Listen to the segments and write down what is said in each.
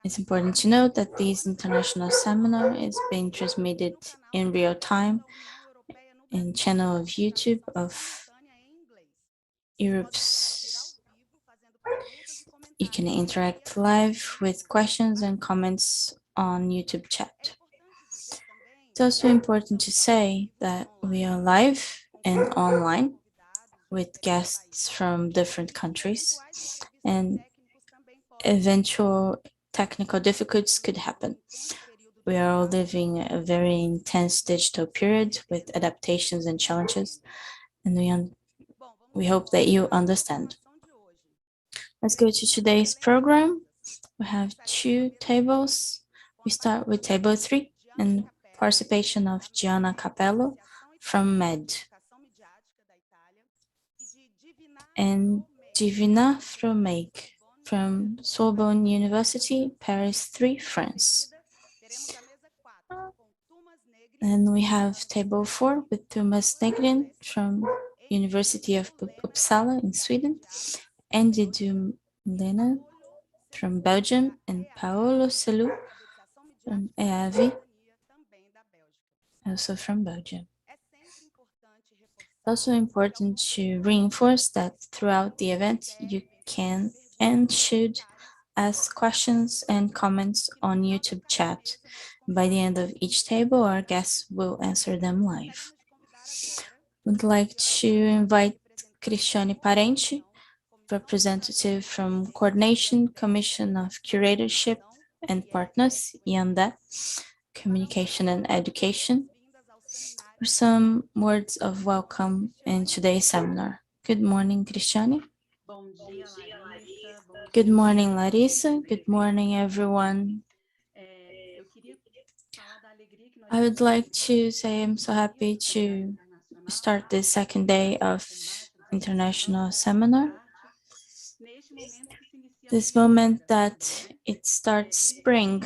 It's important to note that this international seminar is being transmitted in real time in channel of YouTube of Europe's. You can interact live with questions and comments on YouTube chat. It's also important to say that we are live and online with guests from different countries, and eventual technical difficulties could happen. We are all living a very intense digital period with adaptations and challenges, and we hope that you understand. Let's go to today's program. We have two tables. We start with table 3 and participation of Gianna Capello from MED and Divina Fromeig from Sorbonne University, Paris 3, France. And we have table 4 with Thomas Negrin from University of Uppsala in Sweden, Andy Dumlena from Belgium, and Paolo Selou from EAVI, also from Belgium. It's also important to reinforce that throughout the event, you can and should ask questions and comments on YouTube chat. By the end of each table, our guests will answer them live. I'd like to invite Cristiane Parente, representative from Coordination Commission of Curatorship and Partners, IANDA, Communication and Education, for some words of welcome in today's seminar. Good morning, Cristiane. Good morning, Larissa. Good morning, everyone. I would like to say I'm so happy to start the second day of international seminar. This moment that it starts spring,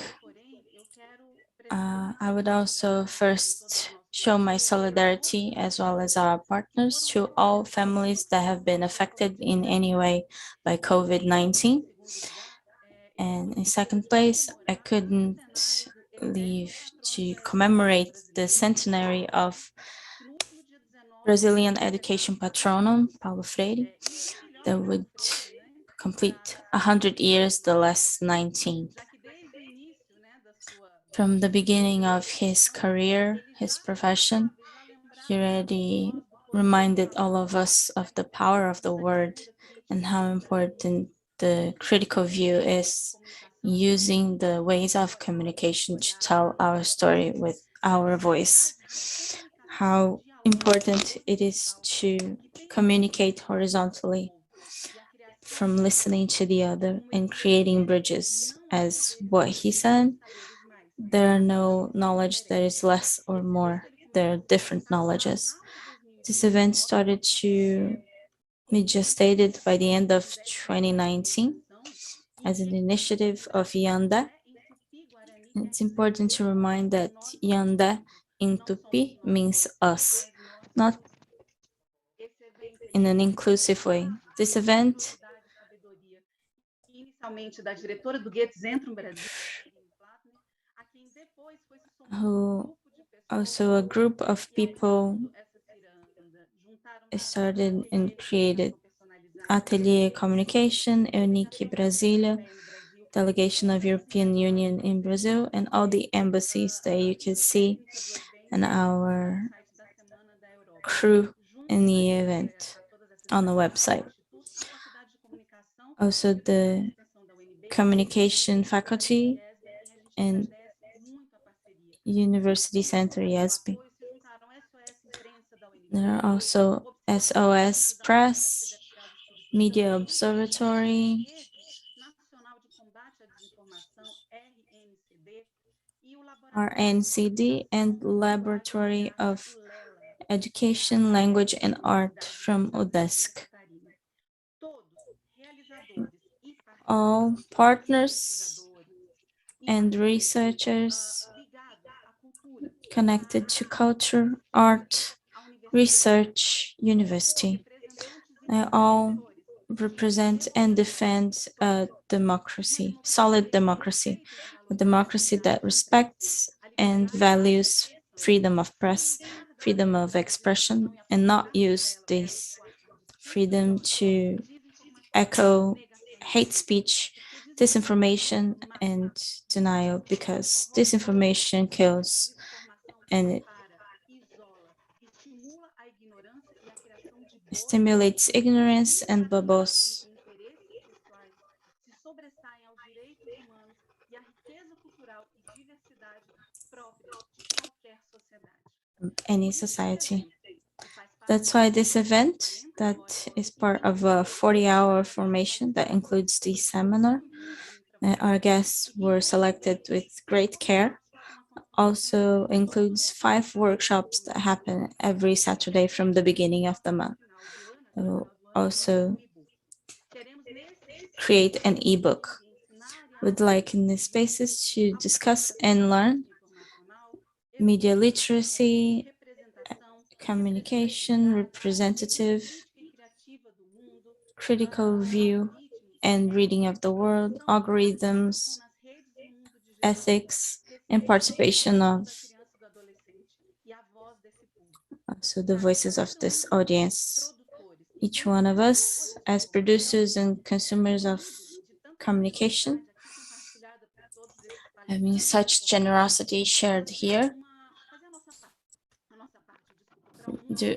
I would also first show my solidarity as well as our partners to all families that have been affected in any way by COVID-19. And in second place, I couldn't leave to commemorate the centenary of Brazilian education patronum, Paulo Freire, that would complete 100 years the last 19th. From the beginning of his career, his profession, he already reminded all of us of the power of the word and how important the critical view is using the ways of communication to tell our story with our voice. How important it is to communicate horizontally from listening to the other and creating bridges. As what he said, there are no knowledge that is less or more. There are different knowledges. This event started to be gestated by the end of 2019 as an initiative of Yanda. It's important to remind that Yanda in Tupi means us, not in an inclusive way. This event who also a group of people started and created Atelier Communication, Unique Brasilia, Delegation of European Union in Brazil, and all the embassies that you can see and our crew in the event on the website. Also the communication faculty and University Center IESB. There are also SOS Press, Media Observatory, RNCD, and Laboratory of Education, Language and Art from UDESC. All partners and researchers connected to culture, art, research, university. They all represent and defend a democracy, solid democracy, a democracy that respects and values freedom of press, freedom of expression, and not use this freedom to echo hate speech, disinformation, and denial, because disinformation kills and it stimulates ignorance and bubbles any society. That's why this event, that is part of a 40-hour formation that includes the seminar, our guests were selected with great care, also includes 5 workshops that happen every Saturday from the beginning of the month. It will also create an ebook. We'd like in these spaces to discuss and learn media literacy, communication, representative, critical view and reading of the world, algorithms, ethics, and participation of also the voices of this audience. Each one of us, as producers and consumers of communication, having such generosity shared here, do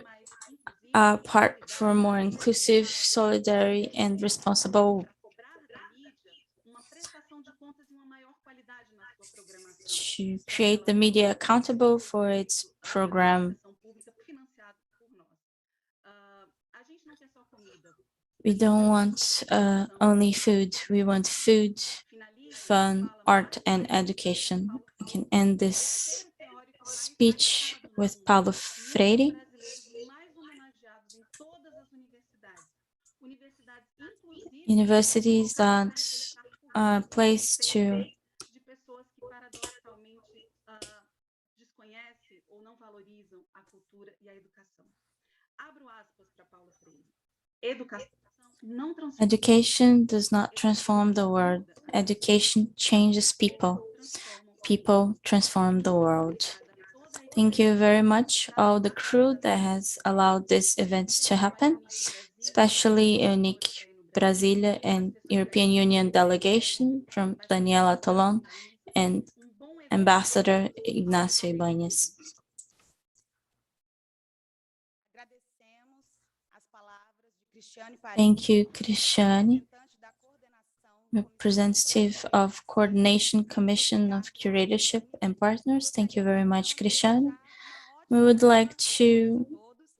our part for a more inclusive, solidary, and responsible to create the media accountable for its program. We don't want only food. We want food, fun, art, and education. I can end this speech with Paulo Freire. Universities that are a place to education does not transform the world. Education changes people. People transform the world. Thank you very much, all the crew that has allowed this event to happen, especially Unique Brasilia and European Union delegation from Daniela Tolon and Ambassador Ignacio Ibanez. Thank you, Cristiane, representative of Coordination Commission of Curatorship and Partners. Thank you very much, Cristiane. We would like to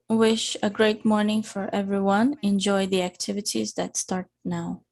wish a great morning for everyone. Enjoy the activities that start now.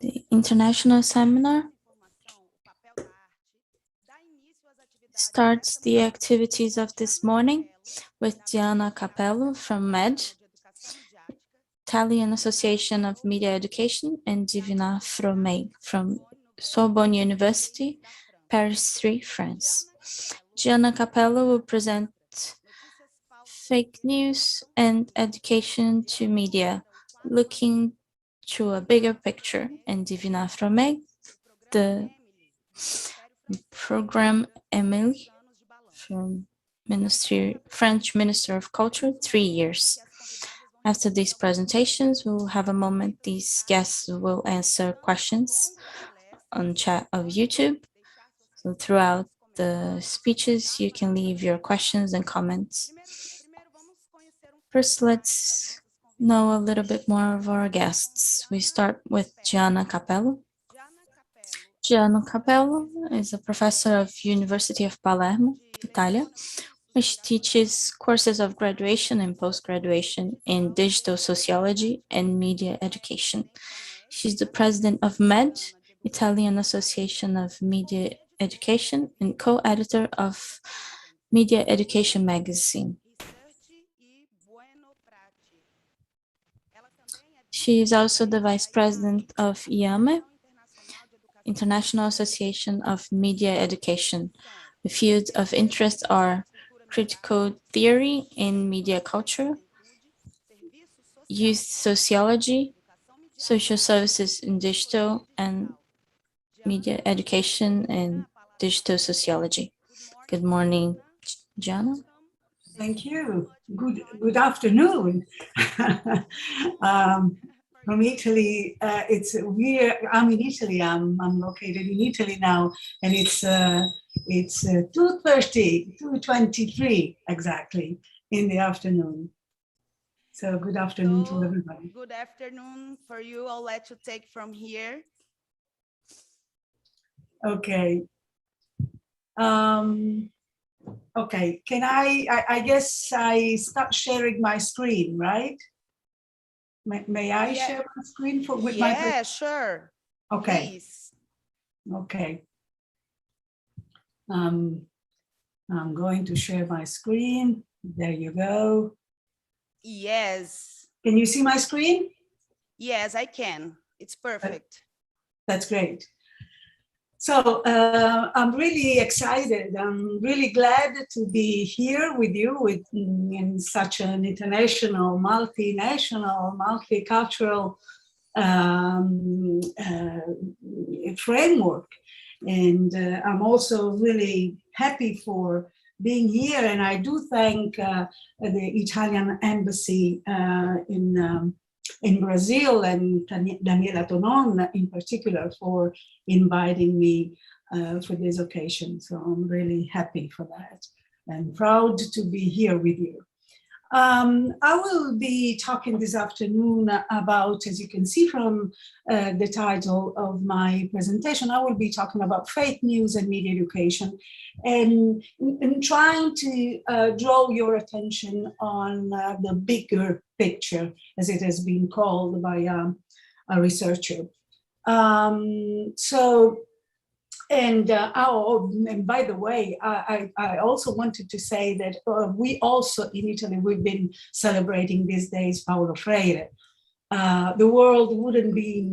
The international seminar starts the activities of this morning with Diana Capello from MED, Italian Association of Media Education, and Divina Fromey from Sorbonne University, Paris 3, France. Diana Capello will present fake news and education to media, looking to a bigger picture, and Divina Fromey, the program Emily from French Minister of Culture, 3 years. After these presentations, we'll have a moment. These guests will answer questions on chat of YouTube. So throughout the speeches, you can leave your questions and comments. First, let's know a little bit more of our guests. We start with Gianna Capello. Gianna Capello is a professor of University of Palermo, Italia, which teaches courses of graduation and post-graduation in digital sociology and media education. She's the president of MED, Italian Association of Media Education, and co-editor of Media Education magazine. She is also the vice president of IAME, International Association of Media Education. The fields of interest are critical theory in media culture, youth sociology, social services in digital, and media education and digital sociology. Good morning, Gianna. Thank you. Good afternoon. From Italy, I'm in Italy. I'm located in Italy now, and it's 2:30, 2:23 exactly in the afternoon. So good afternoon to everybody. Good afternoon for you. I'll let you take from here. Okay. Okay, can I guess I start sharing my screen, right? May I share my screen with my... Yeah, sure. Okay. Please. Okay. I'm going to share my screen. There you go. Yes. Can you see my screen? Yes, I can. It's perfect. That's great. So I'm really excited. I'm really glad to be here with you in such an international, multinational, multicultural framework. And I'm also really happy for being here. And I do thank the Italian embassy in Brazil and Daniela Tonon in particular for inviting me for this occasion. So I'm really happy for that and proud to be here with you. I will be talking this afternoon about, as you can see from the title of my presentation, I will be talking about fake news and media education and trying to draw your attention on the bigger picture, as it has been called by a researcher. And by the way, I also wanted to say that we also in Italy, we've been celebrating these days Paulo Freire. The world wouldn't be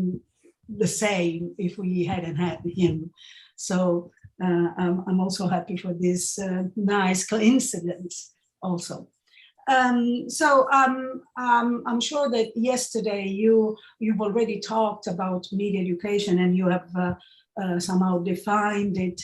the same if we hadn't had him. So I'm also happy for this nice coincidence also. I'm sure that yesterday you've already talked about media education and you have somehow defined it.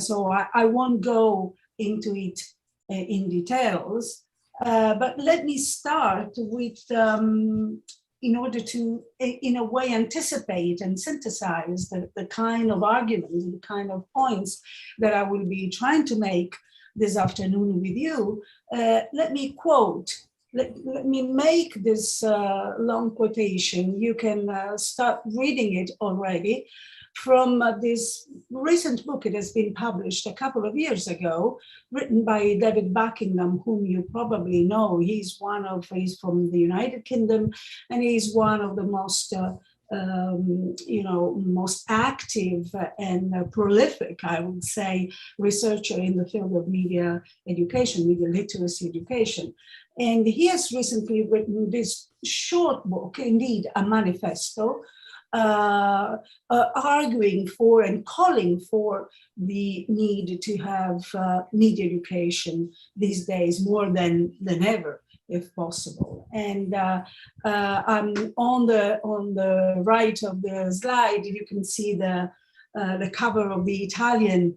So I won't go into it in details, but let me start with, in order to, in a way, anticipate and synthesize the kind of arguments, the kind of points that I will be trying to make this afternoon with you. Let me quote. Let me make this long quotation. You can start reading it already from this recent book. It has been published a couple of years ago, written by David Buckingham, whom you probably know. He's from the United Kingdom, and he's one of the most most active and prolific, I would say, researcher in the field of media education, media literacy education. And he has recently written this short book, indeed a manifesto, arguing for and calling for the need to have media education these days more than ever, if possible. And on the right of the slide, you can see the cover of the Italian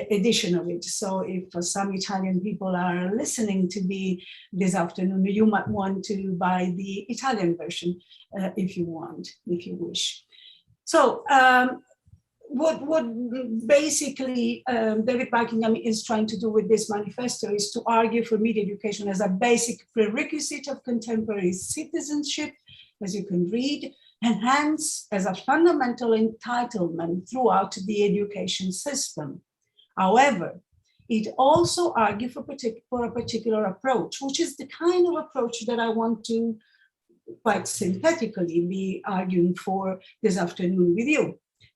edition of it. So if some Italian people are listening to me this afternoon, you might want to buy the Italian version if you wish. So what basically David Buckingham is trying to do with this manifesto is to argue for media education as a basic prerequisite of contemporary citizenship, as you can read, and hence as a fundamental entitlement throughout the education system. However, it also argues for a particular approach, which is the kind of approach that I want to quite synthetically be arguing for this afternoon with you.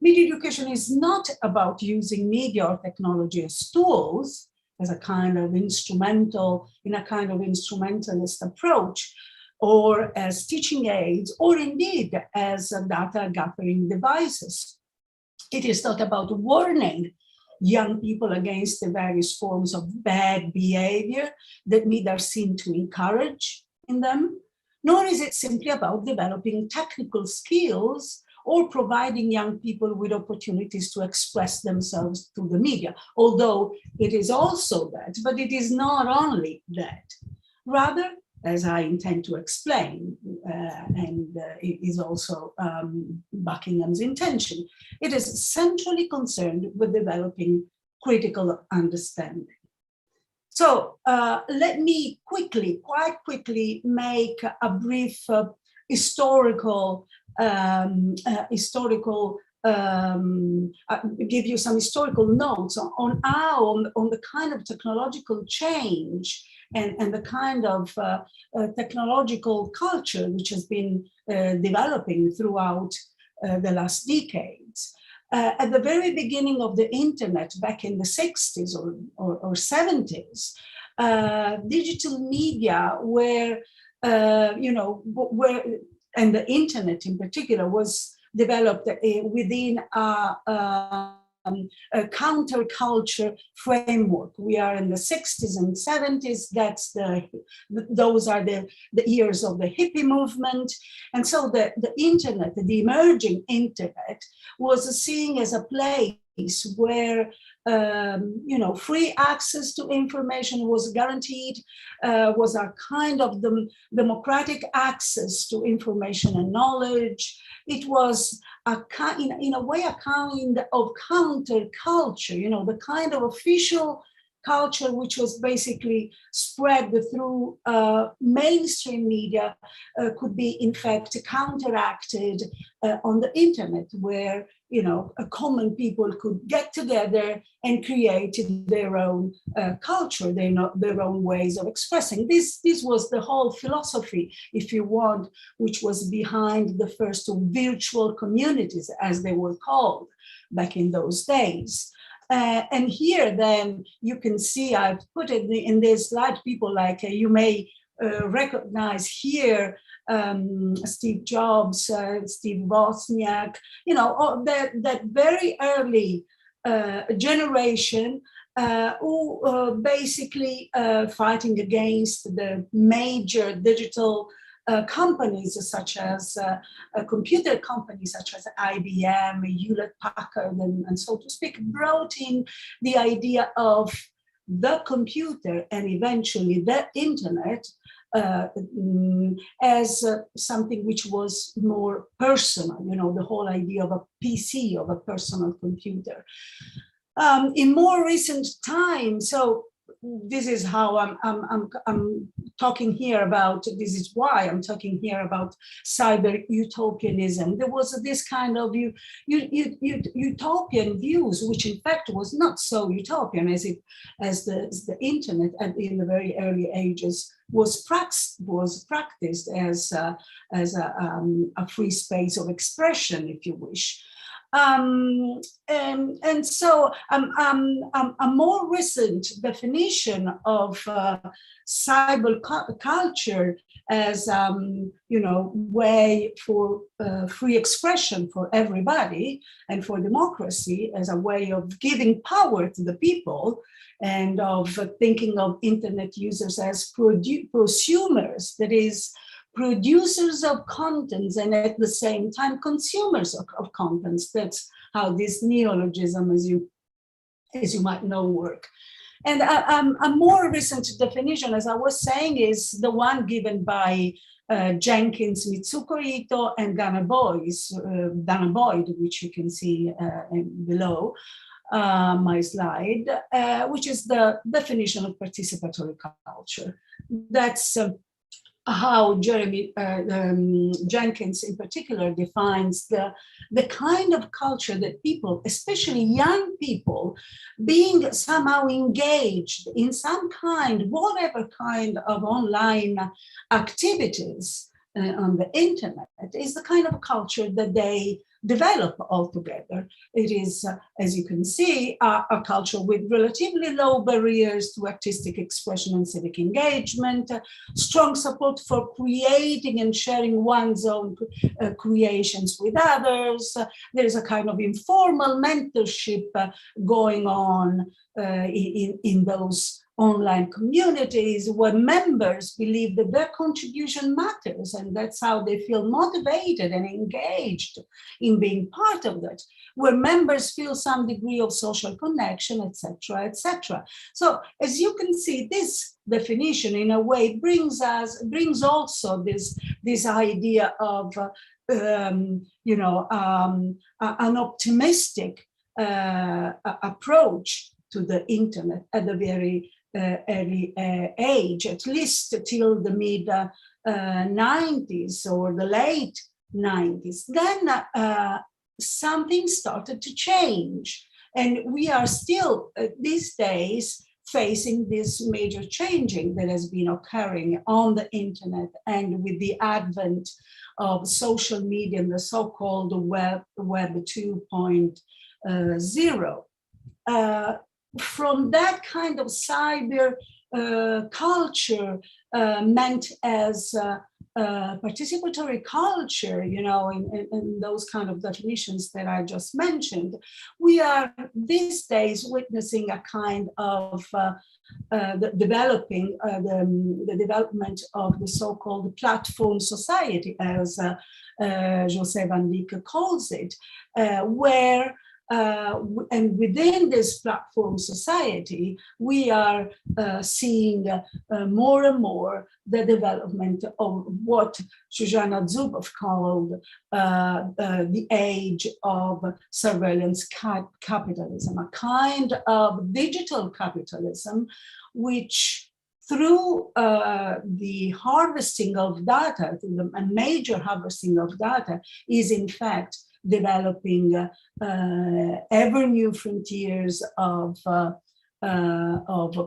Media education is not about using media or technology as tools, as a kind of instrumentalist approach, or as teaching aids, or indeed as data gathering devices. It is not about warning young people against the various forms of bad behavior that media seem to encourage in them, nor is it simply about developing technical skills or providing young people with opportunities to express themselves through the media, although it is also that, but it is not only that. Rather, as I intend to explain, and it is also Buckingham's intention, it is centrally concerned with developing critical understanding. So let me quite quickly make a brief historical give you some historical notes on the kind of technological change and the kind of technological culture which has been developing throughout the last decades. At the very beginning of the internet, back in the 60s or 70s, digital media and the internet in particular was developed within a counterculture framework. We are in the 60s and 70s. Those are the years of the hippie movement. And so the internet, the emerging internet, was seen as a place where free access to information was guaranteed, was a kind of democratic access to information and knowledge. It was in a way a kind of counterculture, the kind of official culture which was basically spread through mainstream media could be in fact counteracted on the internet, where common people could get together and create their own culture, their own ways of expressing. This was the whole philosophy, if you want, which was behind the first virtual communities, as they were called back in those days. And here, then, you can see, I've put it in this slide, people like you may recognize here Steve Jobs, Steve Wozniak, that very early generation who basically fighting against the major digital companies such as computer companies such as IBM, Hewlett-Packard, and so to speak, brought in the idea of the computer and eventually the internet as something which was more personal, the whole idea of a PC, of a personal computer. In more recent times, so this is how I'm talking here about, this is why I'm talking here about cyber utopianism. There was this kind of utopian views, which in fact was not so utopian as the internet in the very early ages was practiced as a free space of expression, if you wish. And so a more recent definition of cyber culture as way for free expression for everybody and for democracy, as a way of giving power to the people, and of thinking of internet users as prosumers, that is, producers of contents and at the same time consumers of contents. That's how this neologism, as you might know, work. And a more recent definition, as I was saying, is the one given by Jenkins, Mitsuko Ito, and Dana Boyd, which you can see below my slide, which is the definition of participatory culture. That's how Jeremy Jenkins in particular defines the kind of culture that people, especially young people, being somehow engaged in some kind, whatever kind of online activities on the internet, is the kind of culture that they develop altogether. It is, as you can see, a culture with relatively low barriers to artistic expression and civic engagement, strong support for creating and sharing one's own creations with others. There is a kind of informal mentorship going on in those online communities where members believe that their contribution matters, and that's how they feel motivated and engaged in being part of that, where members feel some degree of social connection, etc., etc. So as you can see, this definition in a way brings also this idea of an optimistic approach to the internet at the very early age, at least till the mid 90s or the late 90s. Then something started to change, and we are still these days facing this major changing that has been occurring on the internet, and with the advent of social media and the so-called web 2.0. From that kind of cyber culture meant as participatory culture, in those kind of definitions that I just mentioned, we are these days witnessing a kind of the development of the so-called platform society, as José Van Dijk calls it, where and within this platform society, we are seeing more and more the development of what Zsuzsanna Zuboff called the age of surveillance capitalism, a kind of digital capitalism, which through the harvesting of data, through a major harvesting of data, is in fact developing ever new frontiers of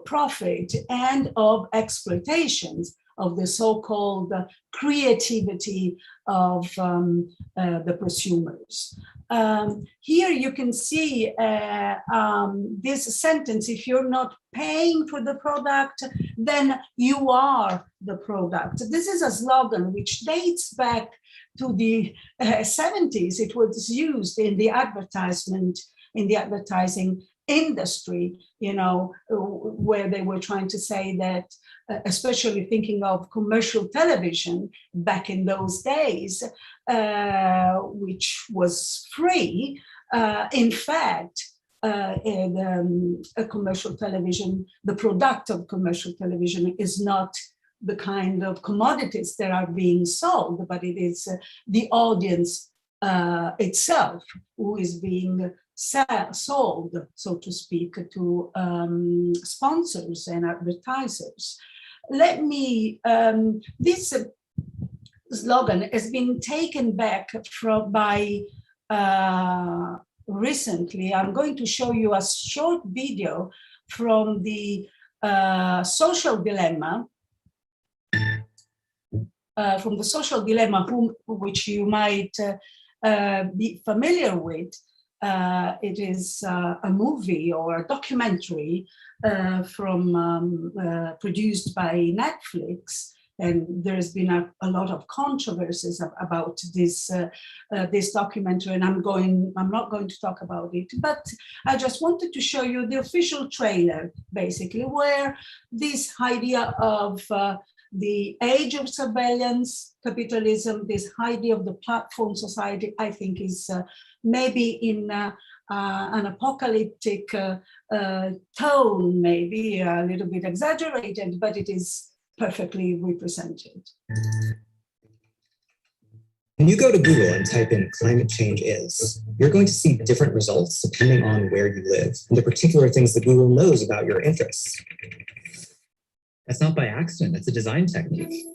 profit and of exploitations of the so-called creativity of the prosumers. Here you can see this sentence: if you're not paying for the product, then you are the product. This is a slogan which dates back to the 70s. It was used in the advertising industry, where they were trying to say that, especially thinking of commercial television back in those days, which was free, in fact, a commercial television, the product of commercial television is not the kind of commodities that are being sold, but it is the audience itself who is being sold, so to speak, to sponsors and advertisers. This slogan has been taken back by recently. I'm going to show you a short video from the Social Dilemma, which you might be familiar with. It is a movie or a documentary produced by Netflix, and there has been a lot of controversies about this documentary, and I'm not going to talk about it, but I just wanted to show you the official trailer, basically, where this idea of the age of surveillance capitalism, this idea of the platform society, I think is maybe in an apocalyptic tone, maybe a little bit exaggerated, but it is perfectly represented. When you go to Google and type in climate change is, you're going to see different results depending on where you live and the particular things that Google knows about your interests. That's not by accident, it's a design technique.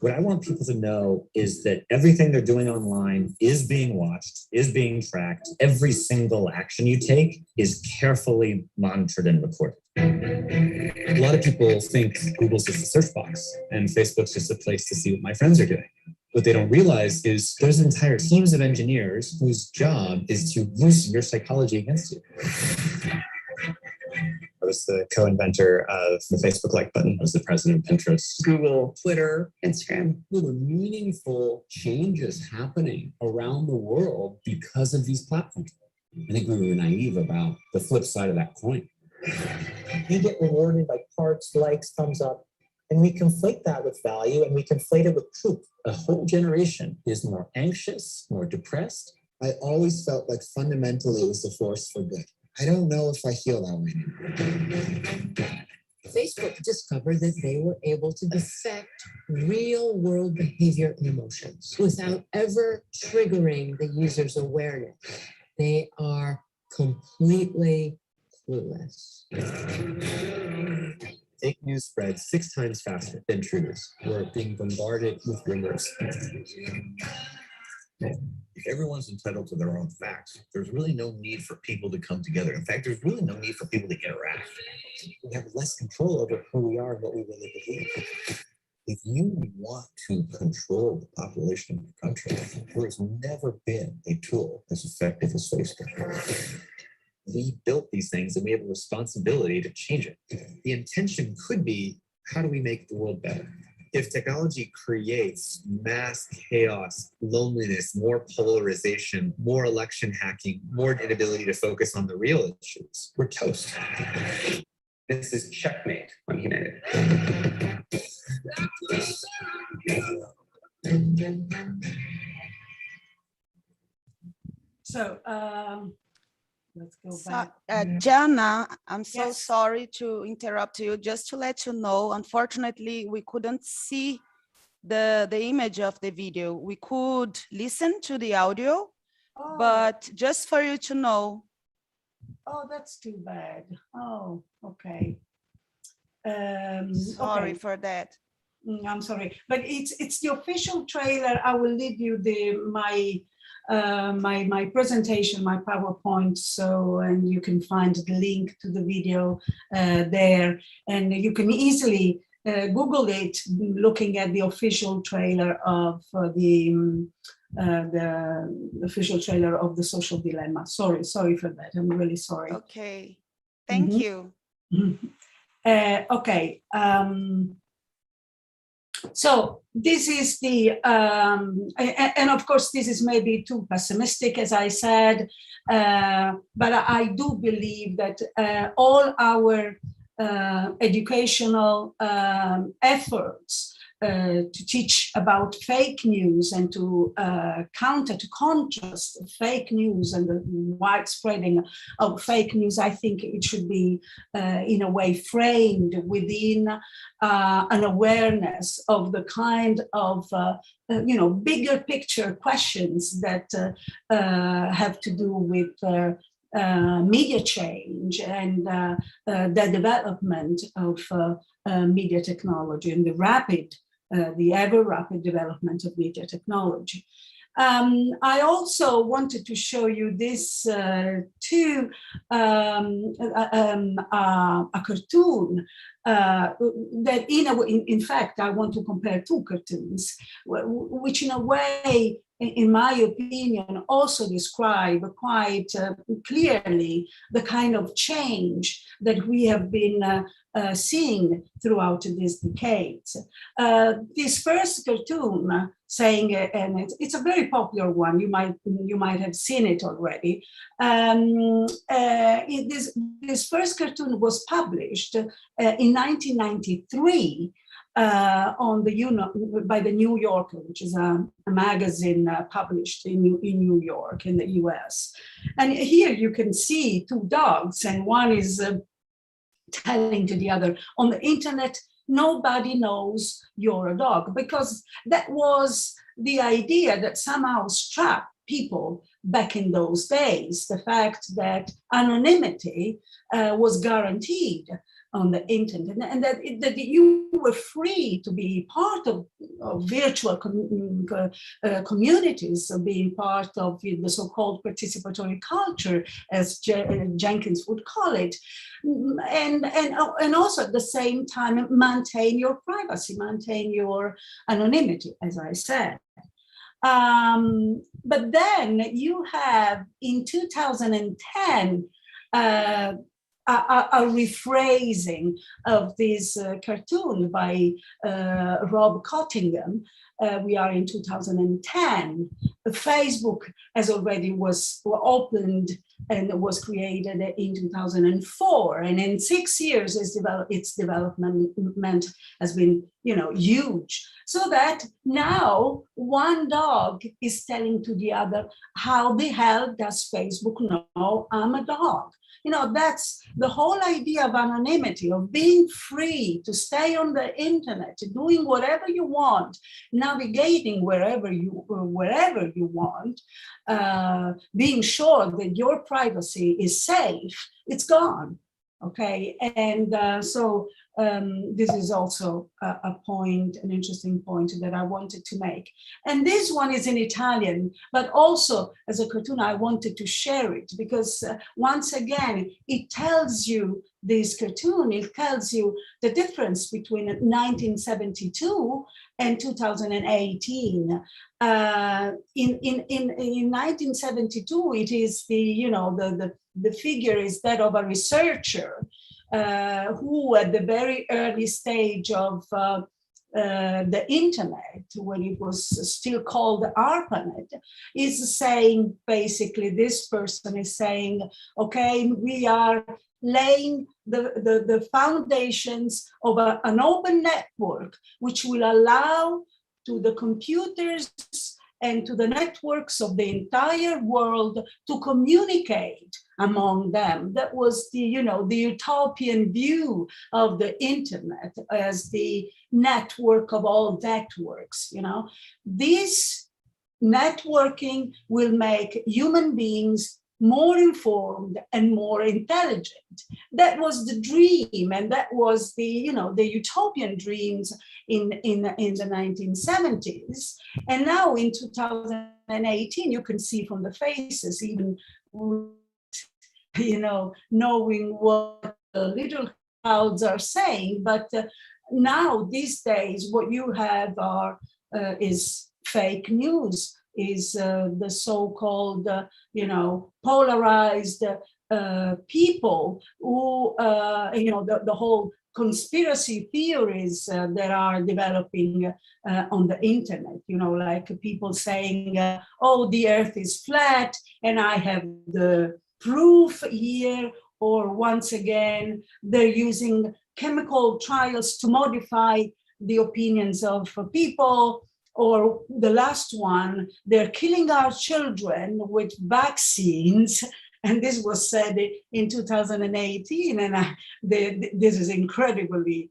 What I want people to know is that everything they're doing online is being watched, is being tracked. Every single action you take is carefully monitored and recorded. A lot of people think Google's just a search box and Facebook's just a place to see what my friends are doing. What they don't realize is there's entire teams of engineers whose job is to use your psychology against you. I was the co-inventor of the Facebook like button. I was the president of Pinterest, Google, Twitter, Instagram. There were meaningful changes happening around the world because of these platforms. I think we were naive about the flip side of that coin. You get rewarded by hearts, likes, thumbs up, and we conflate that with value and we conflate it with truth. A whole generation is more anxious, more depressed. I always felt like fundamentally it was a force for good. I don't know if I feel that way anymore. Facebook discovered that they were able to dissect real world behavior and emotions without ever triggering the user's awareness. They are completely clueless. Fake news spreads 6 times faster than true news. We're being bombarded with rumors. If everyone's entitled to their own facts, there's really no need for people to come together. In fact, there's really no need for people to interact. We have less control over who we are and what we really believe. If you want to control the population of your country, there's never been a tool as effective as Facebook. We built these things and we have a responsibility to change it. The intention could be, how do we make the world better? If technology creates mass chaos, loneliness, more polarization, more election hacking, more inability to focus on the real issues, we're toast. This is checkmate on humanity. So let's go back. Jana, I'm so Yes. sorry to interrupt you. Just to let you know, unfortunately, we couldn't see the image of the video. We could listen to the audio, Oh, but just for you to know. oh, that's too bad. Oh, okay. Sorry Okay. for that. I'm sorry, but it's the official trailer. I will leave you my presentation, my PowerPoint, so and you can find the link to the video there, and you can easily Google it, looking at the official trailer of the official trailer of the Social Dilemma. Sorry for that. I'm really sorry. Okay, thank Mhm. you. Okay. So this is the, and of course, this is maybe too pessimistic, as I said, but I do believe that all our educational efforts to teach about fake news and to contrast fake news and the widespreading of fake news, I think it should be in a way framed within an awareness of the kind of bigger picture questions that have to do with media change and the development of media technology and the ever rapid development of media technology. I also wanted to show you this a cartoon that in fact, I want to compare 2 cartoons, which in a way, in my opinion, also describe quite clearly the kind of change that we have been seeing throughout these decades. This first cartoon saying, and it's a very popular one, you might have seen it already. This first cartoon was published in 1993 by the New Yorker, which is a magazine published in New York in the US. And here you can see 2 dogs, and one is telling to the other, on the internet, nobody knows you're a dog, because that was the idea that somehow struck people back in those days, the fact that anonymity was guaranteed on the internet, and that you were free to be part of virtual communities, of being part of the so-called participatory culture, as Jenkins would call it, and also at the same time maintain your privacy, maintain your anonymity, as I said. But then you have in 2010 a rephrasing of this cartoon by Rob Cottingham. We are in 2010. Facebook, as already was opened and was created in 2004, and in 6 years, its development has been, huge. So that now one dog is telling to the other, how the hell does Facebook know I'm a dog? That's the whole idea of anonymity, of being free to stay on the internet, doing whatever you want, navigating wherever you want, being sure that your privacy is safe. It's gone. Okay, and so this is also a point, an interesting point that I wanted to make. And this one is in Italian, but also as a cartoon, I wanted to share it because once again, it tells you, this cartoon, it tells you the difference between 1972 and 2018. In 1972, it is the figure is that of a researcher who at the very early stage of the internet, when it was still called ARPANET, is saying, basically, this person is saying, okay, we are laying the foundations of an open network, which will allow to the computers and to the networks of the entire world to communicate among them. That was the utopian view of the internet as the network of all networks. This networking will make human beings more informed and more intelligent. That was the dream, and that was the utopian dreams in the 1970s. And now in 2018, you can see from the faces, even knowing what the little crowds are saying. But now these days, what you have is fake news, is the so-called, polarized people who, the whole conspiracy theories that are developing on the internet, like people saying, oh, the earth is flat, and I have the proof here, or once again, they're using chemical trials to modify the opinions of people. Or the last one, they're killing our children with vaccines. And this was said in 2018, and this is incredibly,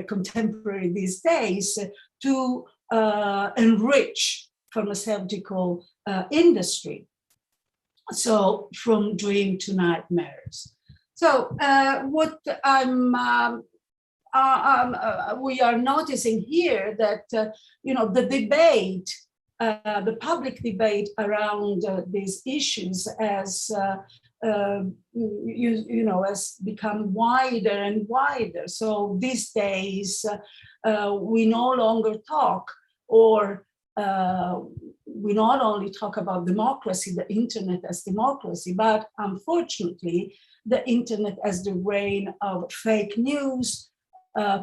contemporary these days, to enrich pharmaceutical industry. So from dream to nightmares. So what we are noticing here that the debate, the public debate around these issues has become wider and wider. So these days we no longer talk, or we not only talk about democracy, the internet as democracy, but unfortunately the internet as the reign of fake news,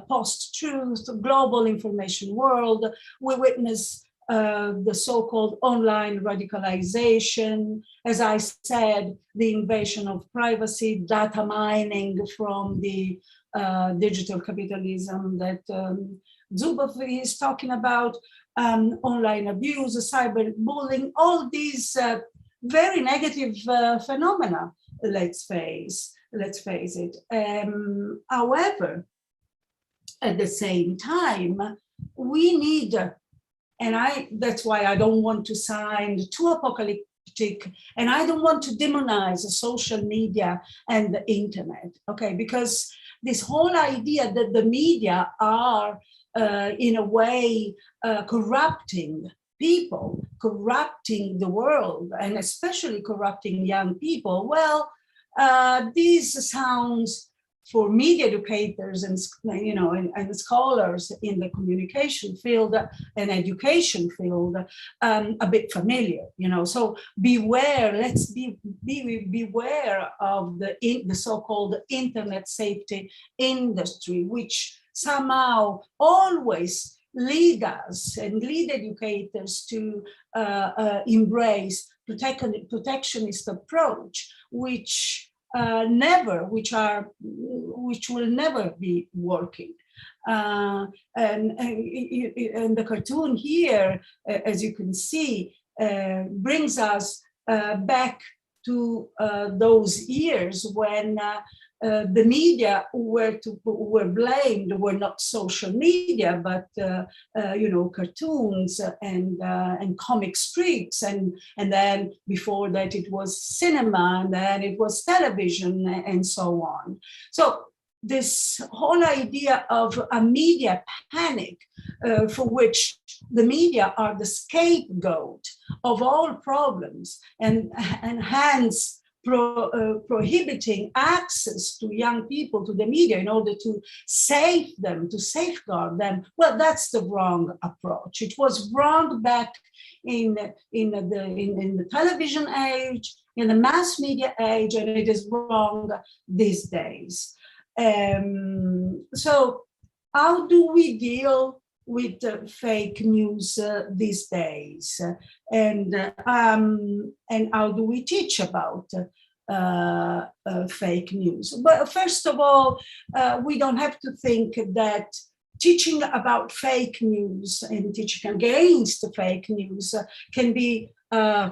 post-truth, global information world. We witness the so-called online radicalization, as I said, the invasion of privacy, data mining from the digital capitalism that Zuboff is talking about, online abuse, cyberbullying, all these very negative phenomena, let's face it. However, at the same time, we need and that's why I don't want to sound too apocalyptic, and I don't want to demonize social media and the internet, okay? Because this whole idea that the media are in a way corrupting people, corrupting the world, and especially corrupting young people, well, this sounds for media educators and and scholars in the communication field and education field a bit familiar, So beware. Let's beware of the so-called internet safety industry, which somehow always lead us and lead educators to embrace protectionist approach, which will never be working. And the cartoon here, as you can see, brings us back to those years when the media were blamed were not social media, but cartoons and comic strips, and then before that it was cinema, and then it was television, and so on. So this whole idea of a media panic, for which the media are the scapegoat of all problems, and hence prohibiting access to young people to the media in order to save them, to safeguard them, well, that's the wrong approach. It was wrong back in the television age, in the mass media age, and it is wrong these days. So how do we deal with fake news these days, and how do we teach about fake news? But first of all, we don't have to think that teaching about fake news and teaching against fake news can be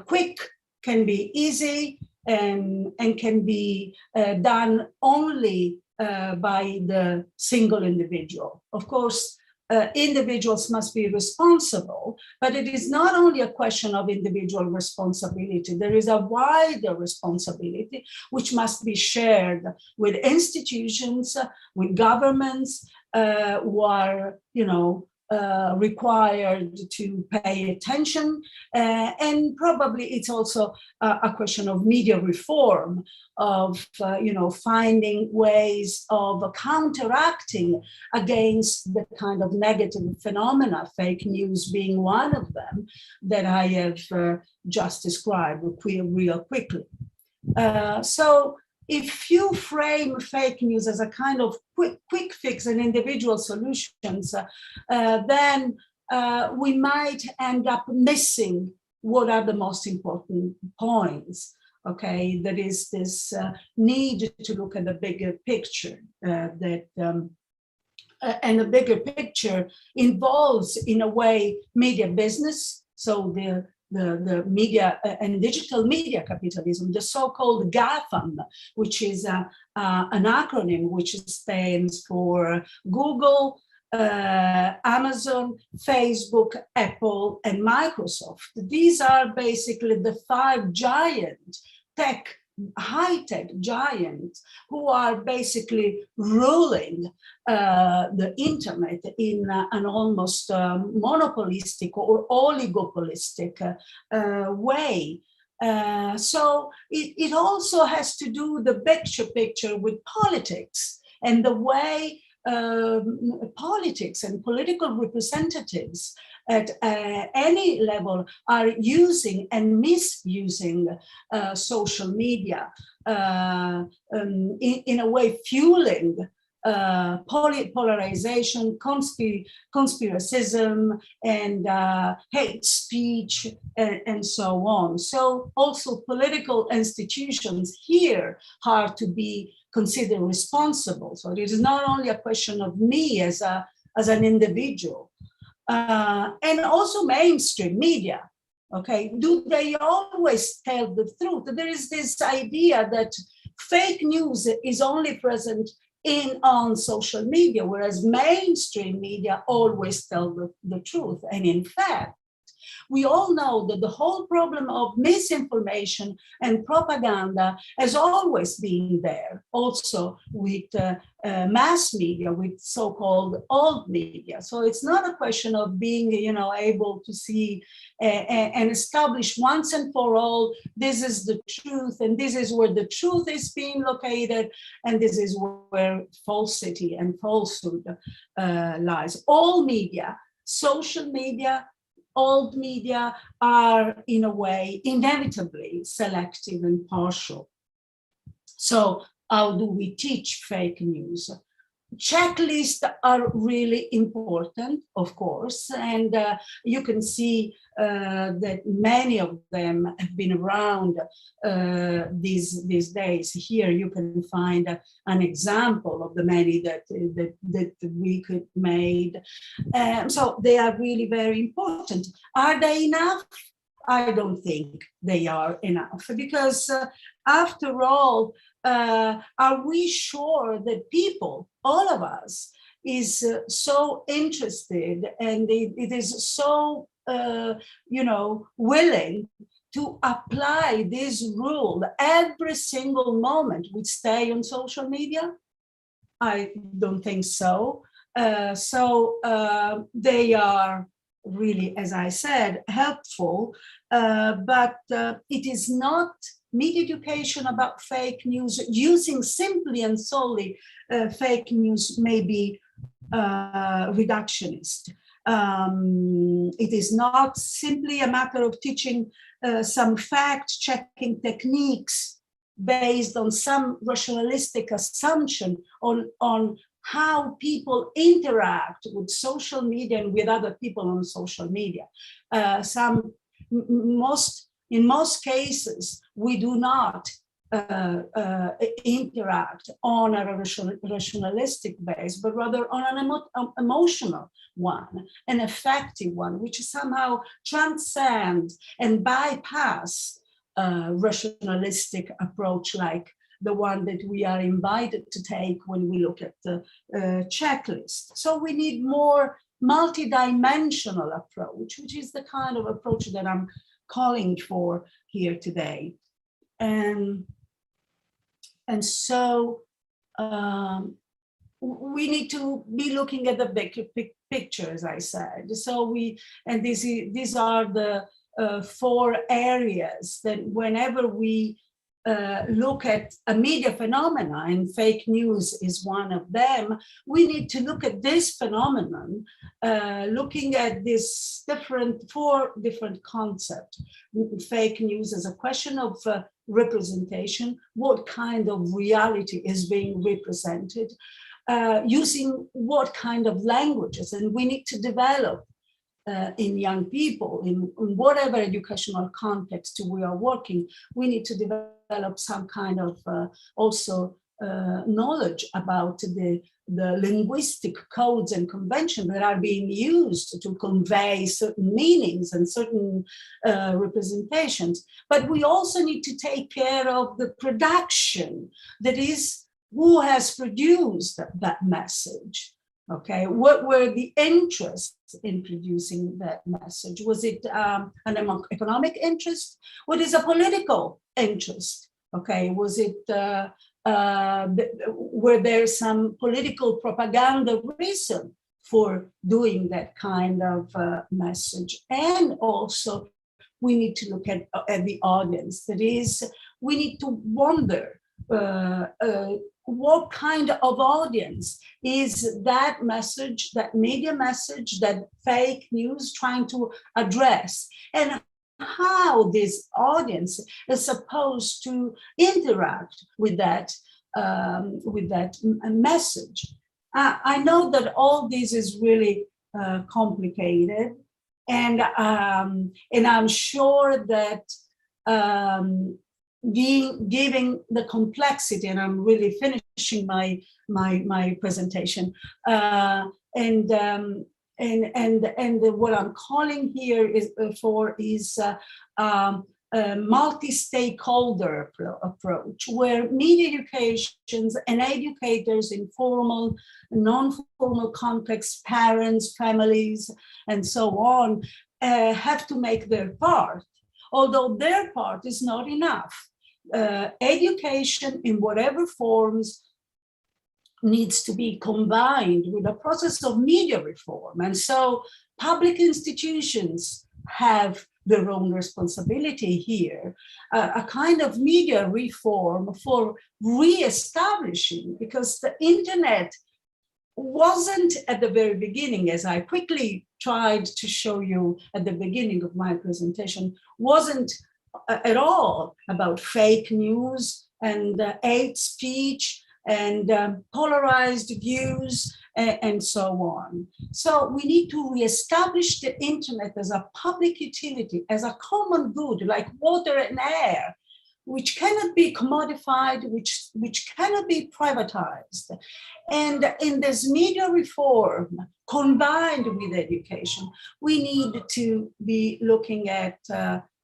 quick, can be easy, and can be done only by the single individual. Of course, individuals must be responsible, but it is not only a question of individual responsibility. There is a wider responsibility which must be shared with institutions, with governments who are, required to pay attention. And probably it's also a question of media reform, of finding ways of counteracting against the kind of negative phenomena, fake news being one of them, that I have just described real quickly. So if you frame fake news as a kind of quick fix and individual solutions, then we might end up missing what are the most important points. Okay, there is this need to look at the bigger picture, and the bigger picture involves, in a way, media business. So the media and digital media capitalism, the so-called GAFAM, which is an acronym which stands for Google, Amazon, Facebook, Apple, and Microsoft. These are basically the five giant high-tech giants who are basically ruling the internet in an almost monopolistic or oligopolistic way. So it also has to do the bigger picture with politics and the way politics and political representatives at any level are using and misusing social media, in a way fueling polarization, conspiracism, and hate speech, and so on. So also political institutions here are to be considered responsible. So it is not only a question of me as an individual. And also mainstream media, okay? Do they always tell the truth? There is this idea that fake news is only present on social media, whereas mainstream media always tell the truth. And in fact, we all know that the whole problem of misinformation and propaganda has always been there, also with mass media, with so-called old media. So it's not a question of being, able to see and establish once and for all, this is the truth, and this is where the truth is being located, and this is where falsity and falsehood lies. All media, social media, old media are in a way inevitably selective and partial. So how do we teach fake news? Checklists are really important, of course, and you can see that many of them have been around these days. Here you can find an example of the many that we could made. So they are really very important. Are they enough? I don't think they are enough, because after all, are we sure that people, all of us, is so interested and it is so, willing to apply this rule every single moment we stay on social media? I don't think so. They are really, as I said, helpful, but it is not media education about fake news. Using simply and solely fake news may be reductionist. It is not simply a matter of teaching some fact-checking techniques based on some rationalistic assumption on how people interact with social media and with other people on social media. In most cases, we do not interact on a rationalistic base, but rather on an emotional one, an affective one, which somehow transcends and bypass rationalistic approach like the one that we are invited to take when we look at the checklist. So we need more multidimensional approach, which is the kind of approach that I'm calling for here today. And so we need to be looking at the big picture, as I said. So these are the 4 areas that whenever we look at a media phenomena, and fake news is one of them, we need to look at this phenomenon, looking at this 4 different concepts. Fake news as a question of representation, what kind of reality is being represented, using what kind of languages, and we need to develop in young people, in whatever educational context we are working, we need to develop some kind of also knowledge about the linguistic codes and conventions that are being used to convey certain meanings and certain representations. But we also need to take care of the production, that is, who has produced that message. Okay, what were the interests in producing that message? Was it an economic interest? What is a political interest? Okay, was it, were there some political propaganda reason for doing that kind of message? And also, we need to look at the audience. That is, we need to wonder what kind of audience is that message, that media message, that fake news trying to address, and how this audience is supposed to interact with that message. I know that all this is really complicated, and I'm sure that giving the complexity, and I'm really finishing my presentation, and what I'm calling here is multi-stakeholder approach, where media educations and educators in formal, non-formal context, parents, families, and so on, have to make their part, although their part is not enough. Education in whatever forms needs to be combined with a process of media reform. And so public institutions have their own responsibility here, a kind of media reform for re-establishing, because the internet wasn't at the very beginning, as I quickly tried to show you at the beginning of my presentation, wasn't at all about fake news and hate speech and polarized views and so on. So we need to reestablish the internet as a public utility, as a common good, like water and air, which cannot be commodified, which cannot be privatized. And in this media reform, combined with education, we need to be looking at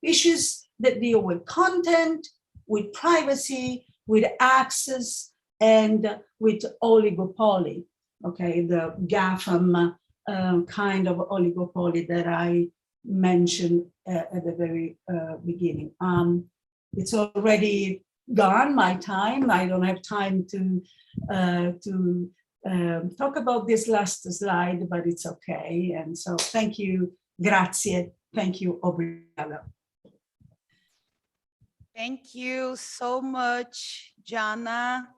issues that deal with content, with privacy, with access, and with oligopoly, okay, the GAFAM kind of oligopoly that I mentioned at the very beginning. It's already gone, my time. I don't have time to talk about this last slide, but it's okay. And so thank you, grazie, thank you, obrigada. Thank you so much, Gianna.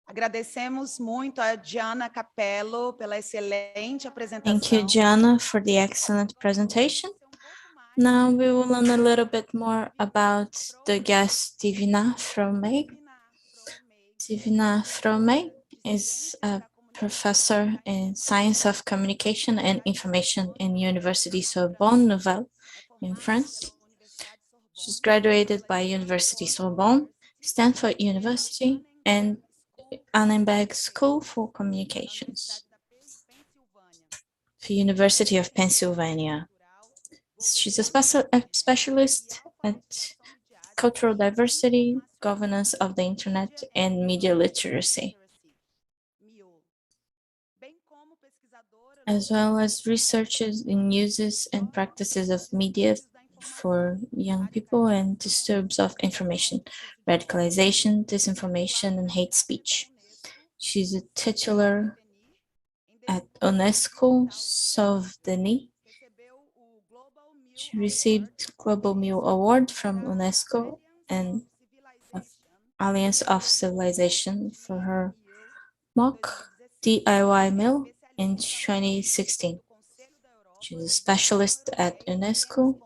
Agradecemos muito a Gianna Capello pela excelente apresentação. Thank you, Gianna, for the excellent presentation. Now we will learn a little bit more about the guest Divina Fromey. Divina Fromey is a professor in Science of Communication and Information in University Sorbonne Nouvelle in France. She's graduated by University Sorbonne, Stanford University, and Annenberg School for Communications, the University of Pennsylvania. She's a specialist at cultural diversity, governance of the internet, and media literacy, as well as researches in uses and practices of media for young people and disturbs of information, radicalization, disinformation, and hate speech. She's a titular at UNESCO Saint-Denis. She received Global Meal Award from UNESCO and Alliance of Civilization for her mock DIY meal in 2016. She's a specialist at UNESCO,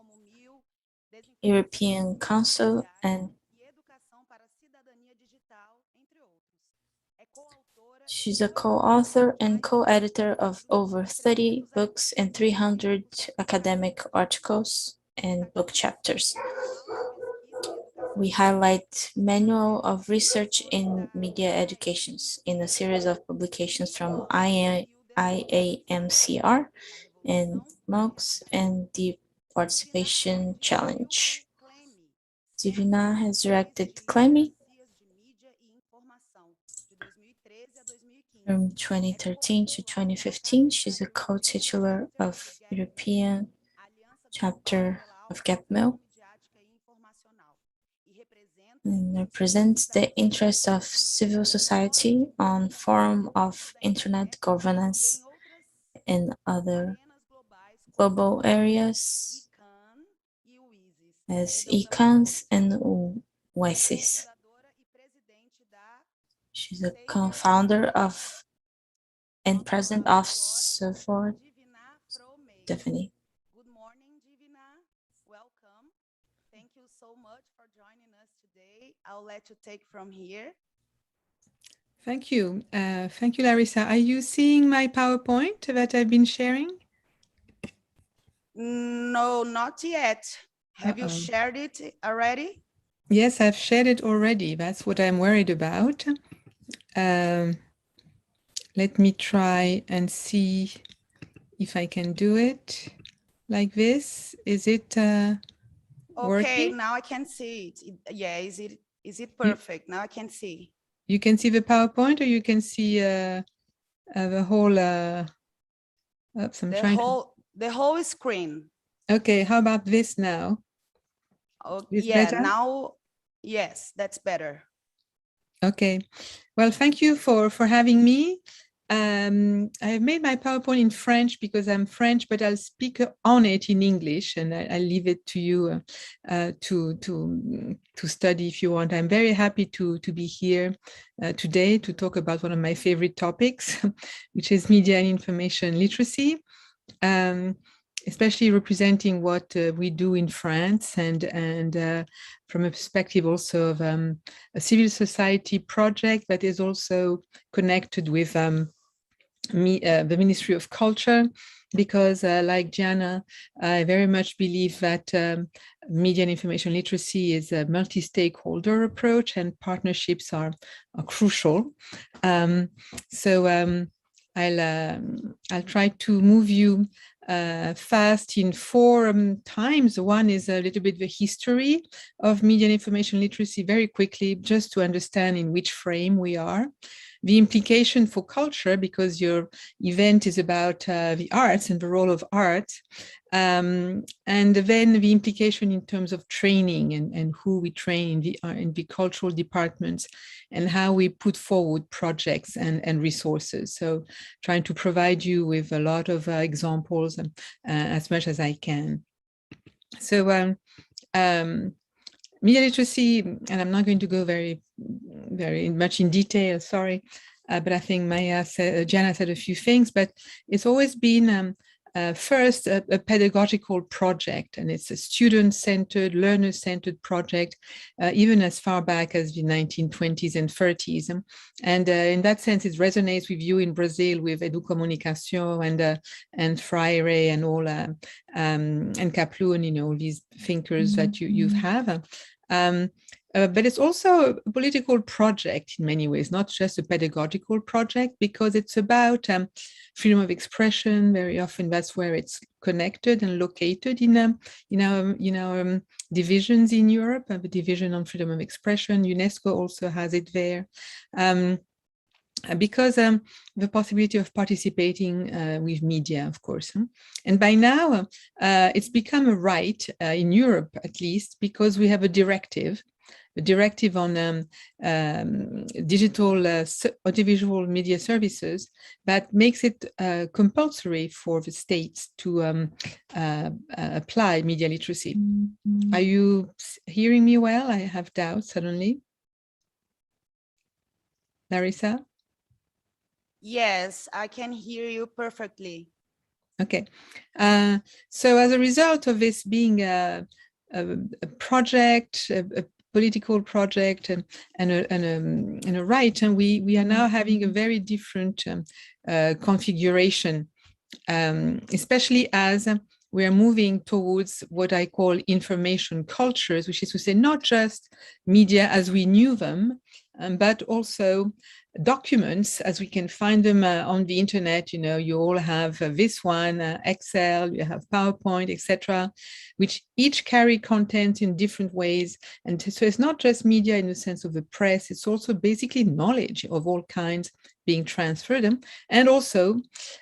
European Council, and she's a co-author and co-editor of over 30 books and 300 academic articles and book chapters. We highlight Manual of Research in Media Educations in a series of publications from IAMCR and MOOCs and the Participation Challenge. Divina has directed CLEMI from 2013 to 2015. She's a co-titular of European chapter of GAPMIL and represents the interests of civil society on forum of internet governance in other global areas as ICANS and WISES. She's a co-founder of and president of Support Tiffany. Good morning, Divina. Welcome. Thank you so much for joining us today. I'll let you take from here. Thank you. Thank you, Larissa. Are you seeing my PowerPoint that I've been sharing? No, not yet. Have you shared it already? Yes, I've shared it already. That's what I'm worried about. Let me try and see if I can do it like this. Is it Okay, working? now I can see it. Yeah, is it perfect? Now I can see. You can see the PowerPoint, or you can see the whole. Oops, I'm trying to. The whole screen. Okay, how about this now? Oh, Is yeah, better? now, yes, that's better. Okay, well, thank you for having me. I've made my PowerPoint in French because I'm French, but I'll speak on it in English, and I'll leave it to you to study if you want. I'm very happy to be here today to talk about one of my favorite topics, which is media and information literacy. Especially representing what we do in France, and from a perspective also of a civil society project that is also connected with the Ministry of Culture, because like Gianna, I very much believe that media and information literacy is a multi-stakeholder approach, and partnerships are crucial. I'll try to move you fast in 4 times. One is a little bit the history of media and information literacy very quickly, just to understand in which frame we are. The implication for culture, because your event is about the arts and the role of art. And then the implication in terms of training and who we train in the cultural departments, and how we put forward projects and resources. So trying to provide you with a lot of examples as much as I can. So media literacy, and I'm not going to go very much in detail, sorry, but I think Gianna said a few things, but it's always been first a pedagogical project, and it's a student-centered, learner-centered project, even as far back as the 1920s and 30s. And in that sense, it resonates with you in Brazil with Educomunicação and Freire and all, and Kaplan, you know, these thinkers that you have. But it's also a political project in many ways, not just a pedagogical project, because it's about freedom of expression. Very often that's where it's connected and located in our divisions in Europe. The division on freedom of expression, UNESCO also has it there. Because the possibility of participating with media, of course. And by now, it's become a right in Europe, at least, because we have a directive on digital audiovisual media services that makes it compulsory for the states to apply media literacy. Are you hearing me well? I have doubts suddenly. Larissa? Yes, I can hear you perfectly. Okay. So as a result of this being a project, a political project, and a right, and we are now having a very different configuration, especially as we are moving towards what I call information cultures, which is to say not just media as we knew them, but also documents as we can find them on the internet. You know, you all have this one, Excel, you have PowerPoint, etc., which each carry content in different ways. And so it's not just media in the sense of the press, it's also basically knowledge of all kinds being transferred, and also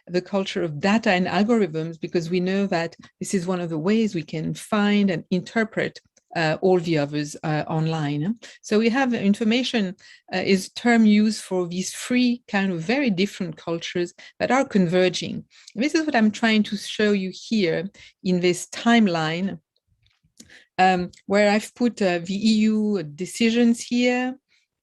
the culture of data and algorithms, because we know that this is one of the ways we can find and interpret all the others online. So we have information is term used for these 3 kind of very different cultures that are converging. And this is what I'm trying to show you here in this timeline, where I've put the EU decisions here,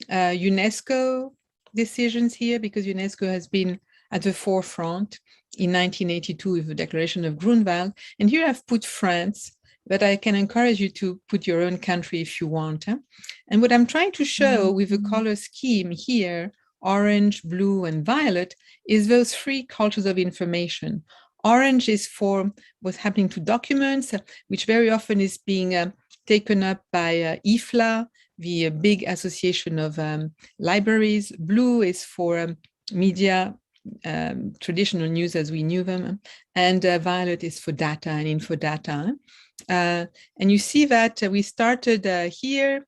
UNESCO decisions here, because UNESCO has been at the forefront in 1982 with the Declaration of Grunwald. And here I've put France, but I can encourage you to put your own country if you want. And what I'm trying to show with the color scheme here, orange, blue, and violet, is those 3 cultures of information. Orange is for what's happening to documents, which very often is being taken up by IFLA, the big association of libraries. Blue is for media, traditional news as we knew them, and violet is for data and info data. And you see that we started here.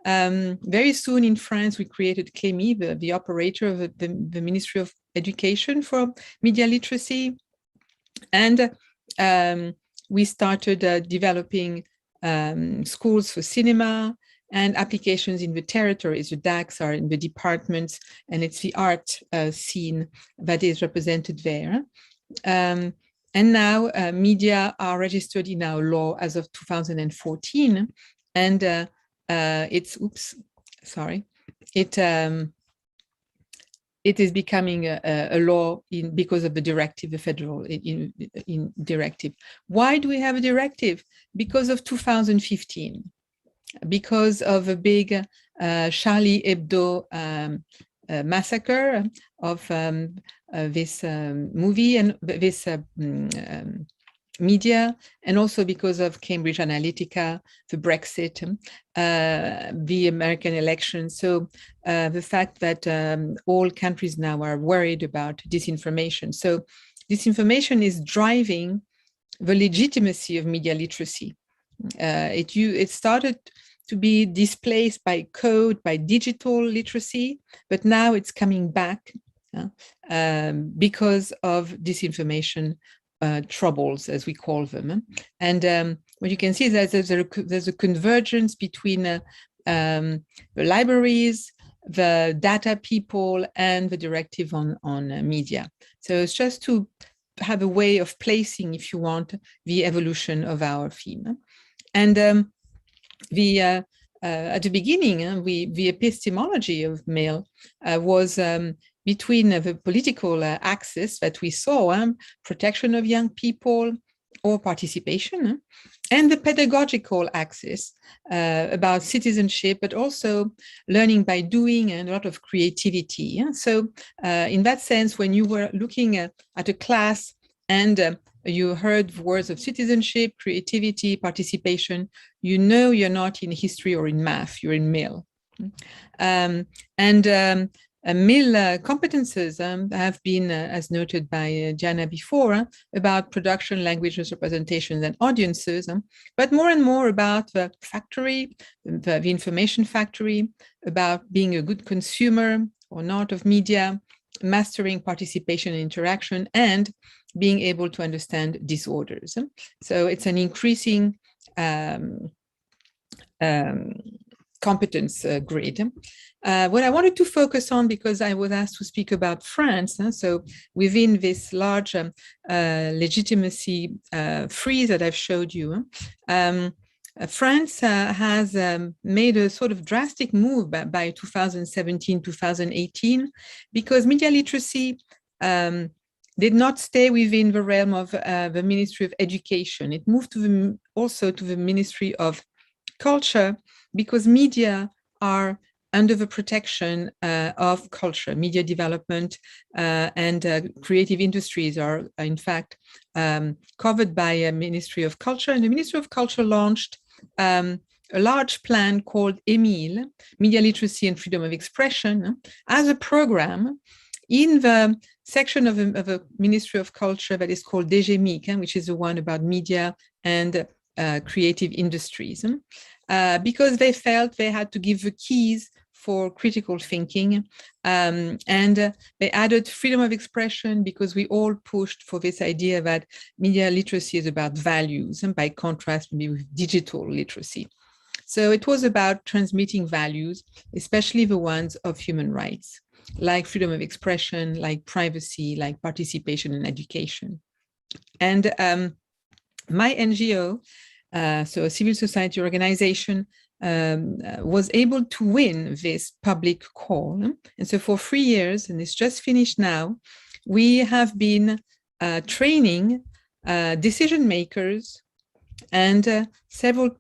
Very soon in France, we created CLEMI, the operator of the Ministry of Education for media literacy. And we started developing schools for cinema and applications in the territories. The DACs are in the departments, and it's the art scene that is represented there. And now media are registered in our law as of 2014, and it is becoming a law because of the directive, the federal in directive. Why do we have a directive? Because of 2015, because of a big Charlie Hebdo massacre of this movie and this media, and also because of Cambridge Analytica, the Brexit, the American election. So the fact that all countries now are worried about disinformation. So disinformation is driving the legitimacy of media literacy. It started to be displaced by code, by digital literacy, but now it's coming back because of disinformation troubles, as we call them. And what you can see is that there's a convergence between the libraries, the data people, and the directive on media. So it's just to have a way of placing, if you want, the evolution of our theme. And at the beginning, the epistemology of mail was between the political axis that we saw, protection of young people or participation, and the pedagogical axis about citizenship, but also learning by doing and a lot of creativity. So in that sense, when you were looking at a class and you heard words of citizenship, creativity, participation, you know you're not in history or in math, you're in mail. Mail competences have been, as noted by Jana before, about production, languages, representations, and audiences, but more and more about the factory, the information factory, about being a good consumer or not of media, mastering participation and interaction, and being able to understand disorders. So it's an increasing competence grid. What I wanted to focus on, because I was asked to speak about France, so within this large legitimacy frieze that I've showed you, France has made a sort of drastic move by 2017, 2018, because media literacy did not stay within the realm of the Ministry of Education. It moved to also to the Ministry of Culture, because media are under the protection of culture. Media development and creative industries are, in fact, covered by a Ministry of Culture. And the Ministry of Culture launched a large plan called EMIL, Media Literacy and Freedom of Expression, as a program in the section of a Ministry of Culture that is called DGMIC, which is the one about media and creative industries, because they felt they had to give the keys for critical thinking, and they added freedom of expression, because we all pushed for this idea that media literacy is about values, and by contrast maybe with digital literacy. So it was about transmitting values, especially the ones of human rights, like freedom of expression, like privacy, like participation in education. And my NGO, so a civil society organization, was able to win this public call. And so for 3 years, and it's just finished now, we have been training decision makers and several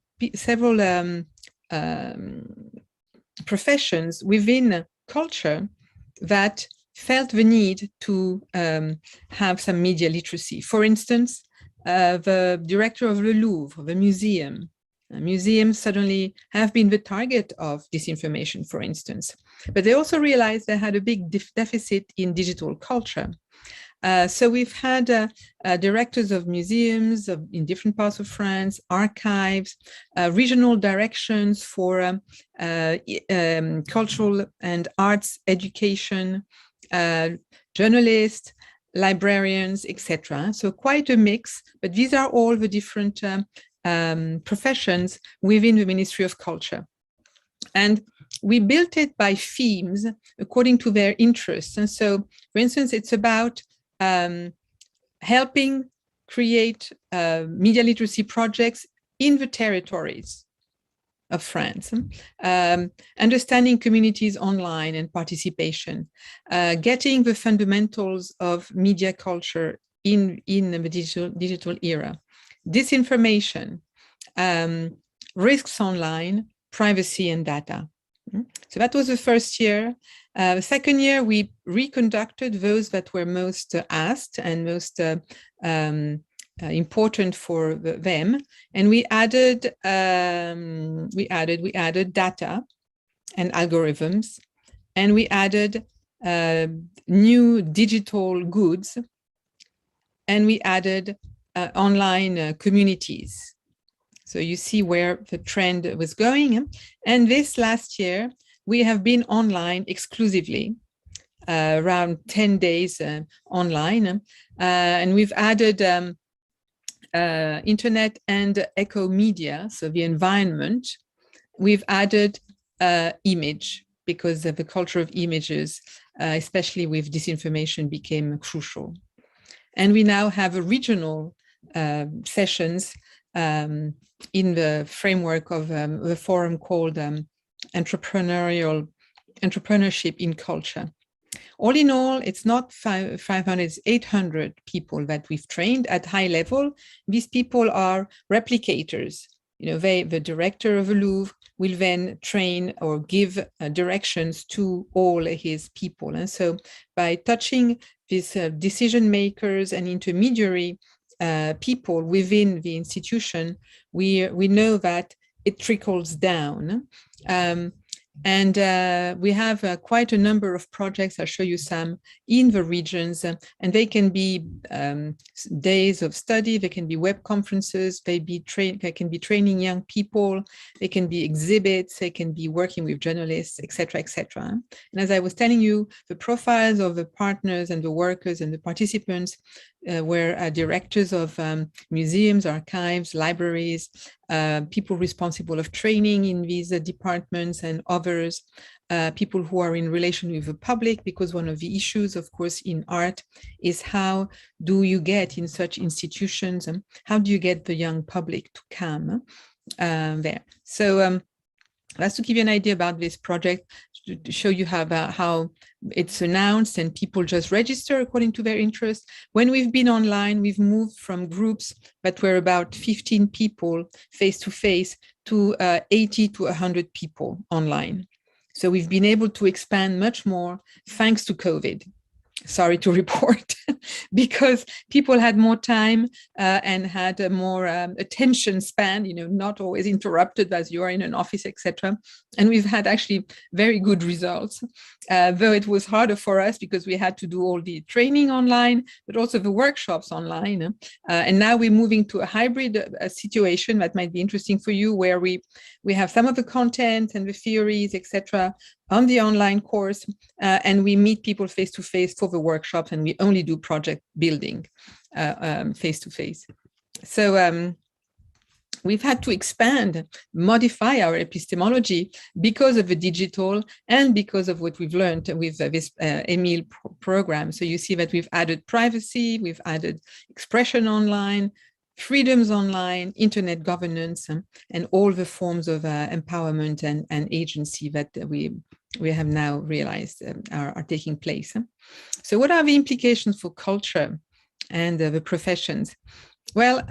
professions within culture that felt the need to have some media literacy. For instance, the director of the Louvre, the museum. Museums suddenly have been the target of disinformation, for instance. But they also realized they had a big deficit in digital culture. So we've had directors of museums in different parts of France, archives, regional directions for cultural and arts education, journalists, librarians, etc. So quite a mix, but these are all the different professions within the Ministry of Culture. And we built it by themes according to their interests. And so, for instance, it's about helping create media literacy projects in the territories of France, understanding communities online and participation, getting the fundamentals of media culture in the digital era, disinformation, risks online, privacy and data. So that was the first year. The second year, we reconducted those that were most asked and most important for them, and we added data and algorithms, and we added new digital goods, and we added online communities. So you see where the trend was going. And this last year, we have been online exclusively, around 10 days online. And we've added internet and eco media, so the environment. We've added image, because the culture of images, especially with disinformation, became crucial. And we now have a regional sessions in the framework of the forum called Entrepreneurship in Culture. All in all, it's not 500, it's 800 people that we've trained at high level. These people are replicators. You know, the director of the Louvre will then train or give directions to all his people. And so by touching these decision makers and intermediary people within the institution, we know that it trickles down. And we have quite a number of projects. I'll show you some in the regions, and they can be days of study, they can be web conferences, they can be training young people, they can be exhibits, they can be working with journalists, etc., etc. And as I was telling you, the profiles of the partners and the workers and the participants were directors of museums, archives, libraries, people responsible of training in these departments, and others, people who are in relation with the public, because one of the issues, of course, in art is how do you get in such institutions, and how do you get the young public to come there. So that's to give you an idea about this project, to show you how it's announced and people just register according to their interest. When we've been online, we've moved from groups that were about 15 people face-to-face to 80 to 100 people online. So we've been able to expand much more thanks to COVID. Sorry to report, because people had more time and had a more attention span, you know, not always interrupted as you are in an office, etc. And we've had actually very good results, though it was harder for us because we had to do all the training online, but also the workshops online. And now we're moving to a hybrid situation that might be interesting for you, where we have some of the content and the theories, etc., on the online course, and we meet people face-to-face for the workshops, and we only do project building face-to-face. So we've had to expand, modify our epistemology because of the digital and because of what we've learned with this Emile program. So you see that we've added privacy, we've added expression online, freedoms online, internet governance, and all the forms of empowerment and agency that we have now realized are taking place. So what are the implications for culture and the professions? Well,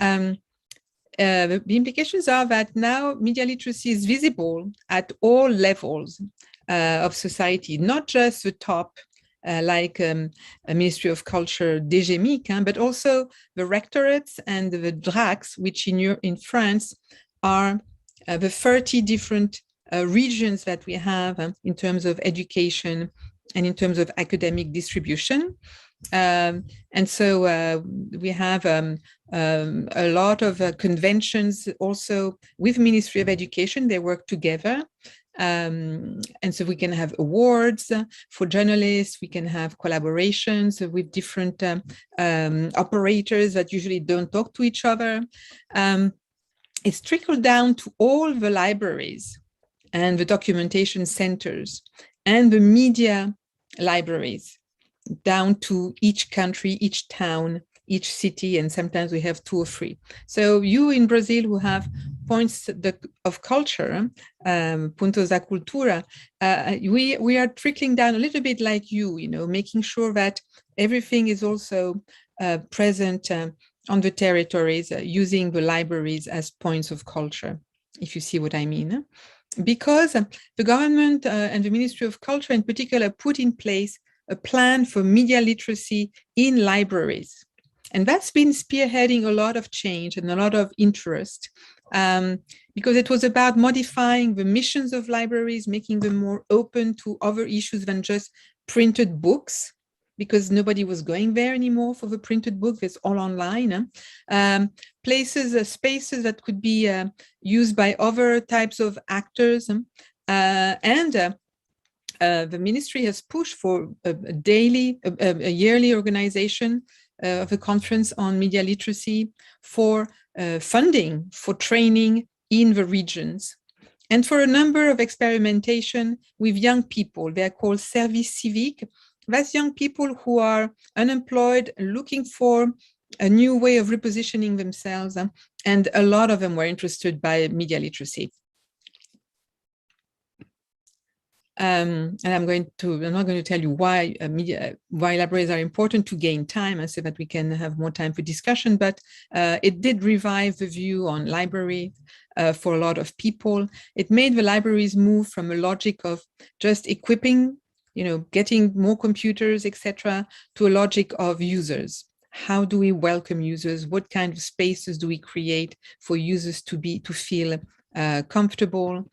the implications are that now media literacy is visible at all levels of society, not just the top, like a Ministry of Culture, DGMIC, but also the rectorates and the DRACs, which in France are the 30 different regions that we have in terms of education and in terms of academic distribution. And so we have a lot of conventions also with Ministry of Education. They work together. And so we can have awards for journalists. We can have collaborations with different operators that usually don't talk to each other. It's trickled down to all the libraries and the documentation centers and the media libraries, down to each country, each town, each city, and sometimes we have 2 or 3. So you in Brazil who have points of culture, puntos da cultura, we are trickling down a little bit like you know, making sure that everything is also present on the territories, using the libraries as points of culture, if you see what I mean. Because the government and the Ministry of Culture in particular put in place a plan for media literacy in libraries. And that's been spearheading a lot of change and a lot of interest, because it was about modifying the missions of libraries, making them more open to other issues than just printed books, because nobody was going there anymore for the printed book. It's all online. Places, spaces that could be used by other types of actors. The ministry has pushed for a yearly organization of a conference on media literacy, for funding, for training in the regions, and for a number of experimentation with young people. They're called service civique. That's young people who are unemployed, looking for a new way of repositioning themselves, and a lot of them were interested by media literacy. And I'm not going to tell you why libraries are important to gain time, so that we can have more time for discussion, but it did revive the view on library for a lot of people. It made the libraries move from a logic of just equipping, you know, getting more computers, etc., to a logic of users. How do we welcome users? What kind of spaces do we create for users to feel comfortable?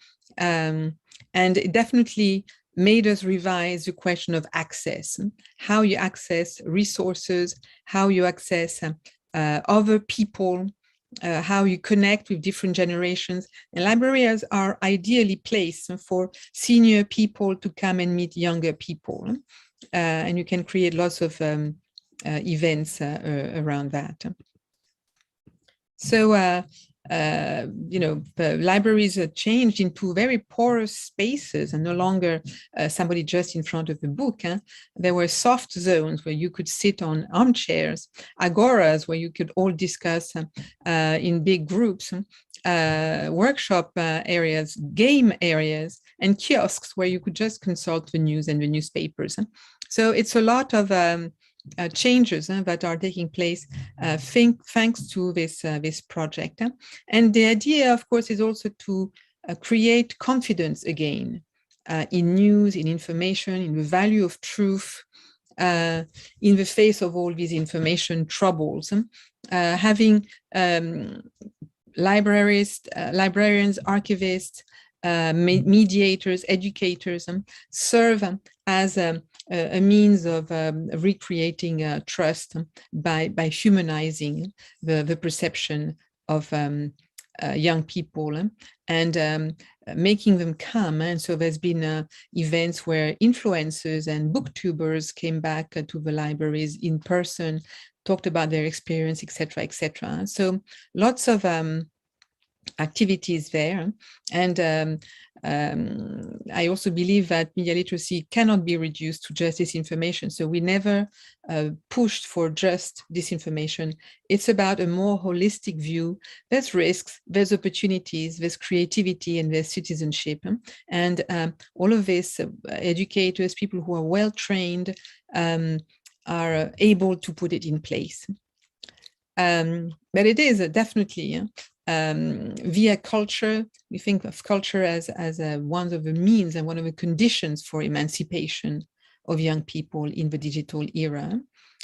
And it definitely made us revise the question of access, how you access resources, how you access other people, how you connect with different generations. And libraries are ideally placed for senior people to come and meet younger people. And you can create lots of events around that. So, you know, the libraries are changed into very porous spaces, and no longer somebody just in front of the book. There were soft zones where you could sit on armchairs, agoras where you could all discuss in big groups, workshop areas, game areas, and kiosks where you could just consult the news and the newspapers. So it's a lot of changes that are taking place thanks to this project. And the idea, of course, is also to create confidence again in news, in information, in the value of truth, in the face of all these information troubles. Having librarians, archivists, mediators, educators serve as a means of recreating trust by humanizing the perception of young people and making them come. And so there's been events where influencers and booktubers came back to the libraries in person, talked about their experience, etc., etc. So lots of activities there. And I also believe that media literacy cannot be reduced to just disinformation. So we never pushed for just disinformation. It's about a more holistic view. There's risks, there's opportunities, there's creativity, and there's citizenship. And all of this, educators, people who are well trained, are able to put it in place. But it is definitely via culture. We think of culture as one of the means and one of the conditions for emancipation of young people in the digital era.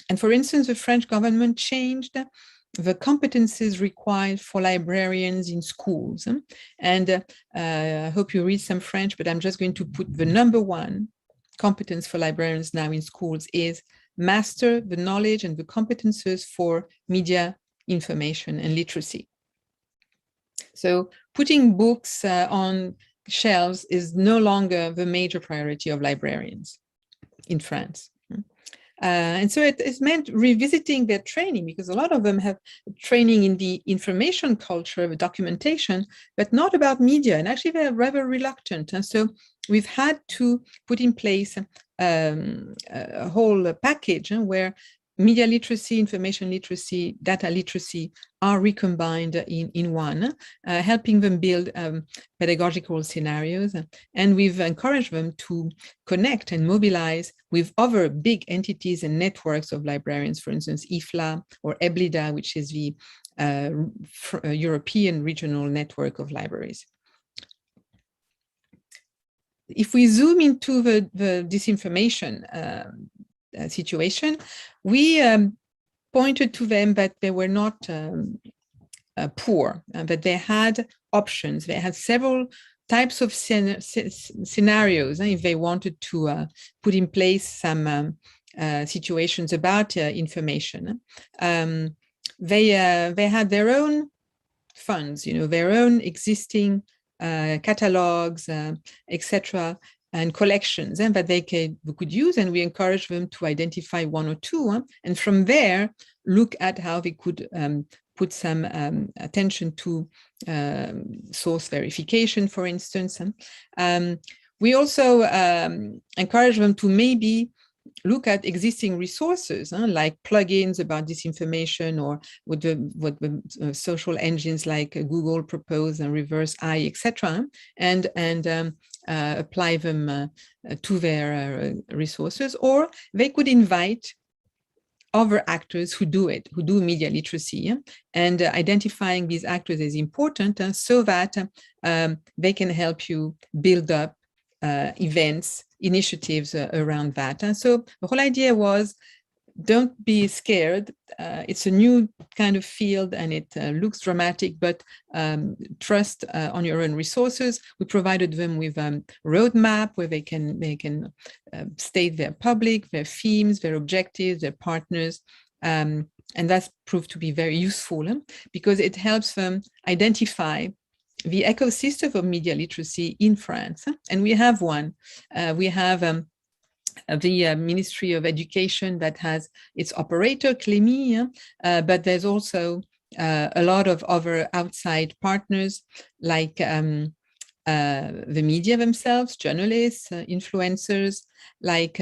And for instance, the French government changed the competencies required for librarians in schools. And I hope you read some French, but I'm just going to put the #1 competence for librarians now in schools is master the knowledge and the competences for media information and literacy. So putting books on shelves is no longer the major priority of librarians in France. And so it's meant revisiting their training, because a lot of them have training in the information culture, the documentation, but not about media. And actually they're rather reluctant. And so we've had to put in place a whole package where media literacy, information literacy, data literacy are recombined in one, helping them build pedagogical scenarios. And we've encouraged them to connect and mobilize with other big entities and networks of librarians, for instance, IFLA or EBLIDA, which is the European regional network of libraries. If we zoom into the disinformation situation, we pointed to them that they were not poor, but they had options. They had several types of scenarios if they wanted to put in place some situations about information. They had their own funds, their own existing catalogs, etc., and collections that they could use, and we encourage them to identify one or two, and from there look at how they could put some attention to source verification, for instance. We also encourage them to maybe look at existing resources like plugins about disinformation, or what the social engines like Google propose and reverse I, etc., and apply them to their resources. Or they could invite other actors who do media literacy, and identifying these actors is important, so that they can help you build up events, initiatives around that. And so the whole idea was, don't be scared. It's a new kind of field and it looks dramatic, but trust on your own resources. We provided them with a roadmap where they can state their public, their themes, their objectives, their partners. And that's proved to be very useful because it helps them identify the ecosystem of media literacy in France. And we have one. We have the Ministry of Education that has its operator, Clémy, but there's also a lot of other outside partners like the media themselves, journalists, influencers, like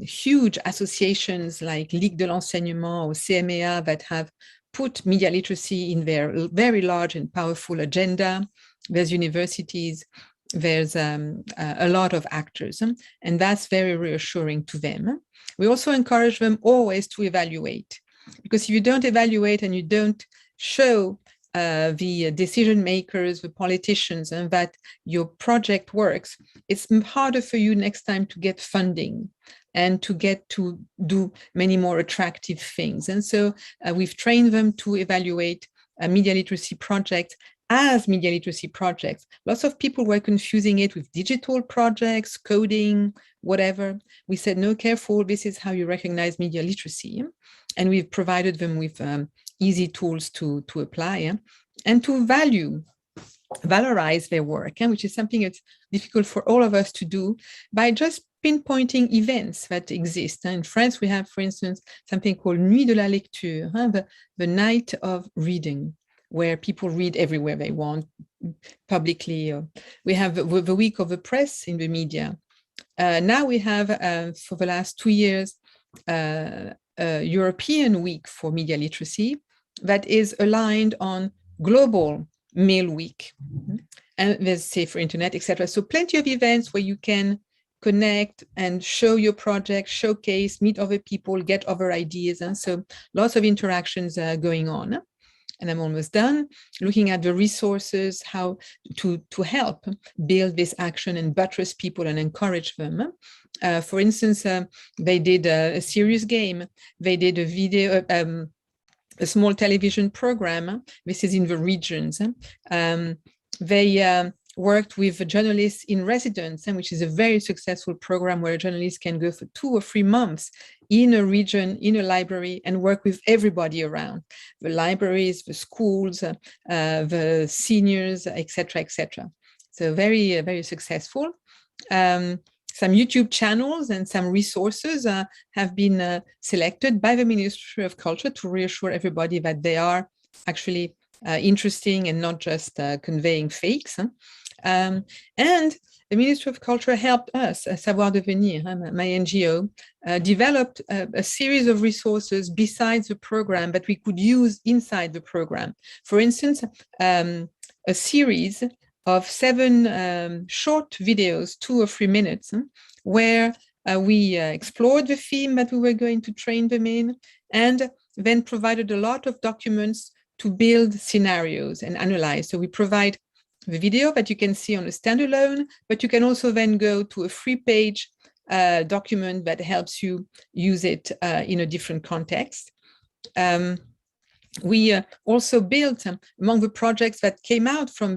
huge associations like Ligue de l'Enseignement or CMEA that have put media literacy in their very large and powerful agenda. There's universities, there's a lot of actors, and that's very reassuring to them. We also encourage them always to evaluate, because if you don't evaluate and you don't show the decision makers, the politicians, and that your project works, it's harder for you next time to get funding and to get to do many more attractive things. And so we've trained them to evaluate media literacy projects as media literacy projects. Lots of people were confusing it with digital projects, coding, whatever. We said, no, careful, this is how you recognize media literacy. And we've provided them with easy tools to apply and to valorize their work, which is something that's difficult for all of us to do by just pinpointing events that exist. In France, we have, for instance, something called Nuit de la Lecture, the night of reading, where people read everywhere they want, publicly. We have the week of the press in the media. Now we have, for the last 2 years, a European week for media literacy that is aligned on global Mail Week. And there's Safer Internet, etc. So plenty of events where you can connect and show your project, showcase, meet other people, get other ideas. And so lots of interactions going on. And I'm almost done, looking at the resources, how to help build this action and buttress people and encourage them. For instance, they did a serious game. They did a video, a small television program. This is in the regions. They worked with journalists in residence, and which is a very successful program where journalists can go for 2 or 3 months in a region, in a library, and work with everybody around, the libraries, the schools, the seniors, etc., etc. So very, very successful. Some YouTube channels and some resources have been selected by the Ministry of Culture to reassure everybody that they are actually interesting and not just conveying fakes. And the Ministry of Culture helped us, Savoir Devenir, my NGO, developed a series of resources besides the program that we could use inside the program. For instance, a series of 7 short videos, 2 or 3 minutes, where we explored the theme that we were going to train them in, and then provided a lot of documents to build scenarios and analyze. So we provide the video that you can see on a standalone, but you can also then go to a 3-page document that helps you use it in a different context. We also built, among the projects that came out from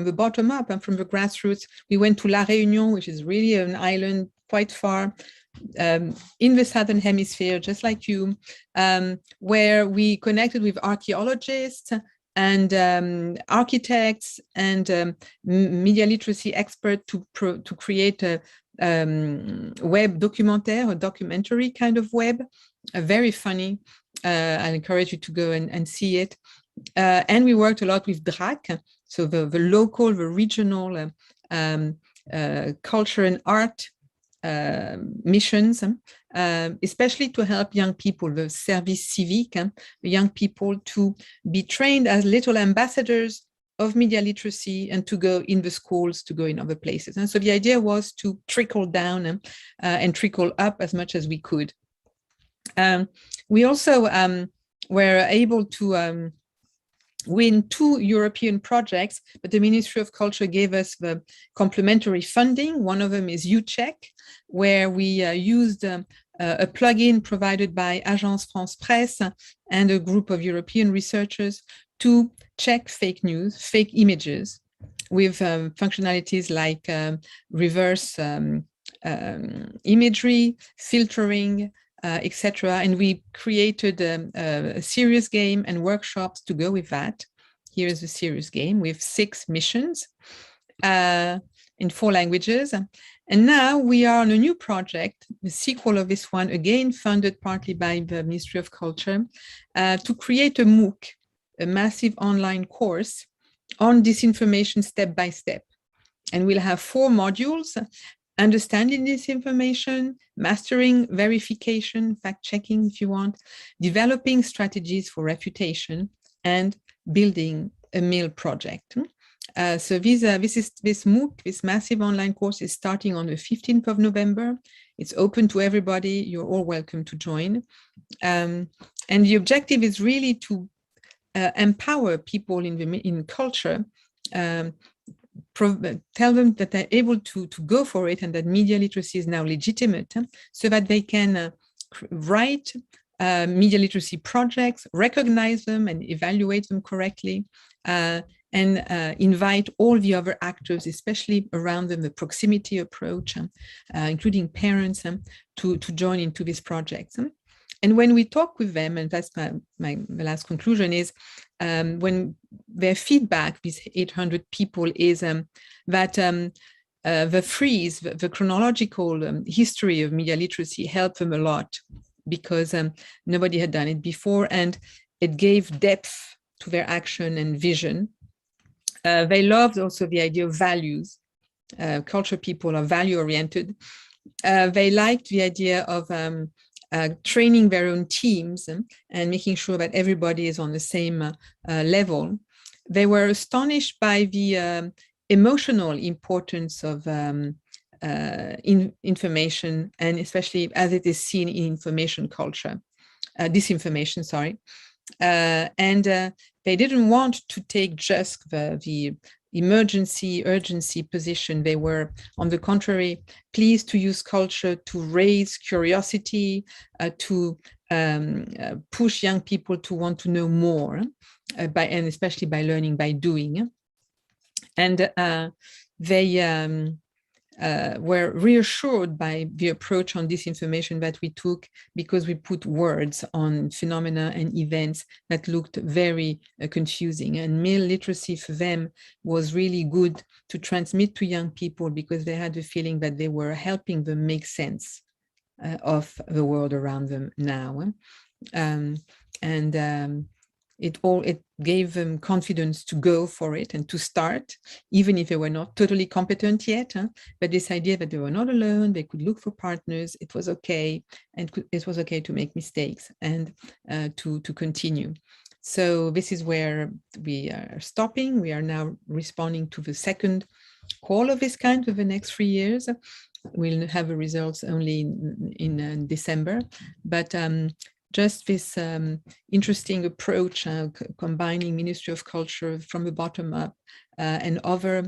the bottom up and from the grassroots, we went to La Réunion, which is really an island quite far in the southern hemisphere, just like you, where we connected with archaeologists and architects and media literacy experts to create a web documentaire, a documentary kind of web, very funny. I encourage you to go and see it. And we worked a lot with DRAC, so the local, the regional culture and art missions, especially to help young people, the service civique, young people to be trained as little ambassadors of media literacy and to go in the schools, to go in other places. And so the idea was to trickle down and trickle up as much as we could. We also were able to win 2 European projects, but the Ministry of Culture gave us the complementary funding. One of them is UCheck, where we used a plugin provided by Agence France Presse and a group of European researchers to check fake news, fake images, with functionalities like reverse imagery, filtering, etc. And we created a serious game and workshops to go with that. Here is a serious game with 6 missions in 4 languages. And now we are on a new project, the sequel of this one, again funded partly by the Ministry of Culture, to create a MOOC, a massive online course on disinformation step by step. And we'll have 4 modules: understanding disinformation, mastering verification, fact-checking if you want, developing strategies for refutation, and building a meal project. So this MOOC, this massive online course, is starting on the 15th of November. It's open to everybody. You're all welcome to join. And the objective is really to empower people in culture, tell them that they're able to go for it and that media literacy is now legitimate, so that they can write media literacy projects, recognize them and evaluate them correctly, and invite all the other actors, especially around them, the proximity approach, including parents, to join into this project. And when we talk with them, and that's my last conclusion, is when their feedback, these 800 people, is that the freeze, the chronological history of media literacy helped them a lot, because nobody had done it before, and it gave depth to their action and vision. They loved also the idea of values. Culture people are value-oriented. They liked the idea of training their own teams and making sure that everybody is on the same level. They were astonished by the emotional importance of information, and especially as it is seen in information culture, disinformation, sorry. And they didn't want to take just the urgency position. They were, on the contrary, pleased to use culture to raise curiosity, to push young people to want to know more, and especially by learning by doing. And they were reassured by the approach on disinformation that we took, because we put words on phenomena and events that looked very confusing. And male literacy for them was really good to transmit to young people, because they had the feeling that they were helping them make sense of the world around them now. It gave them confidence to go for it and to start, even if they were not totally competent yet. But this idea that they were not alone, they could look for partners, it was okay, and it was okay to make mistakes and to continue. So this is where we are stopping. We are now responding to the second call of this kind for the next 3 years. We'll have the results only in December, but just this interesting approach, combining Ministry of Culture from the bottom up and other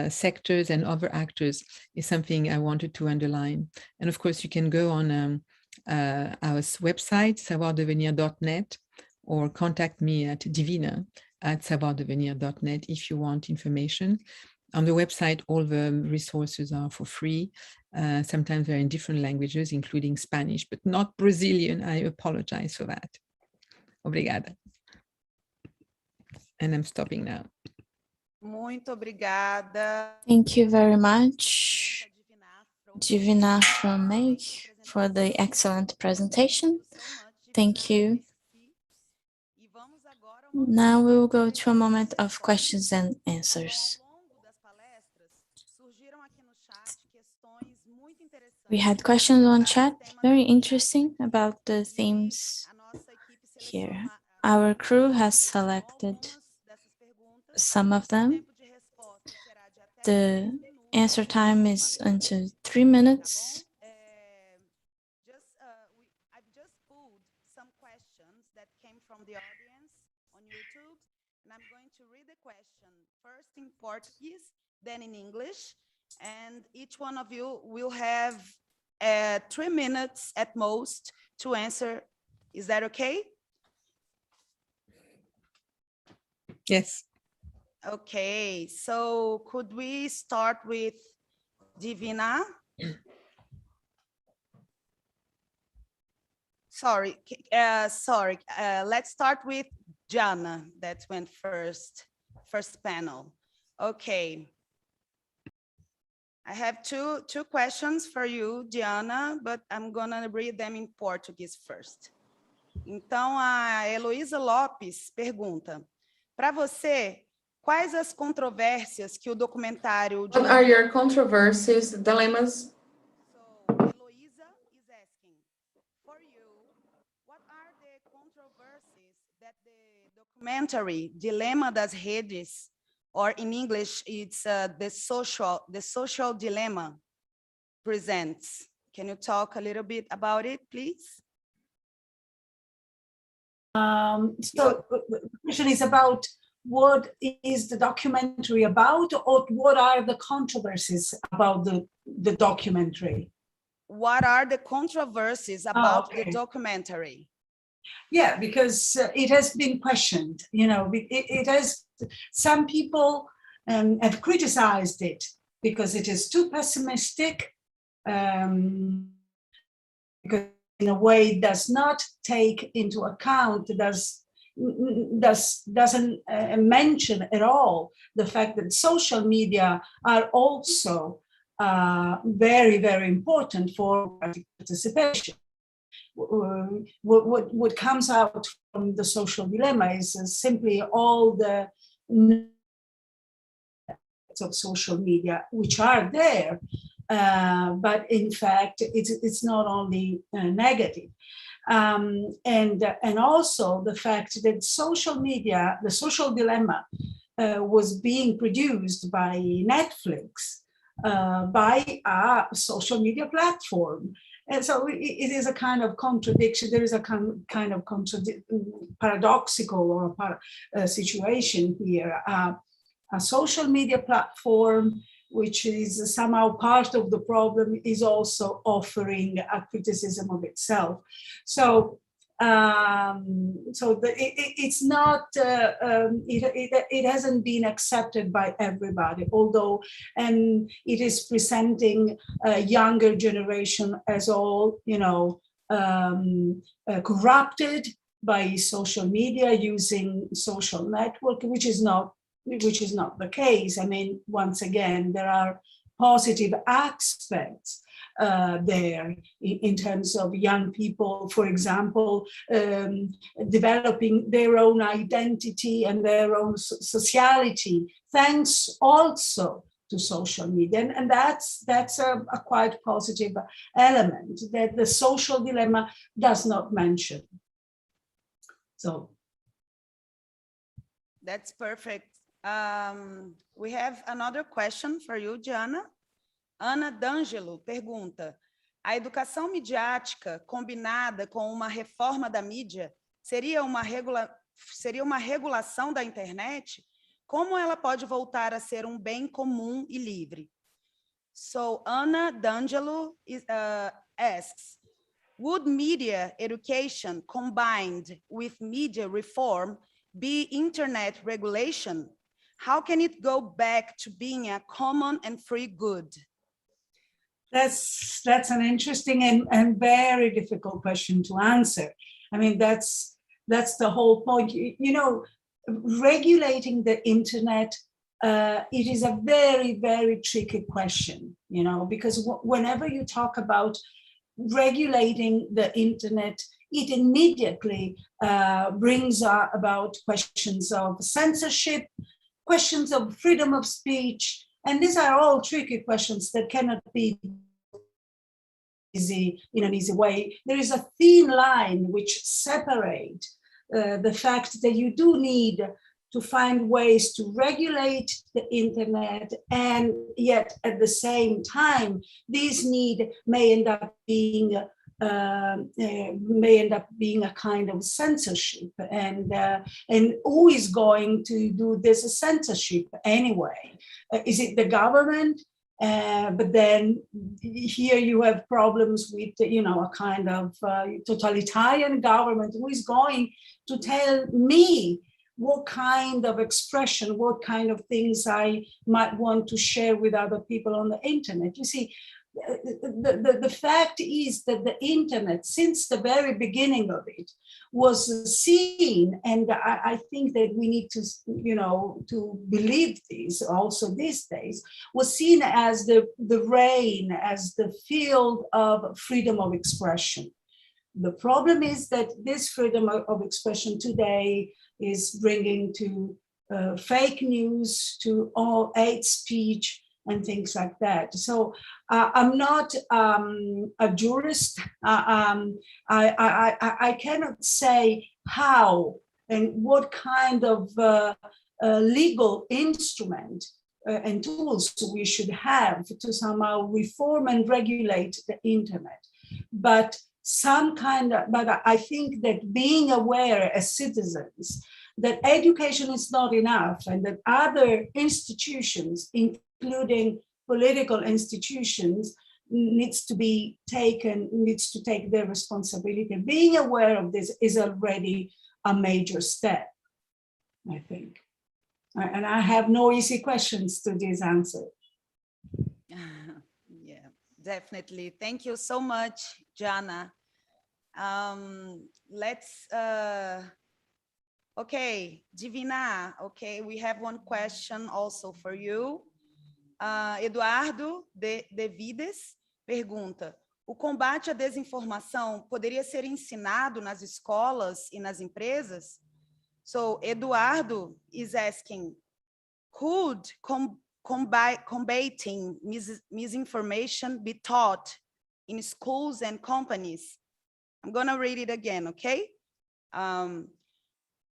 sectors and other actors, is something I wanted to underline. And of course, you can go on our website, savordevenir.net, or contact me at divina@savordevenir.net if you want information. On the website, all the resources are for free. Sometimes they're in different languages, including Spanish, but not Brazilian. I apologize for that. Obrigada. And I'm stopping now. Muito obrigada. Thank you very much, Divina from MAIC, for the excellent presentation. Thank you. Now we will go to a moment of questions and answers. We had questions on chat, very interesting, about the themes here. Our crew has selected some of them. The answer time is until 3 minutes. I've just pulled some questions that came from the audience on YouTube, and I'm going to read the question first in Portuguese, then in English, and each one of you will have 3 minutes at most to answer. Is that okay? Yes. Okay, so could we start with Divina? Sorry, let's start with Jana, that went first panel. Okay. I have two questions for you, Diana, but I'm gonna read them in Portuguese first. Então, a Heloísa Lopes pergunta, para você, quais as controvérsias que o documentário... What are your controversies, dilemmas? So, Heloísa is asking, for you, what are the controversies that the documentary Dilema das Redes, or in English, it's the social dilemma, presents? Can you talk a little bit about it, please? So the question is about what is the documentary about, or what are the controversies about the documentary? What are the controversies about the documentary? Yeah, because it has been questioned, you know, it has, some people have criticized it because it is too pessimistic, because in a way does not take into account, doesn't mention at all the fact that social media are also very, very important for participation. What comes out from the social dilemma is simply all the of social media, which are there, but in fact, it's not only negative. And also the fact that social media, the social dilemma, was being produced by Netflix, by a social media platform. And so it is a kind of contradiction. There is a kind of paradoxical or situation here. A social media platform, which is somehow part of the problem, is also offering a criticism of itself. So It's not, it hasn't been accepted by everybody, although, and it is presenting a younger generation as all, corrupted by social media, using social network, which is not the case. I mean, once again, there are positive aspects there in terms of young people, for example, developing their own identity and their own sociality, thanks also to social media. And that's a quite positive element that the social dilemma does not mention. So that's perfect. We have another question for you, Gianna. Ana D'Angelo pergunta: a educação midiática combinada com uma reforma da mídia seria uma regulação da internet? Como ela pode voltar a ser um bem comum e livre? So Ana D'Angelo asks, would media education combined with media reform be internet regulation? How can it go back to being a common and free good? That's an interesting and very difficult question to answer. I mean, that's the whole point. Regulating the internet, it is a very, very tricky question, because whenever you talk about regulating the internet, it immediately brings about questions of censorship, questions of freedom of speech, and these are all tricky questions that cannot be easy in an easy way. There is a thin line which separates the fact that you do need to find ways to regulate the internet, and yet at the same time, this need may end up being a kind of censorship, and who is going to do this censorship anyway? Is it the government? But then here you have problems with, a kind of totalitarian government who is going to tell me what kind of expression, what kind of things I might want to share with other people on the internet. You see, the fact is that the internet, since the very beginning of it, was seen, and I think that we need to, to believe this also these days, was seen as the reign, as the field of freedom of expression. The problem is that this freedom of expression today is bringing to fake news, to all hate speech, and things like that. So I'm not a jurist. I cannot say how and what kind of legal instrument and tools we should have to somehow reform and regulate the internet. But I think that being aware as citizens that education is not enough, and that other institutions, including political institutions, needs to take their responsibility. Being aware of this is already a major step, I think. And I have no easy questions to this answer. Yeah, definitely. Thank you so much, Gianna. Okay, Divina, okay, we have one question also for you. Eduardo de Vides pergunta: o combate à desinformação poderia ser ensinado nas escolas e nas empresas? So Eduardo is asking, could combating misinformation be taught in schools and companies? I'm gonna read it again, okay?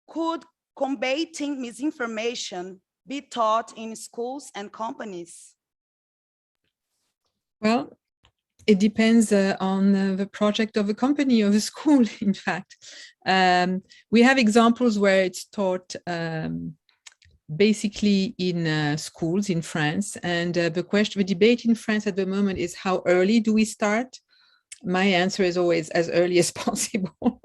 Could combating misinformation be taught in schools and companies? Well, it depends on the project of a company or the school, in fact. We have examples where it's taught basically in schools in France. And the debate in France at the moment is, how early do we start? My answer is always as early as possible.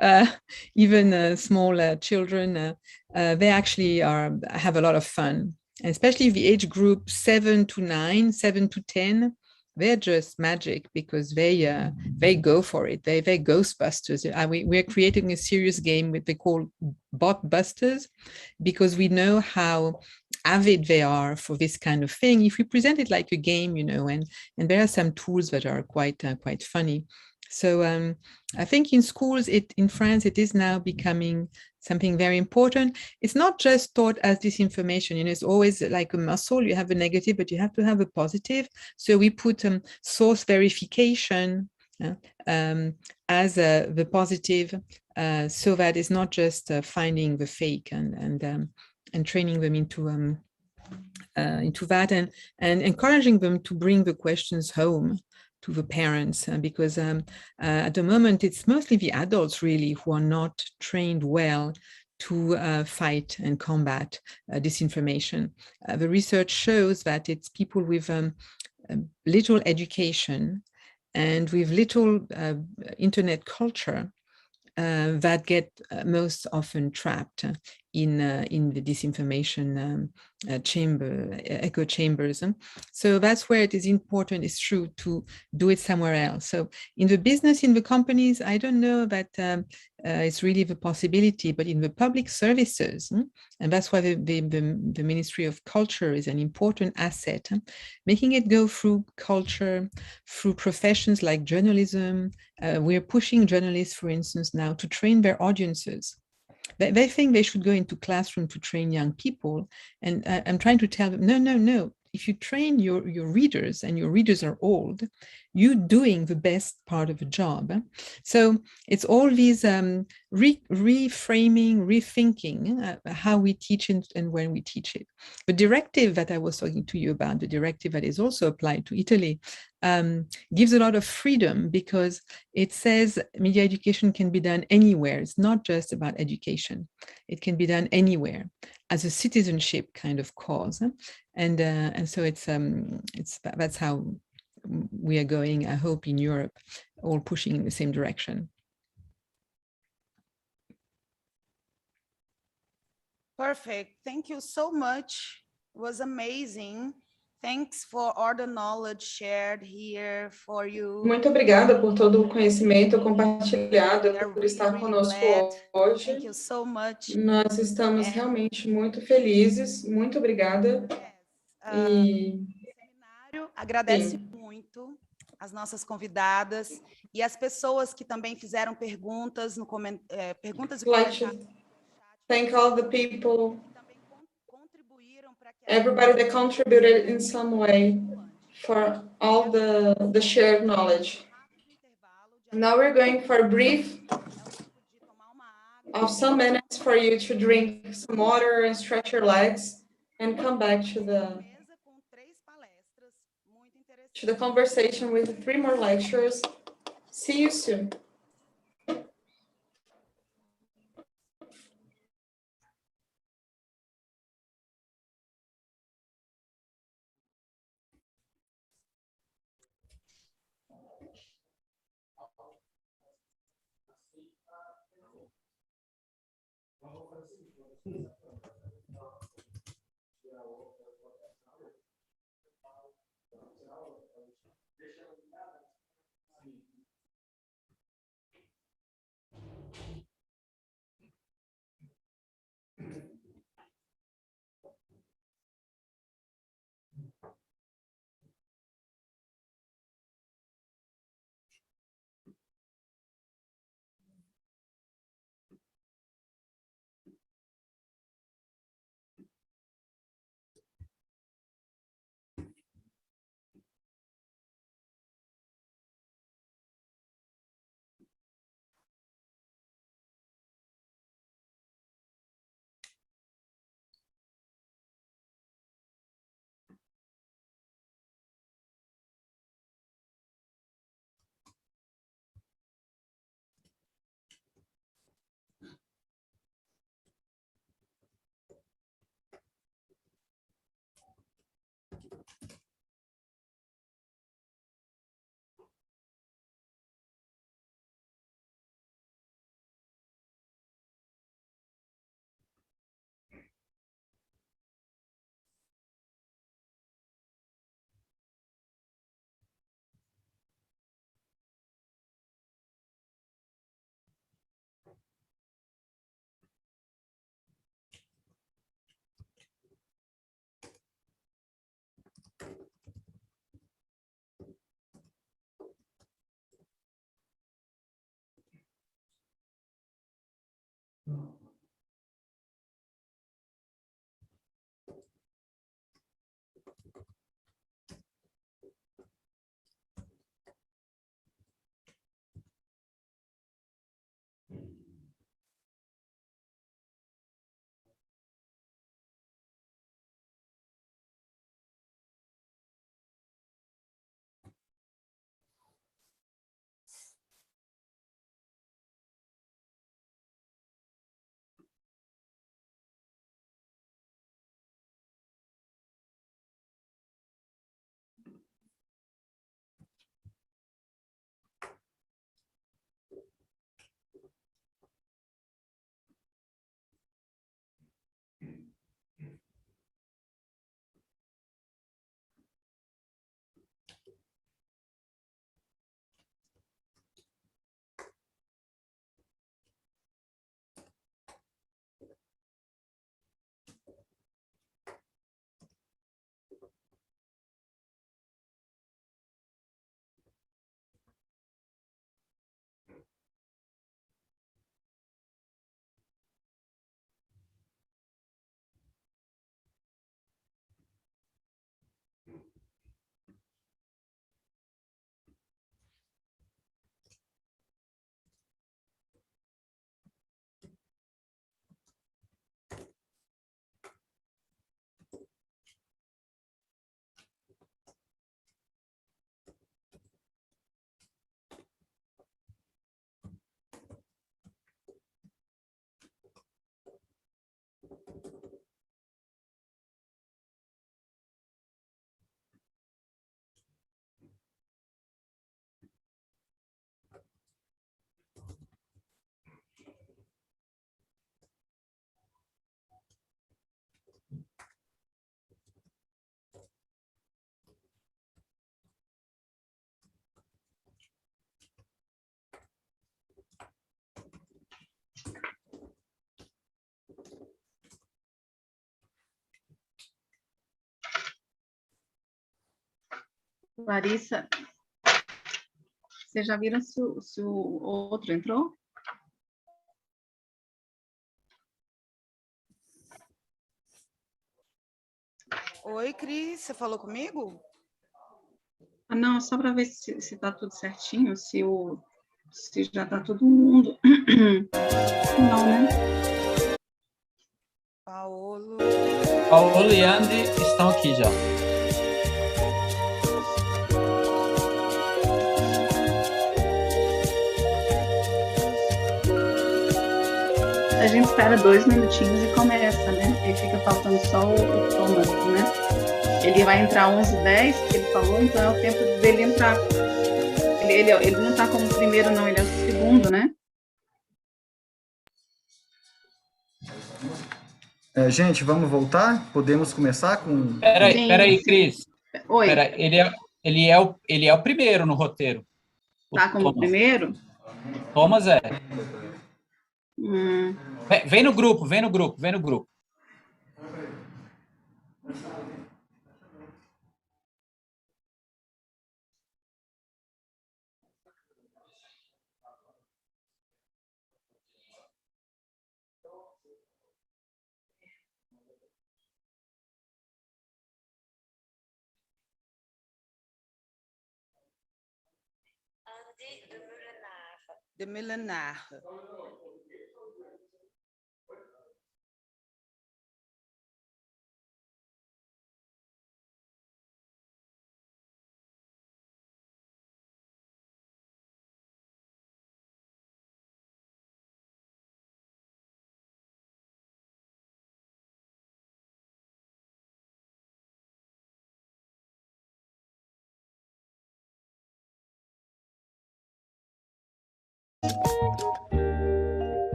uh, even small children, they actually have a lot of fun. And especially the age group 7 to 9, 7 to 10, they're just magic because they go for it. They're Ghostbusters. We're creating a serious game they call Botbusters, because we know how avid they are for this kind of thing. If we present it like a game, and there are some tools that are quite funny. So I think in schools, in France, it is now becoming something very important. It's not just taught as disinformation. It's always like a muscle. You have a negative, but you have to have a positive. So we put source verification as the positive, so that it's not just finding the fake and training them into that, and encouraging them to bring the questions home to the parents, because at the moment it's mostly the adults really who are not trained well to fight and combat disinformation. The research shows that it's people with little education and with little internet culture that get most often trapped in the disinformation echo chambers. So that's where it is important, it's true, to do it somewhere else. So in the business, in the companies, I don't know that it's really the possibility, but in the public services, and that's why the Ministry of Culture is an important asset, making it go through culture, through professions like journalism. We're pushing journalists, for instance, now to train their audiences. They think they should go into classroom to train young people. And I'm trying to tell them, no. If you train your readers, and your readers are old, you're doing the best part of the job. So it's all these reframing, rethinking how we teach it and when we teach it. The directive that I was talking to you about, the directive that is also applied to Italy, gives a lot of freedom, because it says media education can be done anywhere. It's not just about education. It can be done anywhere as a citizenship kind of cause. And so that's how we are going, I hope, in Europe, all pushing in the same direction. Perfect. Thank you so much. It was amazing. Thanks for all the knowledge shared here for you. Muito obrigada por todo o conhecimento compartilhado, por estar conosco hoje. Thank you so much. Nós estamos realmente muito felizes. Muito obrigada. Seminário agradece muito as nossas convidadas e as pessoas que também fizeram perguntas no perguntas e comentários. Thank all the people, everybody that contributed in some way for all the shared knowledge. Now we're going for a brief of some minutes for you to drink some water and stretch your legs and come back to the conversation with the 3 more lecturers. See you soon. Larissa, vocês já viram se o outro entrou? Oi, Cris, você falou comigo? Ah, não, só para ver se está tudo certinho, se já está todo mundo. Não, né? Paulo e Andy estão aqui já. A gente espera 2 minutinhos e começa, né? E fica faltando só o Thomas, né? Ele vai entrar 11h10, que ele falou, então é o tempo dele entrar. Ele não está como primeiro, não, ele é o segundo, né? Gente, vamos voltar? Podemos começar com... Peraí, Cris. Oi. Ele é o primeiro no roteiro. Tá como primeiro? Thomas é. Vem no grupo. de Milenar.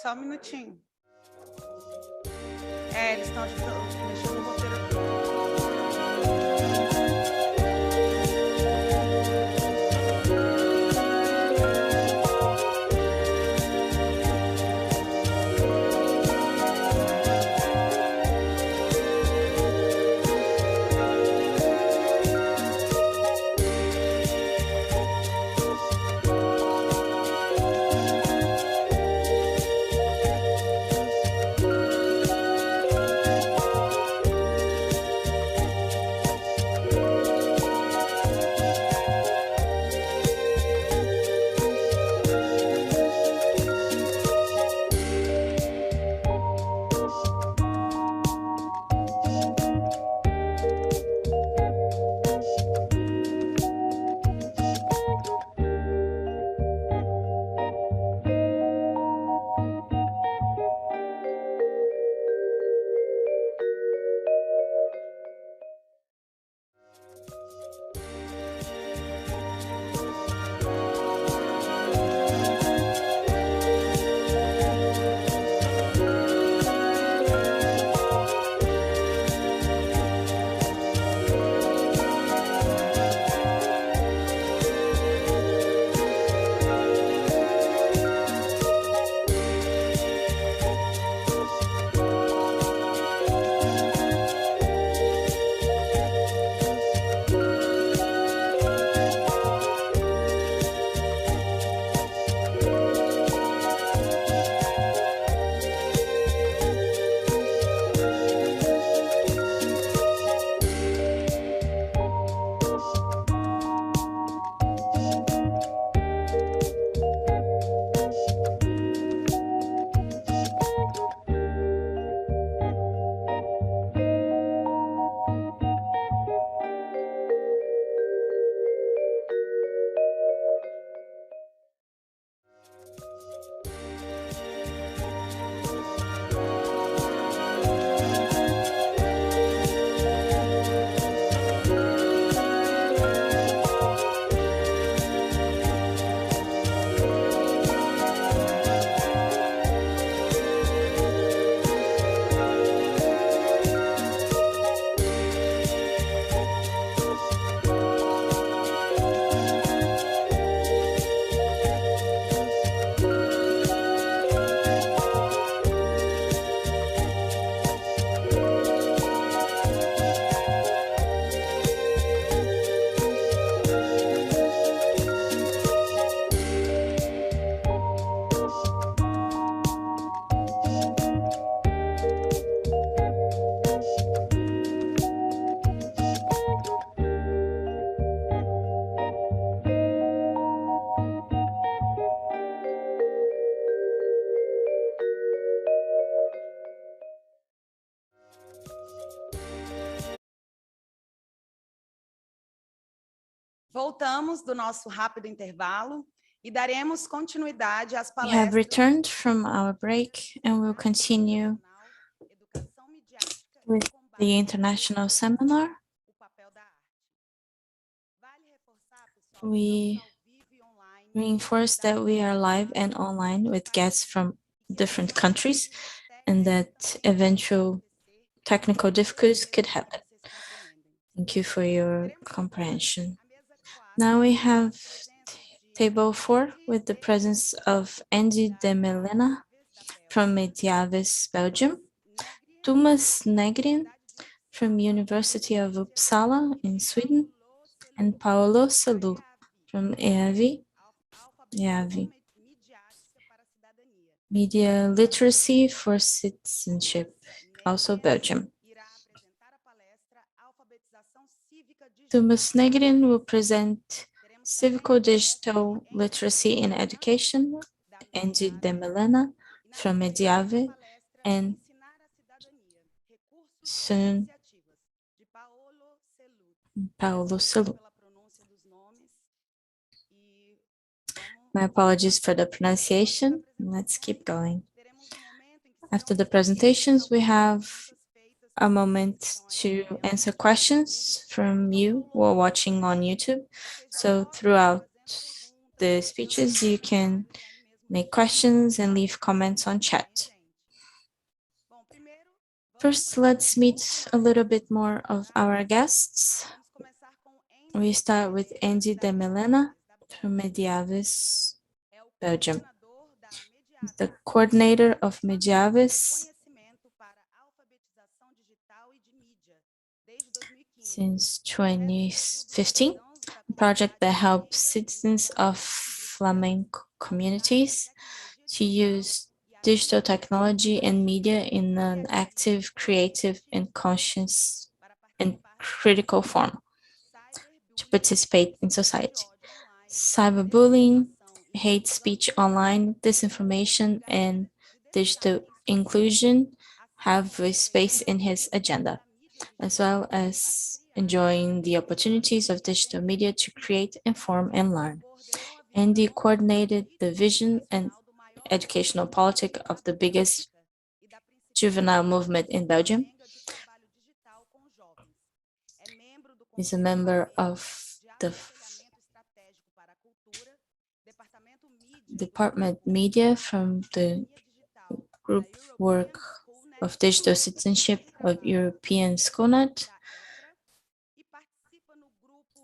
Só um minutinho. Eles estão mexendo no roteiro aqui. voltamos do nosso rápido intervalo e daremos continuidade às We have palestras returned from our break and will continue Educação Midiática e with Combate the international seminar. o papel da arte. Vale reforçar, pessoal, que We estamos ao vivo e online. reinforce that we are live and online with guests from different countries and that eventual technical difficulties could happen. Thank you for your comprehension. Now we have table 4 with the presence of Andy de Melena from Mediavis, Belgium, Thomas Negrin from University of Uppsala in Sweden, and Paolo Salu from EAVI, Media Literacy for Citizenship, also Belgium. Thomas Negrin will present Civico-Digital Literacy in Education, Andy de Melena from Mediave, and soon Paolo Salu. My apologies for the pronunciation. Let's keep going. After the presentations, we have a moment to answer questions from you who are watching on YouTube. So throughout the speeches, you can make questions and leave comments on chat. First, let's meet a little bit more of our guests. We start with Andy de Melena from Mediavis, Belgium. He's the coordinator of Mediavis since 2015, a project that helps citizens of flamenco communities to use digital technology and media in an active, creative, and conscious and critical form to participate in society. Cyberbullying, hate speech online, disinformation, and digital inclusion have a space in his agenda, as well as enjoying the opportunities of digital media to create, inform, and learn. Andy coordinated the vision and educational politic of the biggest juvenile movement in Belgium. He's a member of the Department Media from the group work of digital citizenship of European Schoolnet,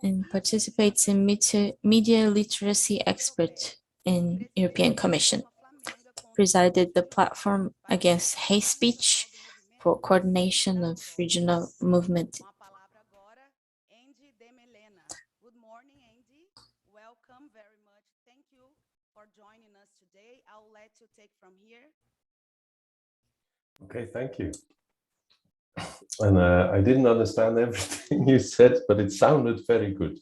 and participates in media literacy expert in European Commission. Presided the platform against hate speech for coordination of regional movement. Good morning, Andy. Welcome very much. Thank you for joining us today. I'll let you take from here. Okay, thank you. And I didn't understand everything you said, but it sounded very good.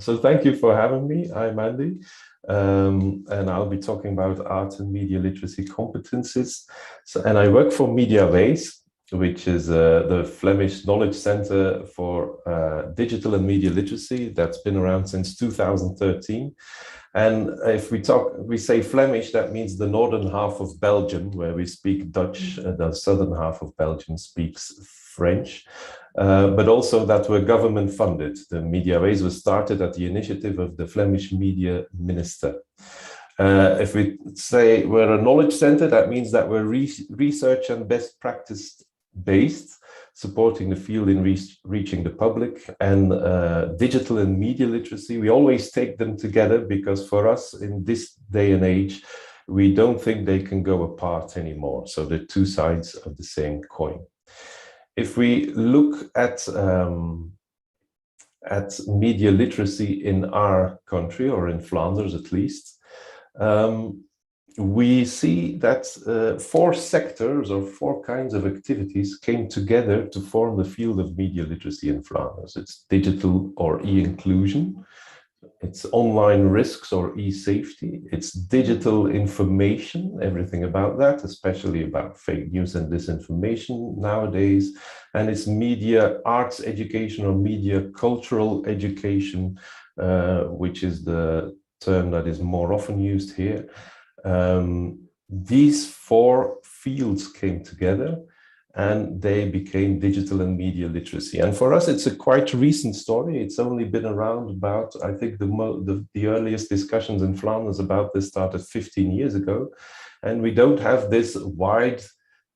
So thank you for having me. I'm Andy, and I'll be talking about art and media literacy competencies. And I work for Mediavis, which is the Flemish Knowledge Center for Digital and Media Literacy that's been around since 2013. And if we say Flemish, that means the northern half of Belgium, where we speak Dutch, the southern half of Belgium speaks French, but also that we're government funded. The Mediavis was started at the initiative of the Flemish media minister. If we say we're a knowledge center, that means that we're research and best practice based, supporting the field in reaching the public, and digital and media literacy. We always take them together because for us in this day and age, we don't think they can go apart anymore. So they're two sides of the same coin. If we look at media literacy in our country, or in Flanders at least, we see that 4 sectors or 4 kinds of activities came together to form the field of media literacy in Flanders. It's digital or e-inclusion, it's online risks or e-safety, it's digital information, everything about that, especially about fake news and disinformation nowadays, and it's media arts education or media cultural education, which is the term that is more often used here. These four fields came together and they became digital and media literacy. And for us, it's a quite recent story. It's only been around about, I think the earliest discussions in Flanders about this started 15 years ago. And we don't have this wide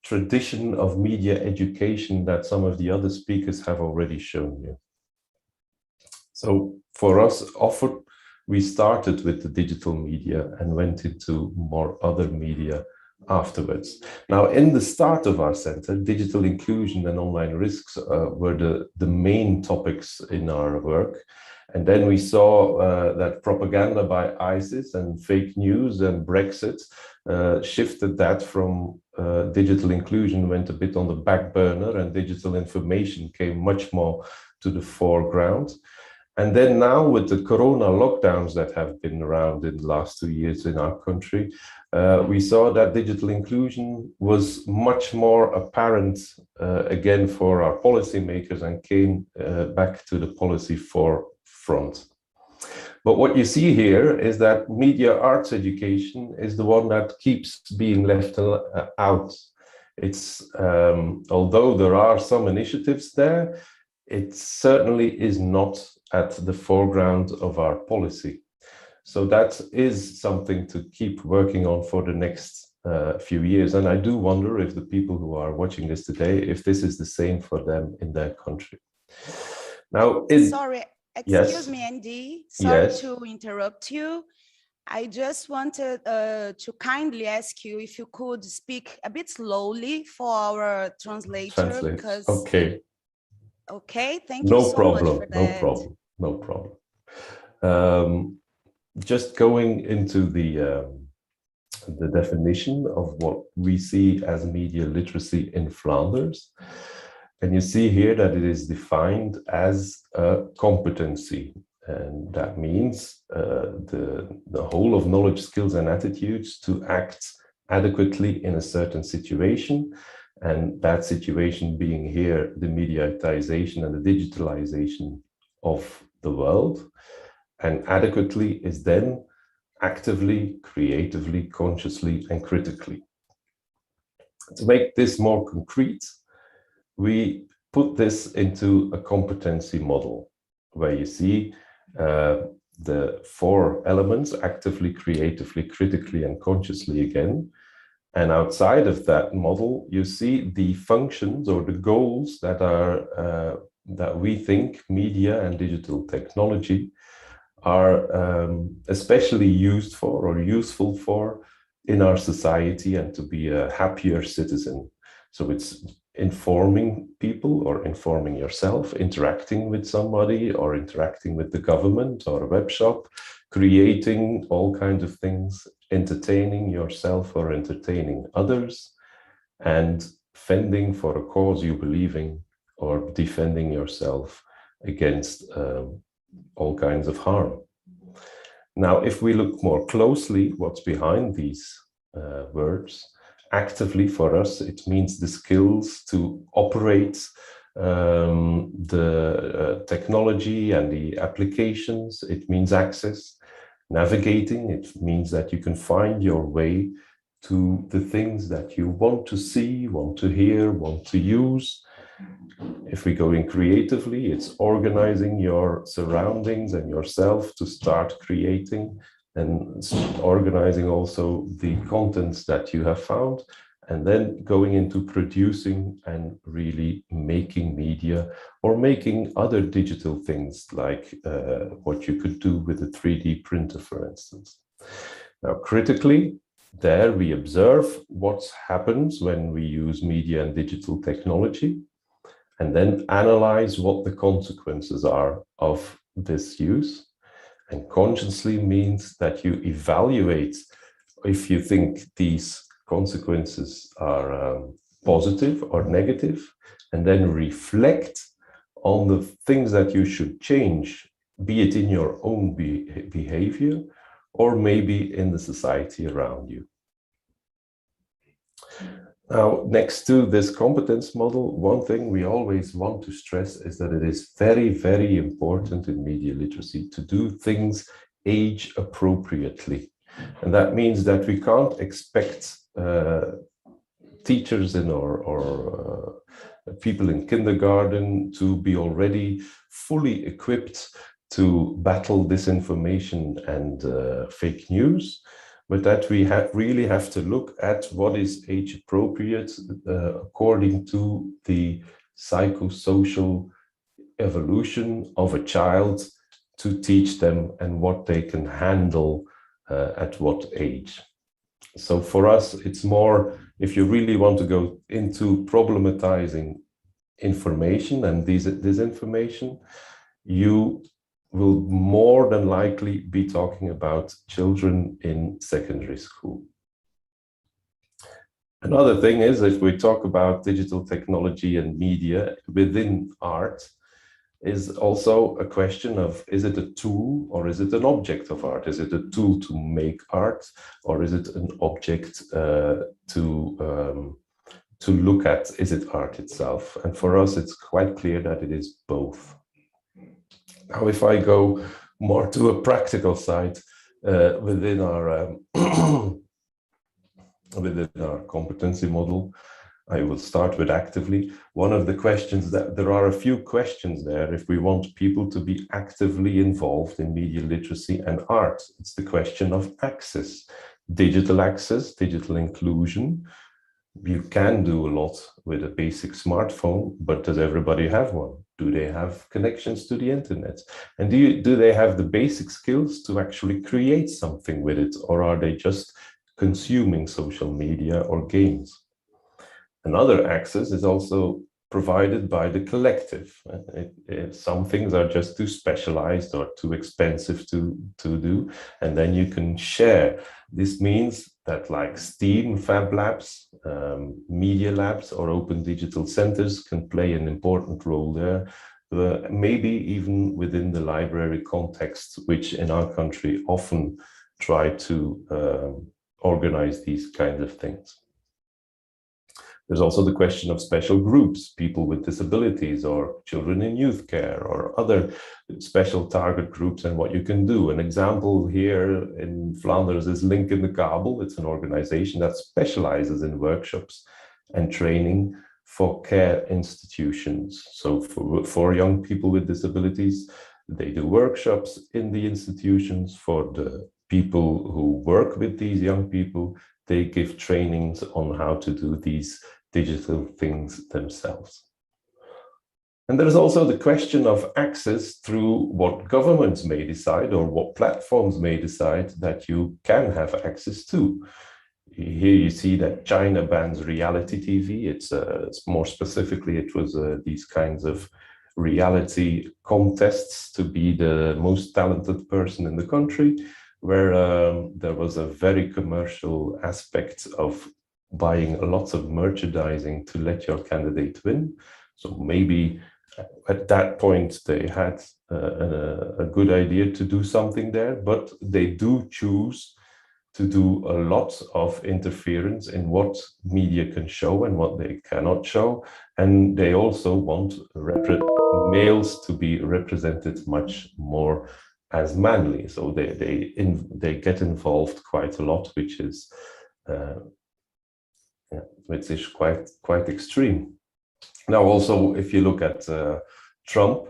tradition of media education that some of the other speakers have already shown you. So for us, often we started with the digital media and went into more other media afterwards. Now, in the start of our center, digital inclusion and online risks were the main topics in our work. And then we saw that propaganda by ISIS and fake news and Brexit shifted that from digital inclusion, went a bit on the back burner, and digital information came much more to the foreground. And then now with the corona lockdowns that have been around in the last 2 years in our country, we saw that digital inclusion was much more apparent again for our policymakers and came back to the policy forefront. But what you see here is that media arts education is the one that keeps being left out. It's although there are some initiatives there, it certainly is not at the foreground of our policy. So that is something to keep working on for the next few years. And I do wonder if the people who are watching this today, if this is the same for them in their country. Now, sorry, excuse me, Andy. Sorry to interrupt you. I just wanted to kindly ask you if you could speak a bit slowly for our translator. Because okay. Okay, thank you so much for that. No problem. Just going into the definition of what we see as media literacy in Flanders. And you see here that it is defined as a competency. And that means the whole of knowledge, skills, and attitudes to act adequately in a certain situation. And that situation being here, the mediatization and the digitalization of the world. And adequately is then actively, creatively, consciously, and critically. To make this more concrete, we put this into a competency model where you see the four elements: actively, creatively, critically, and consciously again. And outside of that model, you see the functions or the goals that are that we think media and digital technology are especially used for or useful for in our society and to be a happier citizen. So it's informing people or informing yourself, interacting with somebody or interacting with the government or a web shop, creating all kinds of things, entertaining yourself or entertaining others, and fending for a cause you believe in or defending yourself against all kinds of harm. Now, if we look more closely what's behind these words, actively for us, it means the skills to operate the technology and the applications. It means access, navigating. It means that you can find your way to the things that you want to see, want to hear, want to use. If we go in creatively, it's organizing your surroundings and yourself to start creating and organizing also the contents that you have found, and then going into producing and really making media or making other digital things like what you could do with a 3D printer, for instance. Now, critically, there we observe what happens when we use media and digital technology, and then analyze what the consequences are of this use. And consciously means that you evaluate if you think these consequences are positive or negative, and then reflect on the things that you should change be it in your own behavior or maybe in the society around you. Now, next to this competence model, one thing we always want to stress is that it is very, very important in media literacy to do things age appropriately. And that means that we can't expect teachers in or people in kindergarten to be already fully equipped to battle disinformation and fake news, but that we really have to look at what is age appropriate according to the psychosocial evolution of a child, to teach them and what they can handle at what age. So for us, it's more, if you really want to go into problematizing information and disinformation, you will more than likely be talking about children in secondary school. Another thing is, if we talk about digital technology and media within art, is also a question of, is it a tool or is it an object of art? Is it a tool to make art, or is it an object to look at? Is it art itself? And for us, it's quite clear that it is both. Now, if I go more to a practical side within our competency model, I will start with actively. One of the questions, that there are a few questions there if we want people to be actively involved in media literacy and art. It's the question of access, digital inclusion. You can do a lot with a basic smartphone, but does everybody have one? Do they have connections to the internet? And do they have the basic skills to actually create something with it, or are they just consuming social media or games? Another access is also provided by the collective. Some things are just too specialized or too expensive to do, and then you can share. This means that, like STEAM Fab Labs, Media Labs, or Open Digital Centers can play an important role there, maybe even within the library context, which in our country often try to organize these kinds of things. There's also the question of special groups, people with disabilities or children in youth care or other special target groups, and what you can do. An example here in Flanders is Link in the Kabel. It's an organization that specializes in workshops and training for care institutions. So for young people with disabilities, they do workshops in the institutions. For the people who work with these young people, they give trainings on how to do these digital things themselves. And there's also the question of access through what governments may decide or what platforms may decide that you can have access to. Here you see that China bans reality TV. It's more specifically, it was these kinds of reality contests to be the most talented person in the country, where there was a very commercial aspect of buying lots of merchandising to let your candidate win. So maybe at that point they had a good idea to do something there, but they do choose to do a lot of interference in what media can show and what they cannot show. And they also want males to be represented much more as manly. So they get involved quite a lot, which is quite extreme. Now, also, if you look at Trump,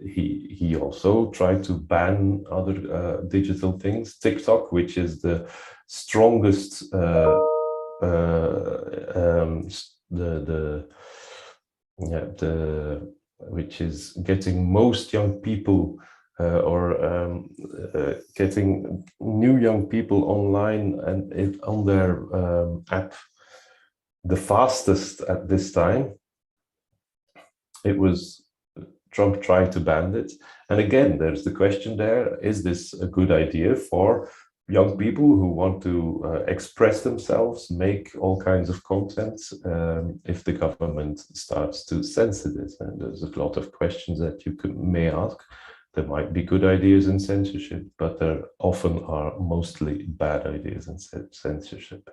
he also tried to ban other digital things. TikTok, which is the strongest, which is getting most young people getting new young people online and on their app the fastest at this time. It was Trump trying to ban it. And again, there's the question there, is this a good idea for young people who want to express themselves, make all kinds of content, if the government starts to censor this. And there's a lot of questions that you may ask. There might be good ideas in censorship, but there often are mostly bad ideas in censorship.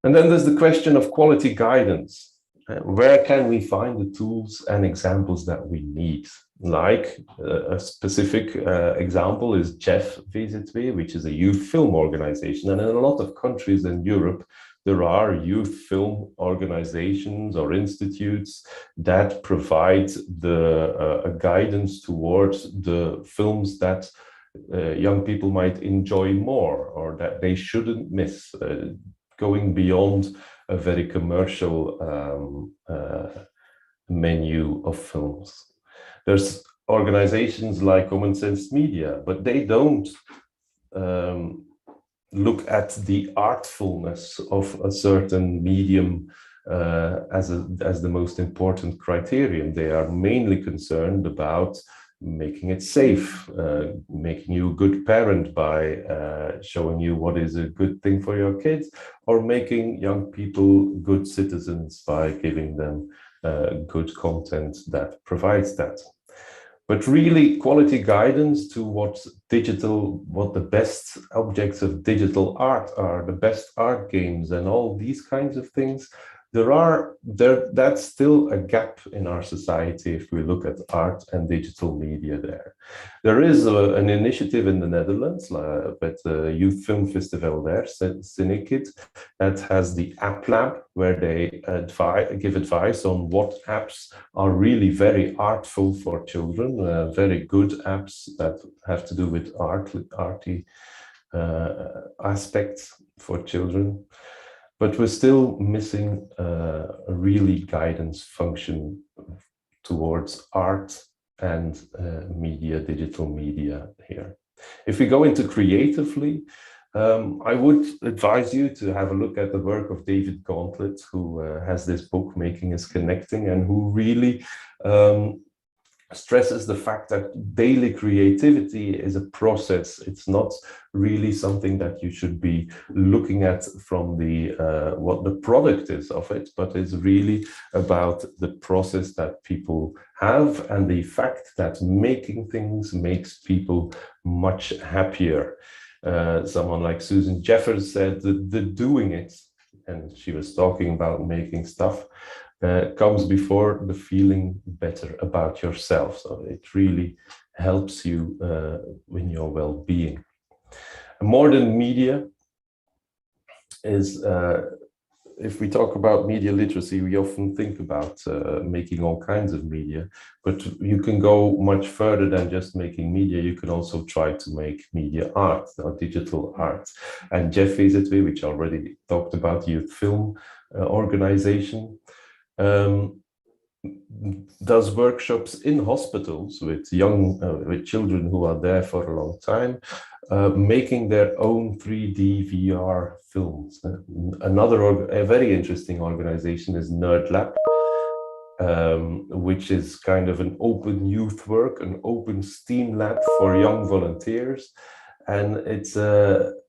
And then there's the question of quality guidance. Where can we find the tools and examples that we need? Like a specific example is Jeff VZW, which is a youth film organization. And in a lot of countries in Europe, there are youth film organizations or institutes that provide the guidance towards the films that young people might enjoy more or that they shouldn't miss, going beyond a very commercial menu of films. There's organizations like Common Sense Media, but they don't look at the artfulness of a certain medium as the most important criterion. They are mainly concerned about making it safe, making you a good parent by showing you what is a good thing for your kids, or making young people good citizens by giving them good content that provides that. But really, quality guidance to what the best objects of digital art are, the best art games and all these kinds of things, that's still a gap in our society if we look at art and digital media there. There is an initiative in the Netherlands, at the Youth Film Festival there, Cinekid, that has the App Lab, where they give advice on what apps are really very artful for children, very good apps that have to do with arty aspects for children. But we're still missing a really guidance function towards art and media, digital media here. If we go into creatively, I would advise you to have a look at the work of David Gauntlet, who has this book, Making is Connecting, and who really stresses the fact that daily creativity is a process. It's not really something that you should be looking at from the what the product is of it, but it's really about the process that people have and the fact that making things makes people much happier. Someone like Susan Jeffers said that the doing it, and she was talking about making stuff, comes before the feeling better about yourself. So it really helps you in your well-being. Modern media is, if we talk about media literacy, we often think about making all kinds of media, but you can go much further than just making media. You can also try to make media art or digital art. And Jeff VZW, which I already talked about, Youth Film Organization, does workshops in hospitals with with children who are there for a long time, making their own 3D VR films. A very interesting organization is Nerd Lab, which is kind of an open youth work, an open STEAM lab for young volunteers, and it's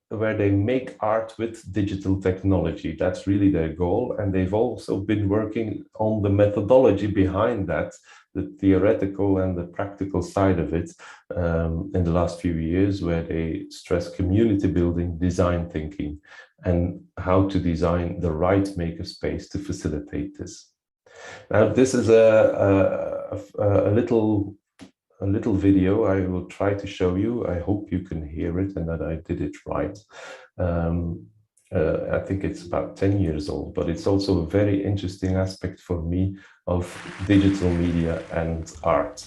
where they make art with digital technology. That's really their goal. And they've also been working on the methodology behind that, the theoretical and the practical side of it in the last few years, where they stress community building, design thinking, and how to design the right makerspace to facilitate this. Now, this is a little video I will try to show you. I hope you can hear it and that I did it right. I think it's about 10 years old, but it's also a very interesting aspect for me of digital media and art.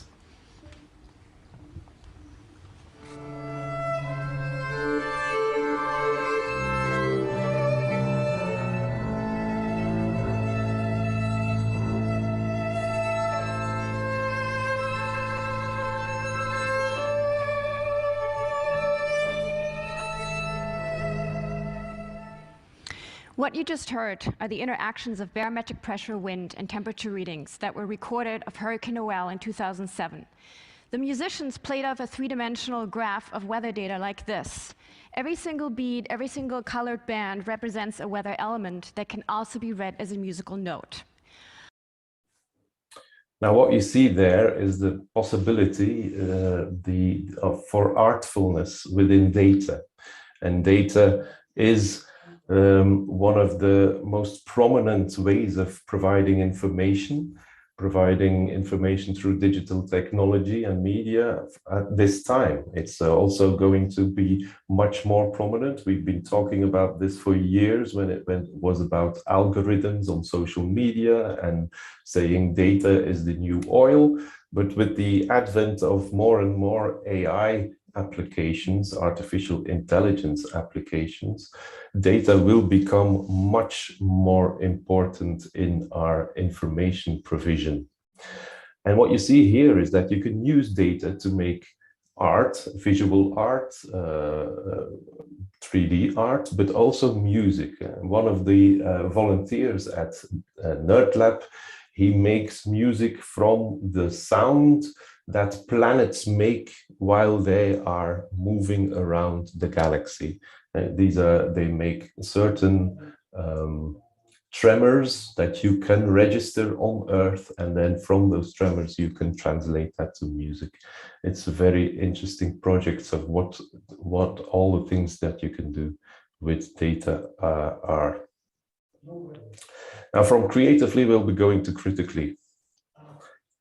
What you just heard are the interactions of barometric pressure, wind, and temperature readings that were recorded of Hurricane Noel in 2007. The musicians played off a three-dimensional graph of weather data like this. Every single bead, every single colored band represents a weather element that can also be read as a musical note. Now, what you see there is the possibility for artfulness within data. And data is one of the most prominent ways of providing information through digital technology and media at this time. It's also going to be much more prominent. We've been talking about this for years when it was about algorithms on social media and saying data is the new oil. But with the advent of more and more AI applications, artificial intelligence applications, data will become much more important in our information provision. And what you see here is that you can use data to make art, visual art, 3D art, but also music. One of the volunteers at NerdLab, he makes music from the sound that planets make while they are moving around the galaxy. They make certain tremors that you can register on Earth, and then from those tremors you can translate that to music. It's a very interesting project of what all the things that you can do with data are. Now, from creatively, we'll be going to critically.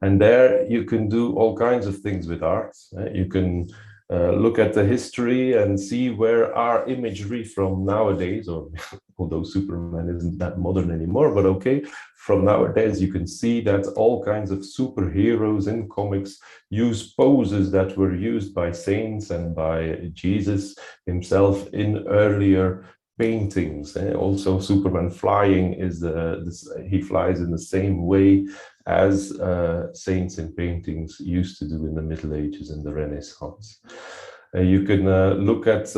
And there you can do all kinds of things with art. You can look at the history and see where our imagery from nowadays, or although Superman isn't that modern anymore, but okay, from nowadays you can see that all kinds of superheroes in comics use poses that were used by saints and by Jesus himself in earlier paintings. Also, Superman flying he flies in the same way as saints in paintings used to do in the Middle Ages and the Renaissance. You can look at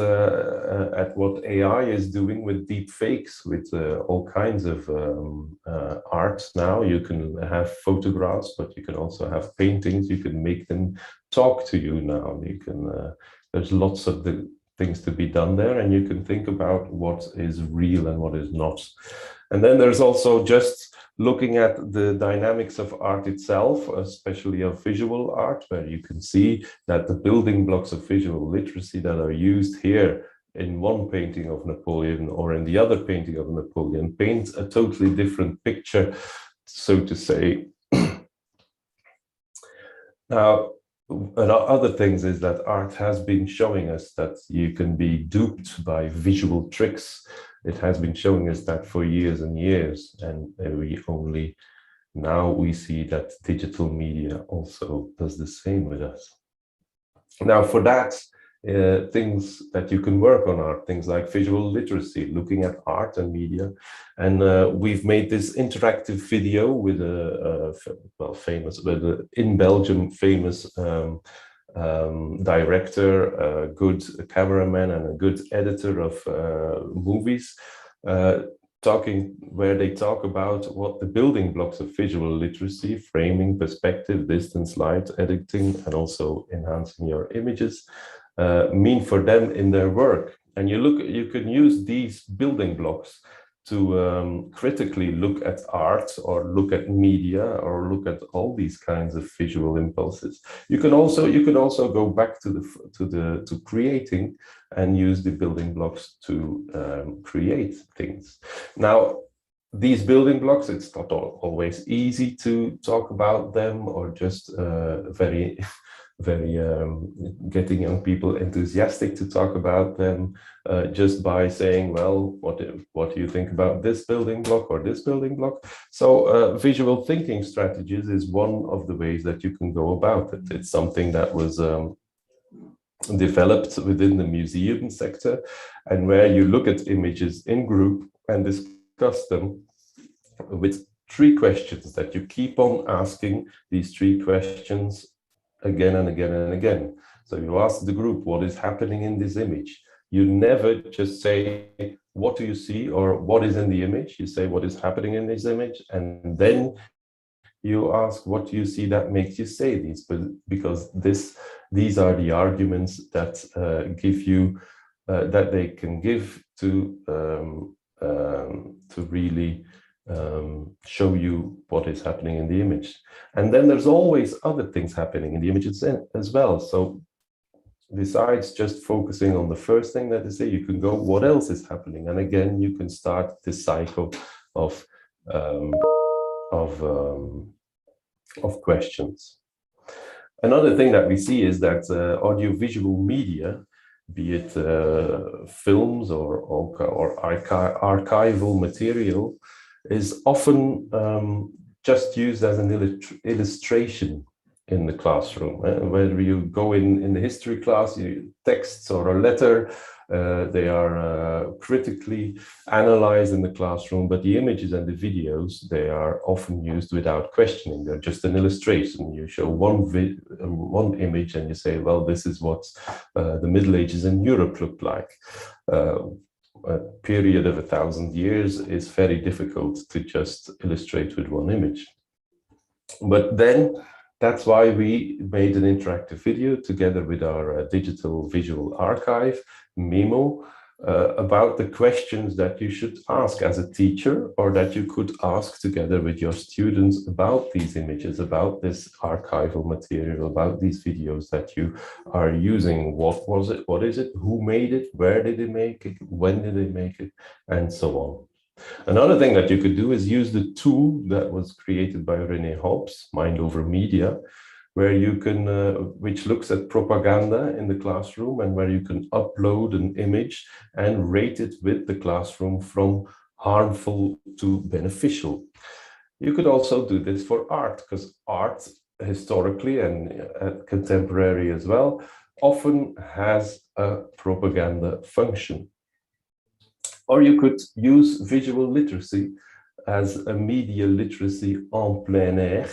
what AI is doing with deep fakes, with all kinds of art now. You can have photographs, but you can also have paintings. You can make them talk to you now. You can. There's lots of things to be done there, and you can think about what is real and what is not. And then there's also just looking at the dynamics of art itself, especially of visual art, where you can see that the building blocks of visual literacy that are used here in one painting of Napoleon or in the other painting of Napoleon paint a totally different picture, so to say. Now, other things is that art has been showing us that you can be duped by visual tricks. It has been showing us that for years and years, and now we see that digital media also does the same with us. Now, for that, things that you can work on are things like visual literacy, looking at art and media. And we've made this interactive video with in Belgium famous director, a good cameraman, and a good editor of movies, where they talk about what the building blocks of visual literacy, framing, perspective, distance, light, editing, and also enhancing your images mean for them in their work. And you can use these building blocks to critically look at art or look at media or look at all these kinds of visual impulses. You can also go back to creating and use the building blocks to create things. Now, these building blocks, it's not always easy to talk about them, or just very getting young people enthusiastic to talk about them just by saying, well, what do you think about this building block or this building block? So visual thinking strategies is one of the ways that you can go about it. It's something that was developed within the museum sector, and where you look at images in group and discuss them with 3 questions that you keep on asking these 3 questions again and again and again. So you ask the group, what is happening in this image? You never just say, what do you see, or what is in the image? You say, what is happening in this image? And then you ask, what do you see that makes you say these? Because these are the arguments that give you that they can give to really show you what is happening in the image. And then there's always other things happening in the images as well. So besides just focusing on the first thing that they say, you can go, what else is happening? And again, you can start this cycle of questions. Another thing that we see is that audiovisual media, be it films or archival material, is often just used as an illustration in the classroom. Whether you go in the history class, texts or a letter, they are critically analyzed in the classroom, but the images and the videos, they are often used without questioning. They're just an illustration. You show one image and you say, well, this is what the Middle Ages in Europe looked like. A period of 1,000 years is very difficult to just illustrate with one image. But then that's why we made an interactive video together with our digital visual archive, MIMO, about the questions that you should ask as a teacher, or that you could ask together with your students about these images, about this archival material, about these videos that you are using. What was it? What is it? Who made it? Where did they make it? When did they make it? And so on. Another thing that you could do is use the tool that was created by René Hobbs, Mind Over Media, where you can, which looks at propaganda in the classroom, and where you can upload an image and rate it with the classroom from harmful to beneficial. You could also do this for art, because art historically and contemporary as well often has a propaganda function. Or you could use visual literacy as a media literacy en plein air,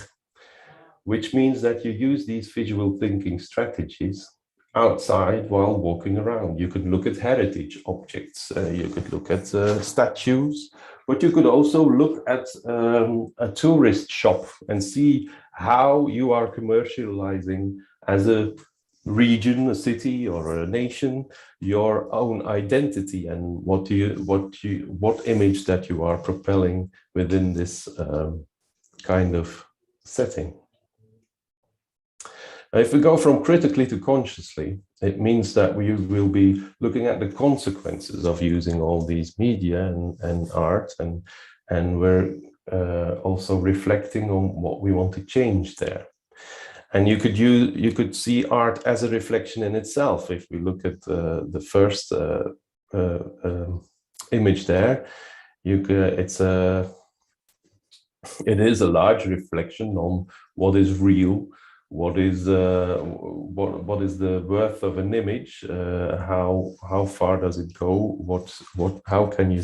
which means that you use these visual thinking strategies outside while walking around. You could look at heritage objects, you could look at statues, but you could also look at a tourist shop and see how you are commercializing as a region, a city, or a nation, your own identity, and what image that you are propelling within this kind of setting. If we go from critically to consciously, it means that we will be looking at the consequences of using all these media and art, and we're also reflecting on what we want to change there. And you could see art as a reflection in itself. If we look at the first image there, it is a large reflection on what is real, what is the worth of an image, how far does it go, how can you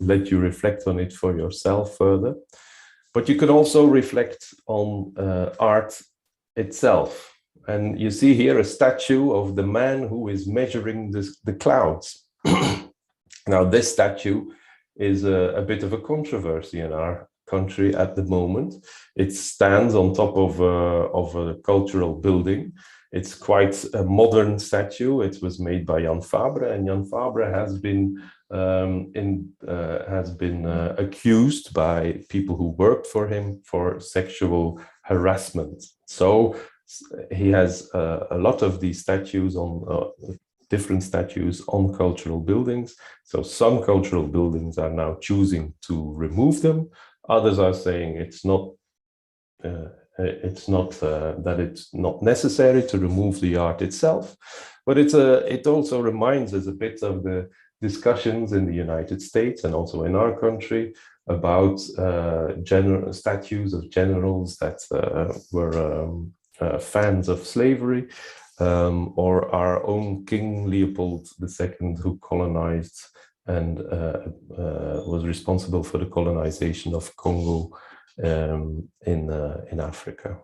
let you reflect on it for yourself further. But you can also reflect on art itself. And you see here a statue of the man who is measuring the clouds. Now, this statue is a bit of a controversy in our country at the moment. It stands on top of a cultural building. It's quite a modern statue. It was made by Jan Fabre, and Jan Fabre has been accused by people who worked for him for sexual harassment. So he has a lot of these statues on different statues on cultural buildings. So some cultural buildings are now choosing to remove them. Others are saying it's not that it's not necessary to remove the art itself. But it also reminds us a bit of the discussions in the United States and also in our country about statues of generals that were fans of slavery, or our own King Leopold II, who colonized and was responsible for the colonization of Congo in Africa.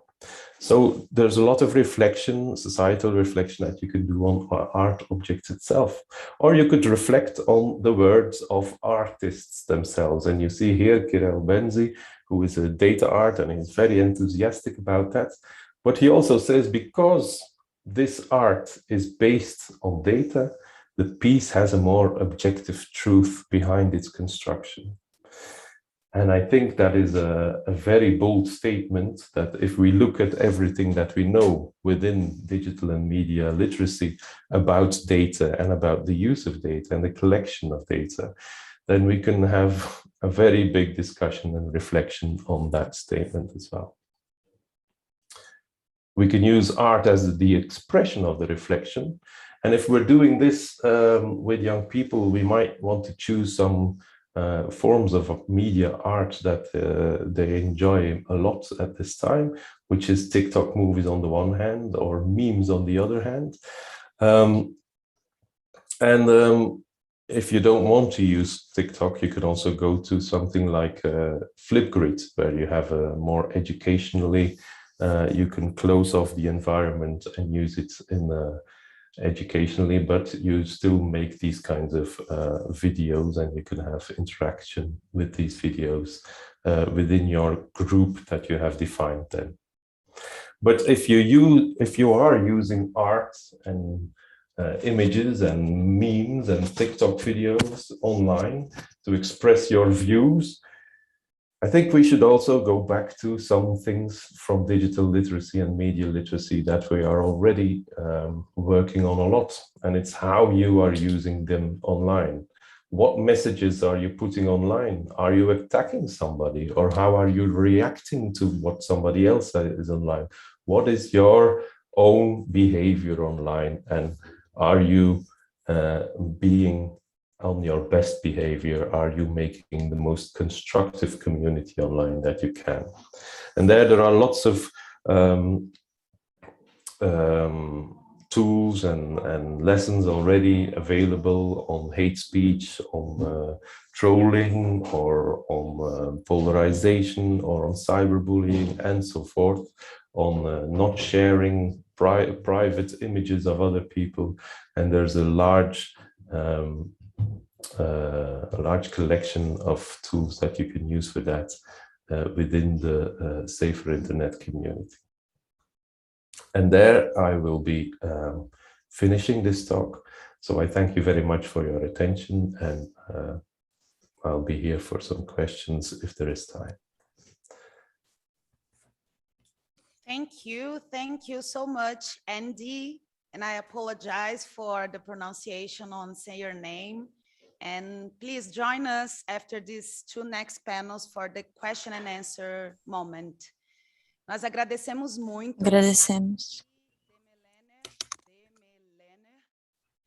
So there's a lot of reflection, societal reflection, that you can do on art objects itself. Or you could reflect on the words of artists themselves. And you see here Kirel Benzi, who is a data art, and he's very enthusiastic about that. But he also says, because this art is based on data, the piece has a more objective truth behind its construction. And I think that is a very bold statement, that if we look at everything that we know within digital and media literacy about data and about the use of data and the collection of data, then we can have a very big discussion and reflection on that statement as well. We can use art as the expression of the reflection. And if we're doing this with young people, we might want to choose some forms of media art that they enjoy a lot at this time, which is TikTok movies on the one hand, or memes on the other hand. If you don't want to use TikTok, you could also go to something like Flipgrid, where you have a more educationally, you can close off the environment and use it in educationally, but you still make these kinds of videos, and you can have interaction with these videos within your group that you have defined then. But if you are using art and images and memes and TikTok videos online to express your views, I think we should also go back to some things from digital literacy and media literacy that we are already working on a lot, and it's how you are using them online. What messages are you putting online? Are you attacking somebody, or how are you reacting to what somebody else is online? What is your own behavior online, and are you being on your best behavior? Are you making the most constructive community online that you can? And there are lots of tools and lessons already available on hate speech, on trolling, or on polarization, or on cyberbullying, and so forth, on not sharing private images of other people. And there's a large collection of tools that you can use for that within the Safer Internet community. And there I will be finishing this talk. So I thank you very much for your attention, and I'll be here for some questions if there is time. Thank you so much, Andy. And I apologize for the pronunciation on say your name. And please join us after these two next panels for the question and answer moment. Nós agradecemos muito. Agradecemos.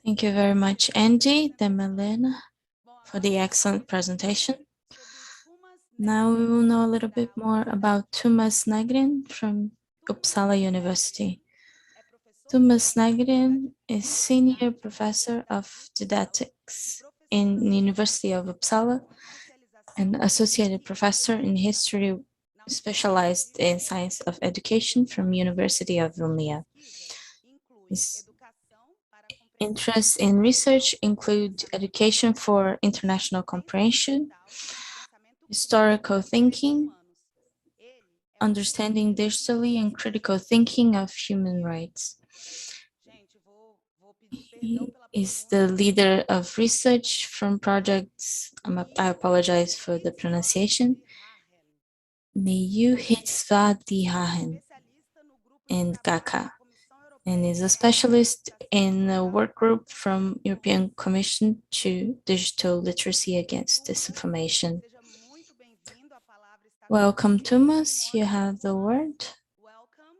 Thank you very much, Andy de Melena, for the excellent presentation. Now we will know a little bit more about Tumas Nagrin from Uppsala University. Tumas Nagrin is Senior Professor of Didactics in the University of Uppsala and Associated Professor in History specialized in Science of Education from University of Vilnius. His interests in research include education for international comprehension, historical thinking, understanding digitally, and critical thinking of human rights. He is the leader of research from projects, I apologize for the pronunciation, Neyuhitsvadihahen and GACA, and is a specialist in a work group from European Commission to Digital Literacy Against Disinformation. Welcome, Tumas. You have the word. Welcome.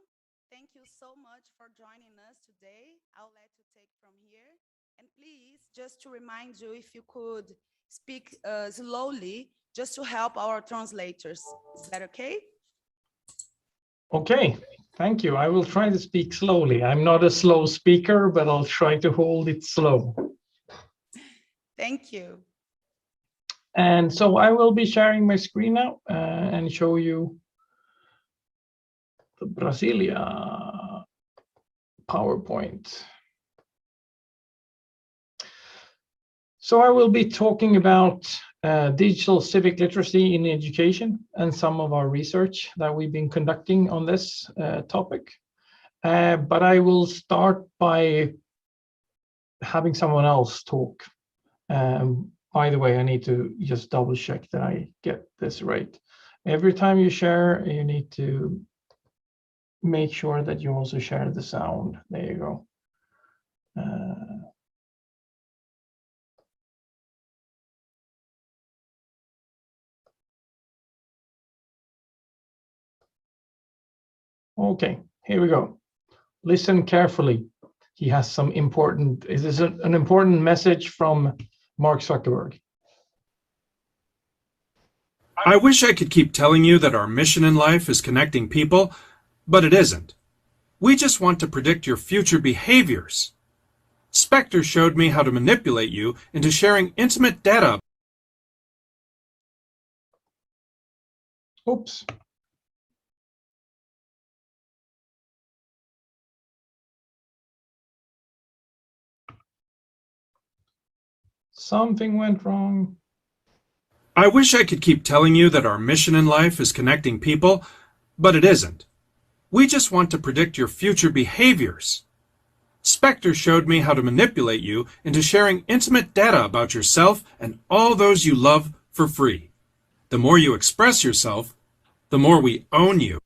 Thank you so much for joining us today. I'll let you take from here. And please, just to remind you, if you could speak slowly, just to help our translators. Is that okay? Okay, thank you. I will try to speak slowly. I'm not a slow speaker, but I'll try to hold it slow. Thank you. And so I will be sharing my screen now and show you the Brasilia PowerPoint. So I will be talking about digital civic literacy in education and some of our research that we've been conducting on this topic. but I will start by having someone else talk. By the way, I need to just double check that I get this right. Every time you share, you need to make sure that you also share the sound. There you go. Okay, here we go. Listen carefully. He has some important, this is an important message from Mark Zuckerberg. I wish I could keep telling you that our mission in life is connecting people, but it isn't. We just want to predict your future behaviors. Spectre showed me how to manipulate you into sharing intimate data. Oops. Something went wrong. I wish I could keep telling you that our mission in life is connecting people, but it isn't. We just want to predict your future behaviors. Spectre showed me how to manipulate you into sharing intimate data about yourself and all those you love for free. The more you express yourself, the more we own you.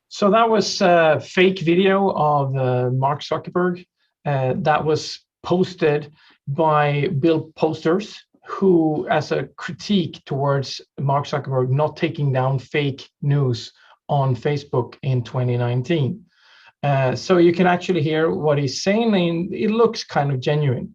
So that was a fake video of Mark Zuckerberg that was posted by Bill Posters, who, as a critique towards Mark Zuckerberg not taking down fake news on Facebook in 2019. So you can actually hear what he's saying, and it looks kind of genuine.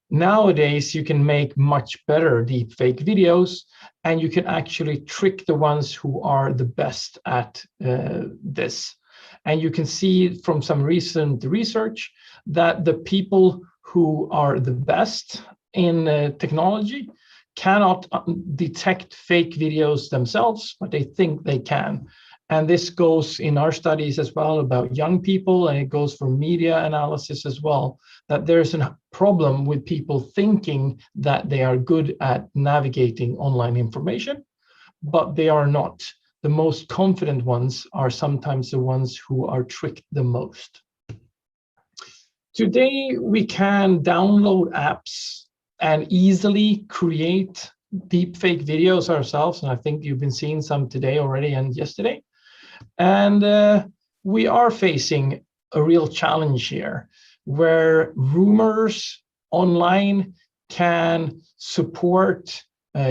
Nowadays, you can make much better deep fake videos, and you can actually trick the ones who are the best at this. And you can see from some recent research that the people who are the best in technology cannot detect fake videos themselves, but they think they can. And this goes in our studies as well about young people, and it goes for media analysis as well, that there's a problem with people thinking that they are good at navigating online information, but they are not. The most confident ones are sometimes the ones who are tricked the most. Today, we can download apps and easily create deepfake videos ourselves. And I think you've been seeing some today already and yesterday. And we are facing a real challenge here, where rumors online can support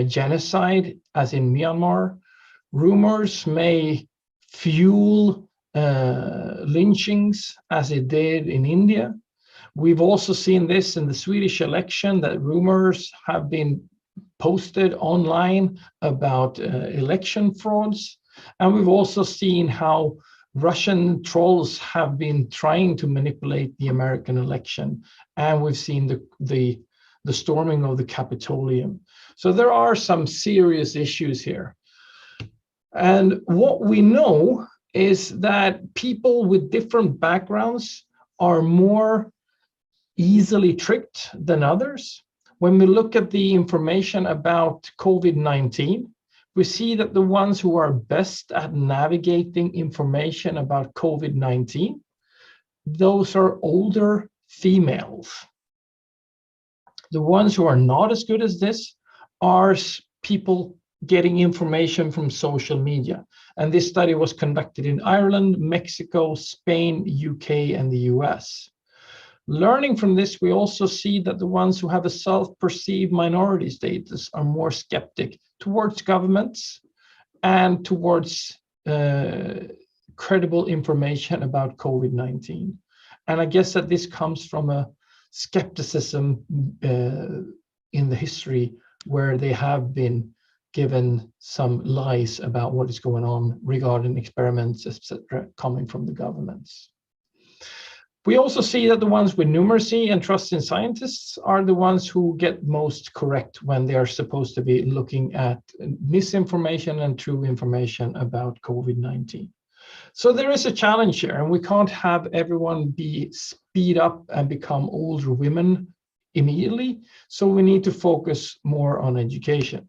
genocide, as in Myanmar. Rumors may fuel lynchings, as it did in India. We've also seen this in the Swedish election, that rumors have been posted online about election frauds. And we've also seen how Russian trolls have been trying to manipulate the American election. And we've seen the storming of the Capitolium. So there are some serious issues here. And what we know is that people with different backgrounds are more easily tricked than others. When we look at the information about COVID-19, we see that the ones who are best at navigating information about COVID-19, those are older females. The ones who are not as good as this are people getting information from social media. And this study was conducted in Ireland, Mexico, Spain, UK, and the US. Learning from this, we also see that the ones who have a self-perceived minority status are more skeptic towards governments and towards credible information about COVID-19. And I guess that this comes from a skepticism in the history where they have been given some lies about what is going on regarding experiments, etc., coming from the governments. We also see that the ones with numeracy and trust in scientists are the ones who get most correct when they are supposed to be looking at misinformation and true information about COVID-19. So there is a challenge here, and we can't have everyone speed up and become older women immediately. So we need to focus more on education.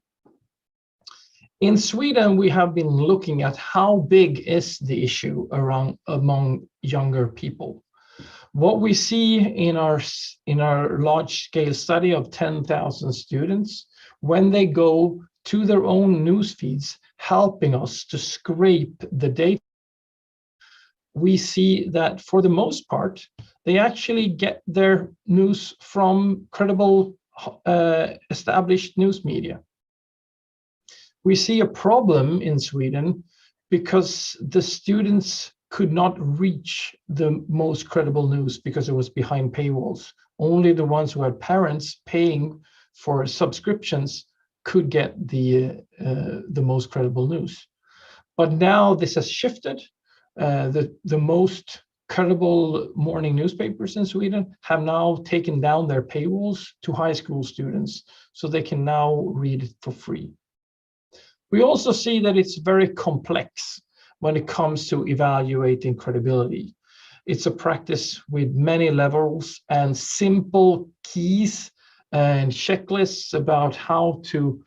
In Sweden, we have been looking at how big is the issue among younger people. What we see in our large-scale study of 10,000 students, when they go to their own news feeds, helping us to scrape the data, we see that for the most part, they actually get their news from credible, established news media. We see a problem in Sweden because the students could not reach the most credible news because it was behind paywalls. Only the ones who had parents paying for subscriptions could get the most credible news. But now this has shifted. The most credible morning newspapers in Sweden have now taken down their paywalls to high school students, so they can now read it for free. We also see that it's very complex when it comes to evaluating credibility. It's a practice with many levels, and simple keys and checklists about how to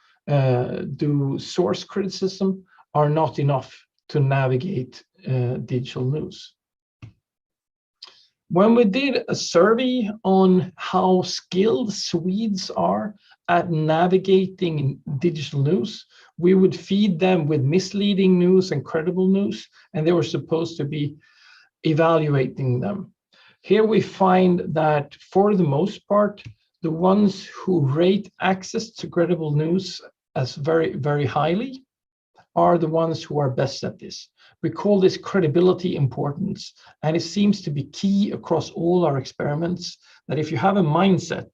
do source criticism are not enough to navigate digital news. When we did a survey on how skilled Swedes are at navigating digital news, we would feed them with misleading news and credible news, and they were supposed to be evaluating them. Here we find that for the most part, the ones who rate access to credible news as very, very highly are the ones who are best at this. We call this credibility importance, and it seems to be key across all our experiments, that if you have a mindset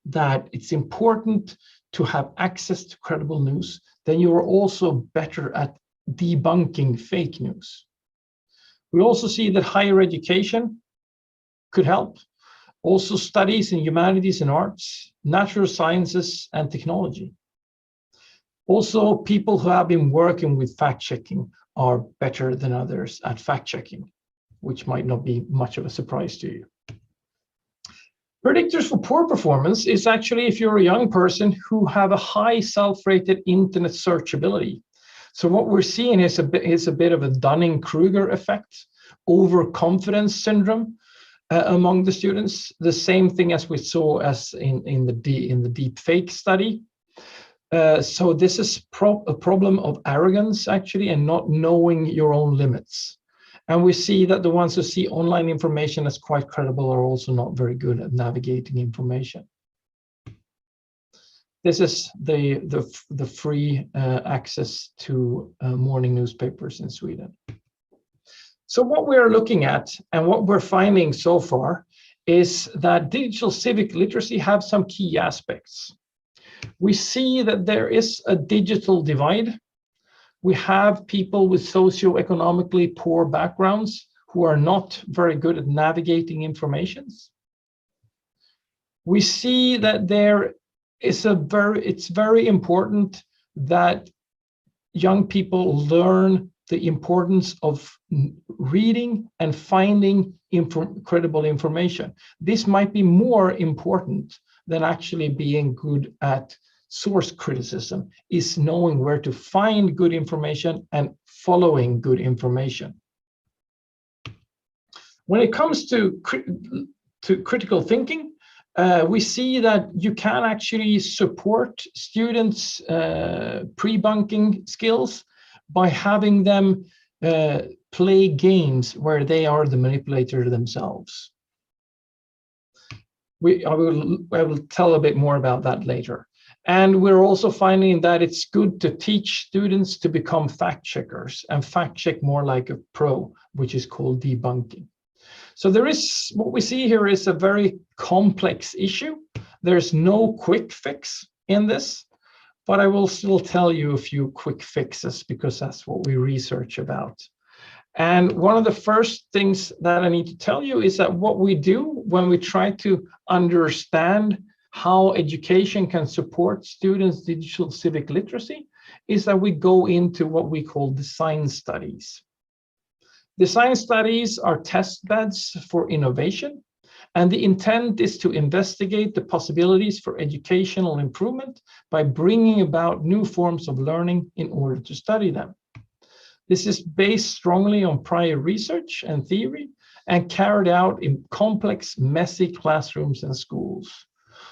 that it's important to have access to credible news, then you are also better at debunking fake news. We also see that higher education could help. Also studies in humanities and arts, natural sciences, and technology. Also, people who have been working with fact-checking are better than others at fact-checking, which might not be much of a surprise to you. Predictors for poor performance is actually if you're a young person who have a high self-rated internet searchability. So what we're seeing is a bit of a Dunning-Kruger effect, overconfidence syndrome among the students. The same thing as we saw as in the deep fake study. So this is a problem of arrogance, actually, and not knowing your own limits. And we see that the ones who see online information as quite credible are also not very good at navigating information. This is the free access to morning newspapers in Sweden. So what we are looking at and what we're finding so far is that digital civic literacy have some key aspects. We see that there is a digital divide. We have people with socioeconomically poor backgrounds who are not very good at navigating information. We see that it's very important that young people learn the importance of reading and finding credible information. This might be more important than actually being good at source criticism, is knowing where to find good information and following good information. When it comes to critical thinking, we see that you can actually support students' pre-bunking skills by having them play games where they are the manipulator themselves. I will tell a bit more about that later. And we're also finding that it's good to teach students to become fact checkers and fact check more like a pro, which is called debunking. So what we see here is a very complex issue. There's no quick fix in this, but I will still tell you a few quick fixes because that's what we research about. And one of the first things that I need to tell you is that what we do when we try to understand how education can support students' digital civic literacy is that we go into what we call design studies. Design studies are test beds for innovation, And the intent is to investigate the possibilities for educational improvement by bringing about new forms of learning in order to study them. This is based strongly on prior research and theory and carried out in complex, messy classrooms and schools.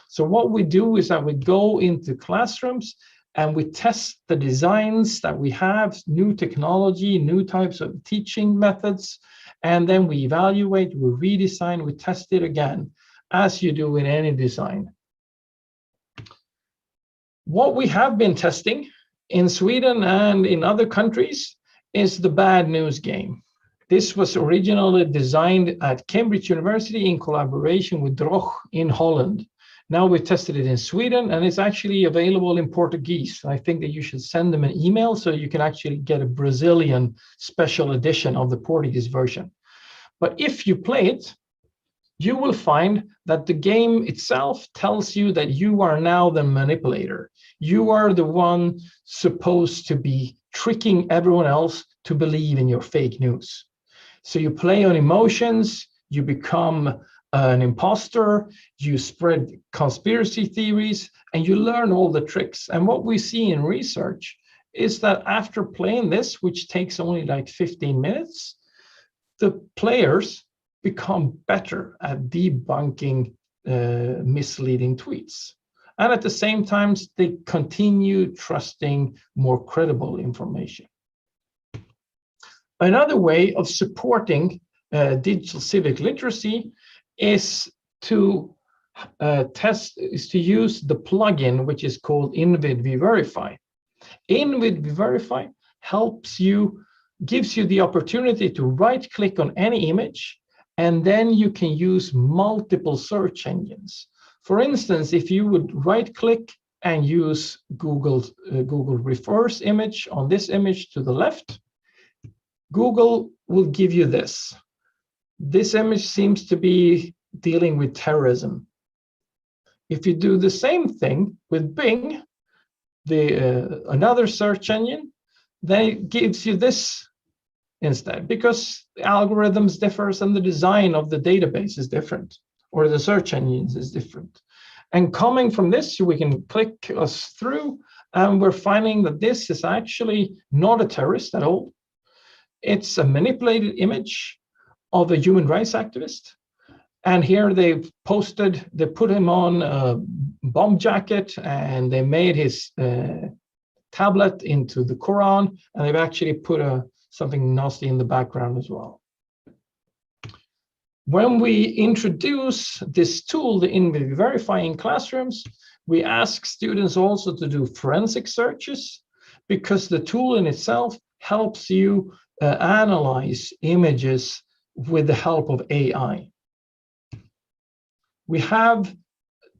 So what we do is that we go into classrooms and we test the designs that we have, new technology, new types of teaching methods, and then we evaluate, we redesign, we test it again, as you do in any design. What we have been testing in Sweden and in other countries is the bad news game. This was originally designed at Cambridge University in collaboration with Droch in Holland. Now we've tested it in Sweden, and it's actually available in Portuguese. I think that you should send them an email so you can actually get a Brazilian special edition of the Portuguese version. But if you play it, you will find that the game itself tells you that you are now the manipulator. You are the one supposed to be tricking everyone else to believe in your fake news. So you play on emotions, you become an imposter, you spread conspiracy theories, and you learn all the tricks. And what we see in research is that after playing this, which takes only like 15 minutes, the players become better at debunking misleading tweets. And at the same time, they continue trusting more credible information. Another way of supporting digital civic literacy is to use the plugin, which is called InVidVerify. InVidVerify gives you the opportunity to right-click on any image, and then you can use multiple search engines. For instance, if you would right-click and use Google reverse image on this image to the left, Google will give you this. This image seems to be dealing with terrorism. If you do the same thing with Bing, another search engine, then it gives you this instead, because the algorithms differ and the design of the database is different, or the search engines is different. And coming from this, we can click us through, and we're finding that this is actually not a terrorist at all. It's a manipulated image of a human rights activist. And here they put him on a bomb jacket, and they made his tablet into the Quran, and they've actually put something nasty in the background as well. When we introduce this tool, the InVidVerify, in classrooms, we ask students also to do forensic searches, because the tool in itself helps you analyze images with the help of AI. We have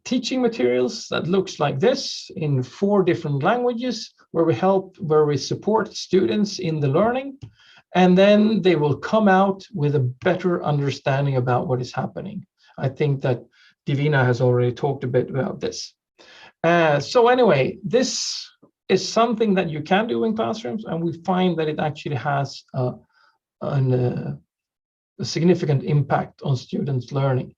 teaching materials that looks like this in 4 different languages, where we support students in the learning, and then they will come out with a better understanding about what is happening. I think that Divina has already talked a bit about this. So anyway, this is something that you can do in classrooms, and we find that it actually has a significant impact on students' learning.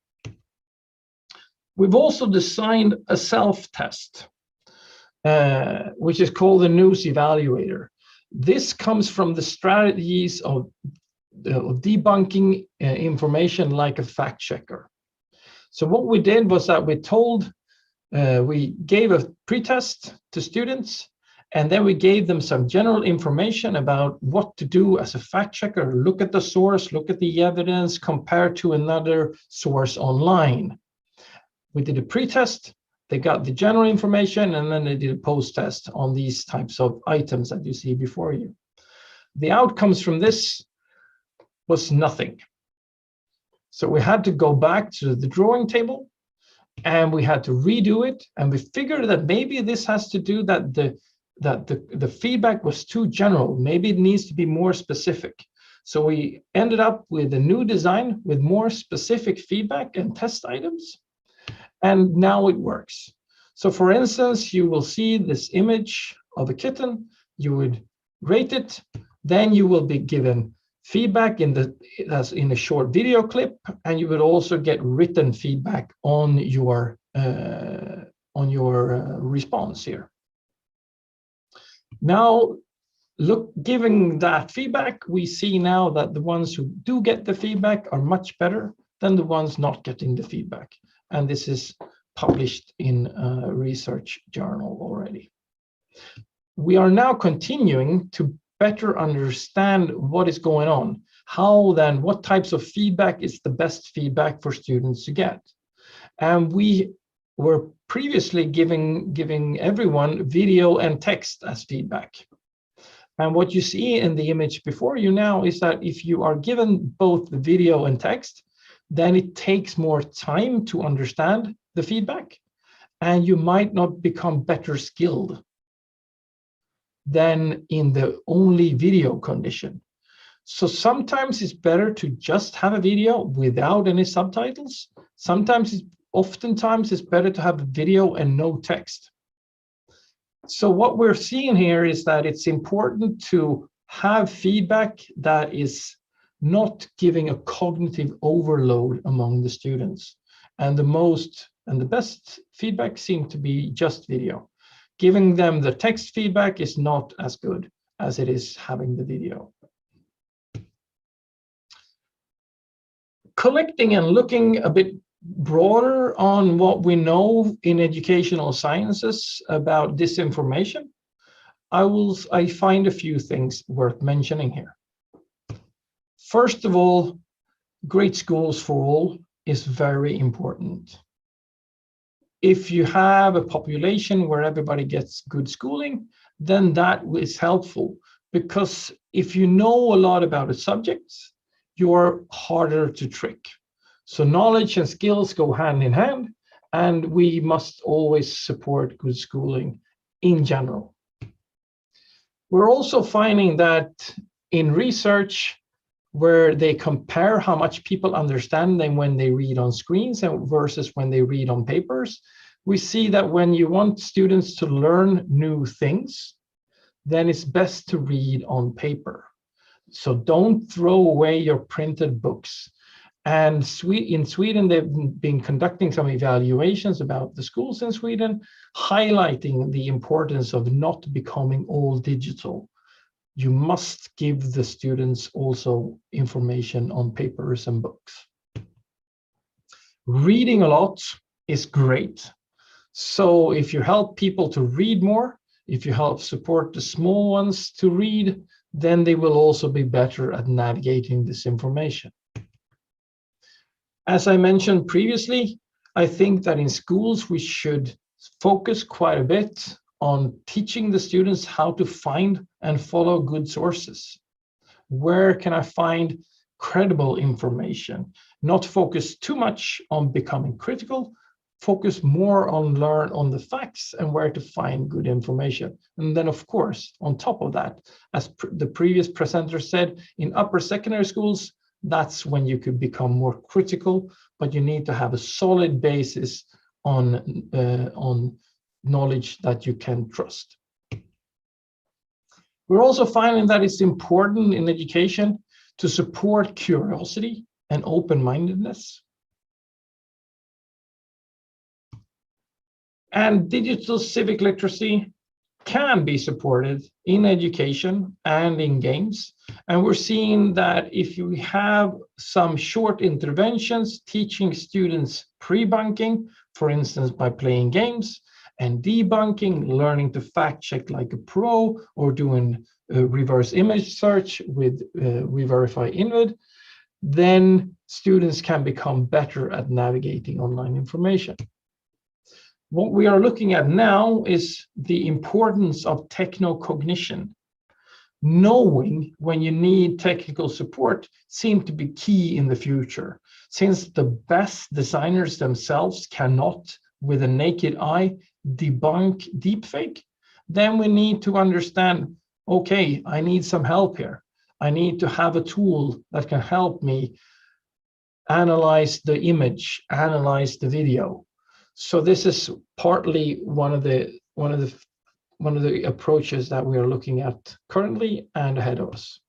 We've also designed a self-test, which is called the News Evaluator. This comes from the strategies of debunking information like a fact checker. So what we did was that we gave a pretest to students, and then we gave them some general information about what to do as a fact checker. Look at the source, look at the evidence, compare to another source online. We did a pretest, they got the general information, and then they did a post-test on these types of items that you see before you. The outcomes from this was nothing. So we had to go back to the drawing table, and we had to redo it, and we figured that maybe this has to do that the feedback was too general. Maybe it needs to be more specific. So we ended up with a new design with more specific feedback and test items. And now it works. So for instance, you will see this image of a kitten, you would rate it, then you will be given feedback as in a short video clip, and you would also get written feedback on your response here. Now, giving that feedback, we see now that the ones who do get the feedback are much better than the ones not getting the feedback. And this is published in a research journal already. We are now continuing to better understand what is going on. What types of feedback is the best feedback for students to get? And we were previously giving everyone video and text as feedback. And what you see in the image before you now is that if you are given both the video and text, then it takes more time to understand the feedback, and you might not become better skilled than in the only video condition. So sometimes it's better to just have a video without any subtitles. Oftentimes it's better to have a video and no text. So what we're seeing here is that it's important to have feedback that is not giving a cognitive overload among the students. And the best feedback seems to be just video. Giving them the text feedback is not as good as it is having the video. Collecting and looking a bit broader on what we know in educational sciences about disinformation, I find a few things worth mentioning here. First of all, great schools for all is very important. If you have a population where everybody gets good schooling, then that is helpful, because if you know a lot about a subject, you're harder to trick. So knowledge and skills go hand in hand, and we must always support good schooling in general. We're also finding that in research, where they compare how much people understand them when they read on screens and versus when they read on papers, we see that when you want students to learn new things, then it's best to read on paper. So don't throw away your printed books. And in Sweden, they've been conducting some evaluations about the schools in Sweden, highlighting the importance of not becoming all digital. You must give the students also information on papers and books. Reading a lot is great. So if you help people to read more, if you help support the small ones to read, then they will also be better at navigating this information. As I mentioned previously, I think that in schools we should focus quite a bit on teaching the students how to find and follow good sources. Where can I find credible information? Not focus too much on becoming critical, focus more on learn on the facts and where to find good information. And then of course, on top of that, as the previous presenter said, in upper secondary schools, that's when you could become more critical, but you need to have a solid basis on knowledge that you can trust. We're also finding that it's important in education to support curiosity and open-mindedness. And digital civic literacy can be supported in education and in games. And we're seeing that if you have some short interventions teaching students pre-bunking, for instance, by playing games, and debunking, learning to fact check like a pro, or doing a reverse image search with Verify Invid, then students can become better at navigating online information. What we are looking at now is the importance of technocognition. Knowing when you need technical support seems to be key in the future. Since the best designers themselves cannot, with a naked eye, debunk deepfake, then we need to understand, okay, I need some help here. I need to have a tool that can help me analyze the image, analyze the video. So this is partly one of the approaches that we are looking at currently and ahead of us.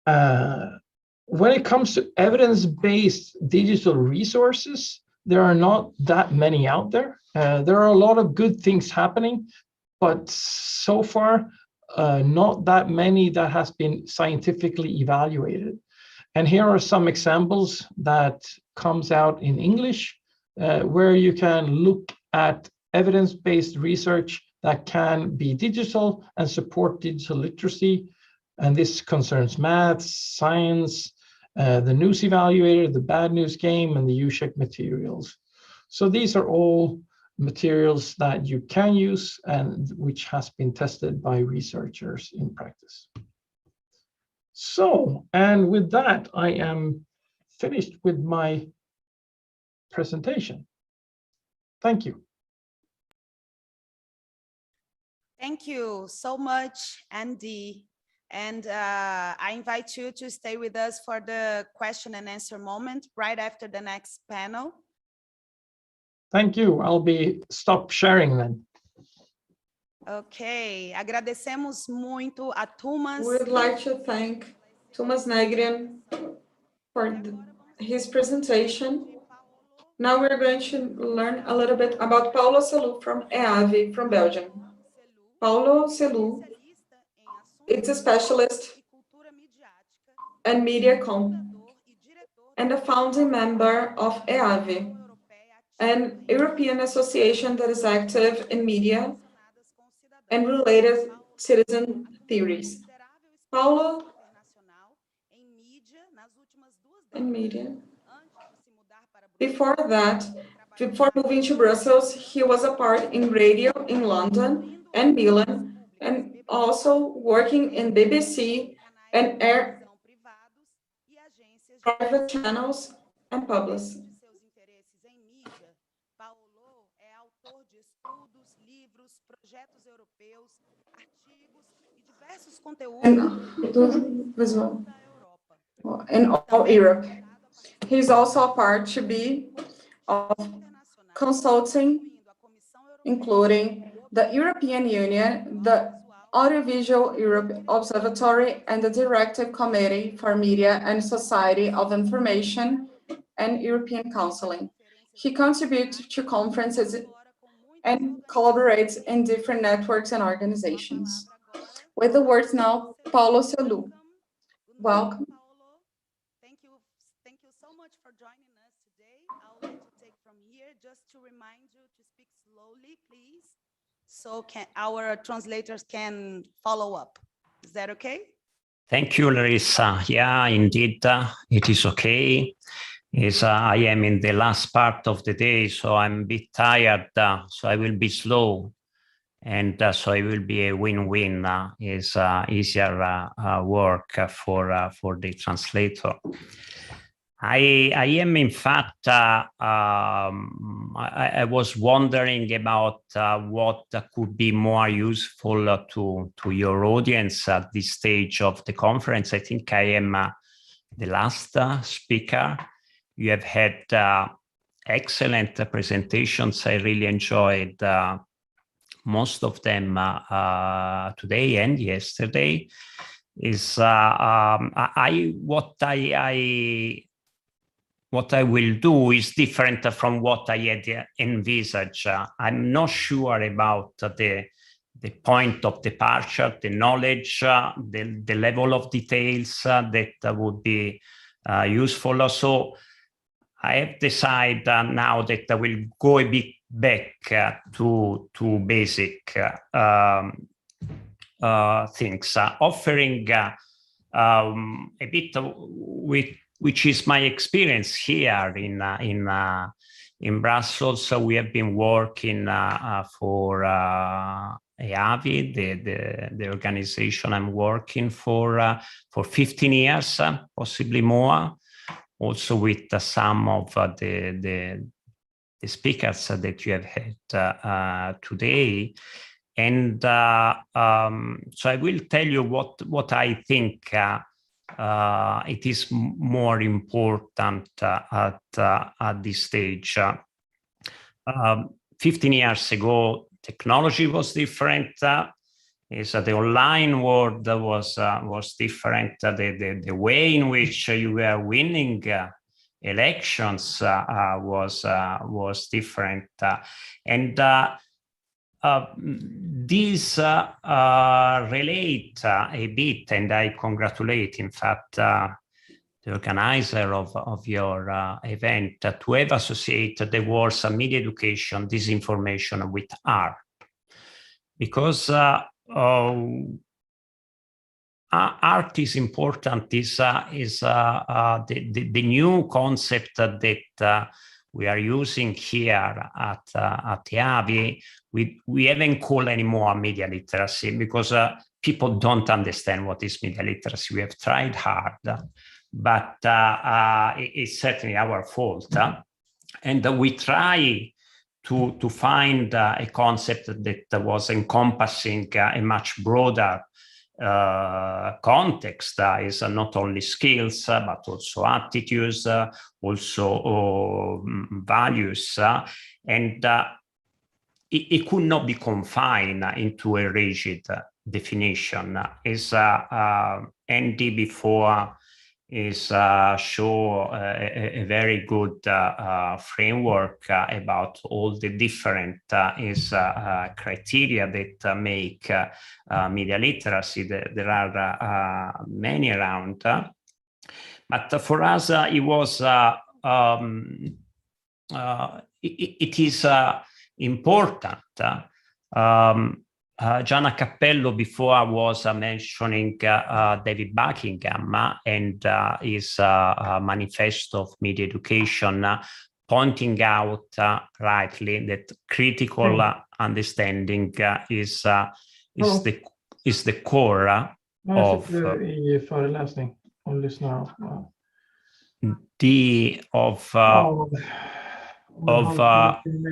When it comes to evidence-based digital resources, there are not that many out there. There are a lot of good things happening, but so far, not that many that has been scientifically evaluated. And here are some examples that comes out in English, where you can look at evidence-based research that can be digital and support digital literacy. And this concerns maths, science, the news evaluator, the bad news game, and the U-Check materials. So these are all materials that you can use and which has been tested by researchers in practice. So, and with that, I am finished with my presentation. Thank you. Thank you so much, Andy. And I invite you to stay with us for the question and answer moment right after the next panel. Thank you. I'll be stop sharing then. Ok, agradecemos muito a Thomas. We would like to thank Thomas Negrian for his presentation. Now we're going to learn a little bit about Paulo Selou from EAVE from Belgium. Paulo Selou is a specialist in media and a founding member of EAVE, an European association that is active in media and related citizen theories. Paulo, in media. Before that, before moving to Brussels, he was a part in radio in London and Milan, and also working in BBC and private channels and publics. In all Europe. He's also a part to be of consulting, including the European Union, the Audiovisual Europe Observatory, and the Directive Committee for Media and Society of Information and European Counseling. He contributes to conferences and collaborates in different networks and organizations. With the words now, Paulo Selou. Welcome. Thank you so much for joining us today. I'll let you take from here just to remind you to speak slowly, please, so our translators can follow up. Is that okay? Thank you, Larissa. Yeah, indeed, it is okay. I am in the last part of the day, so I'm a bit tired, so I will be slow. And so it will be a win-win, is easier work for the translator. I am, in fact, I was wondering about what could be more useful to your audience at this stage of the conference. I think I am the last speaker. You have had excellent presentations. I really enjoyed most of them today and yesterday. What I will do is different from what I had envisaged. I'm not sure about the point of departure, the knowledge, the level of details that would be useful. So I have decided now that I will go a bit back to basic things, offering a bit which is my experience here in Brussels. So we have been working for EAVE, the organization I'm working for 15 years, possibly more. Also with some of the speakers that you have had today. And so I will tell you what I think it is more important at this stage. 15 years ago, technology was different. the online world was different. The way in which you were winning elections was different, and these relate a bit, and I congratulate, in fact, the organizer of your event to have associated the words media education, disinformation with art, because art is important. Is the new concept that we are using here at EAVI. We haven't called anymore media literacy, because people don't understand what is media literacy. We have tried hard, but it's certainly our fault. And we try to find a concept that was encompassing a much broader context, is not only skills, but also attitudes, also values, and it could not be confined into a rigid definition. Is Andy before is show a very good framework about all the different criteria that make media literacy. There are many around, but for us it was it is important. Gianna Cappello before was mentioning David Buckingham and his manifesto of media education, pointing out rightly that critical understanding is the core of I föreläsning om lyssnar.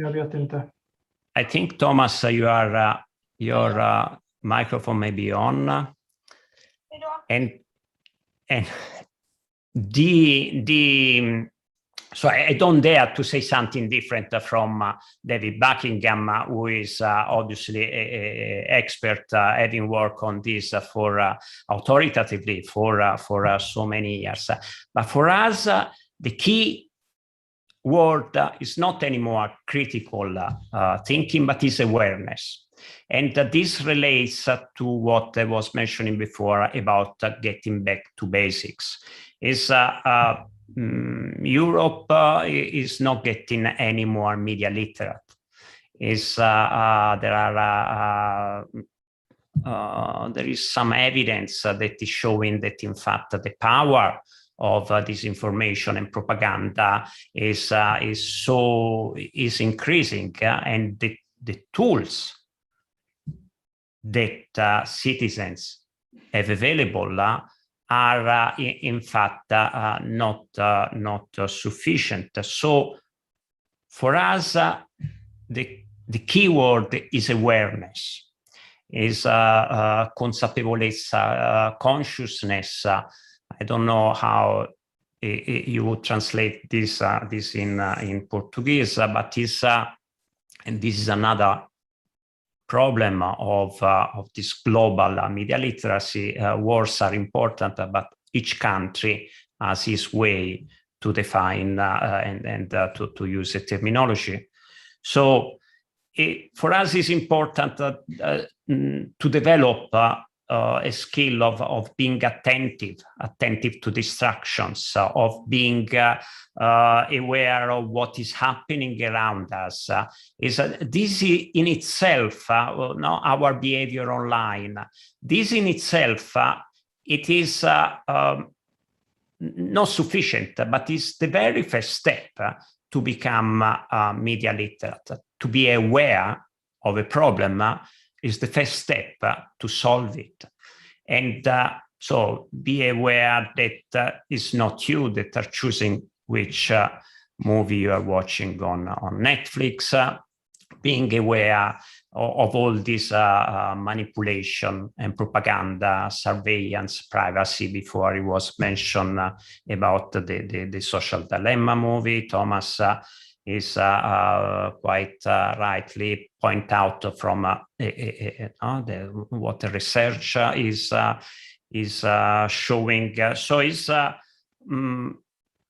Jag vet inte. I think, Thomas, your microphone may be on, and so I don't dare to say something different from David Buckingham, who is obviously an expert, having worked on this for authoritatively for so many years. But for us, the key word is not anymore critical thinking, but is awareness. And this relates to what I was mentioning before about getting back to basics. Europe is not getting any more media literate. There is some evidence that is showing that, in fact, the power of disinformation and propaganda is increasing, and the tools that citizens have available are in fact not sufficient. So for us, the key word is awareness, is consapevolezza, consciousness. I don't know how you would translate this in Portuguese, but and this is another problem of this global media literacy. Words are important, but each country has its way to define and to use the terminology. So for us, it's important to develop a skill of being attentive to distractions, of being aware of what is happening around us. This in itself, our behavior online, this in itself, it is not sufficient, but it's the very first step to become media literate. To be aware of a problem is the first step to solve it. And so be aware that it's not you that are choosing which movie you are watching on Netflix, being aware of all this manipulation and propaganda, surveillance, privacy. Before it was mentioned about the Social Dilemma movie, Thomas. is quite rightly point out from what the research is showing. So is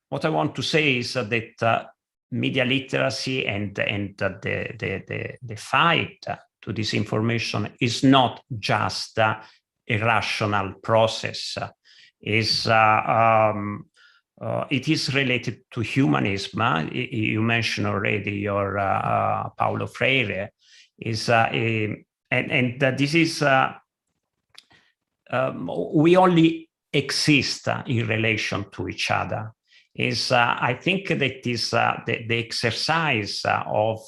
what I want to say is that media literacy and the fight to disinformation is not just a rational process. It is related to humanism. You mentioned already your Paulo Freire. This is we only exist in relation to each other. I think that is the exercise of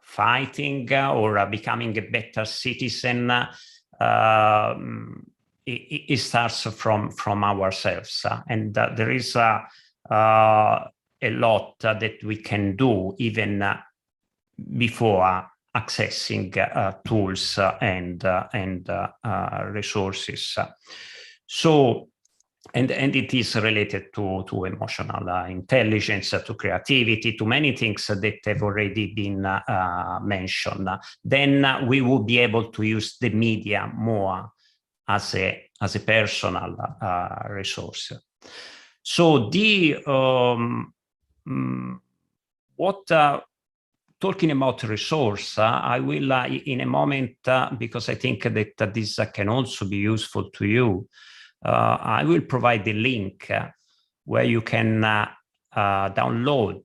fighting or becoming a better citizen. It starts from ourselves, and there is a lot that we can do even before accessing tools and resources. So, and it is related to emotional intelligence, to creativity, to many things that have already been mentioned. Then we will be able to use the media more as a personal resource. So talking about resource, I will in a moment, because I think that this can also be useful to you, I will provide the link where you can download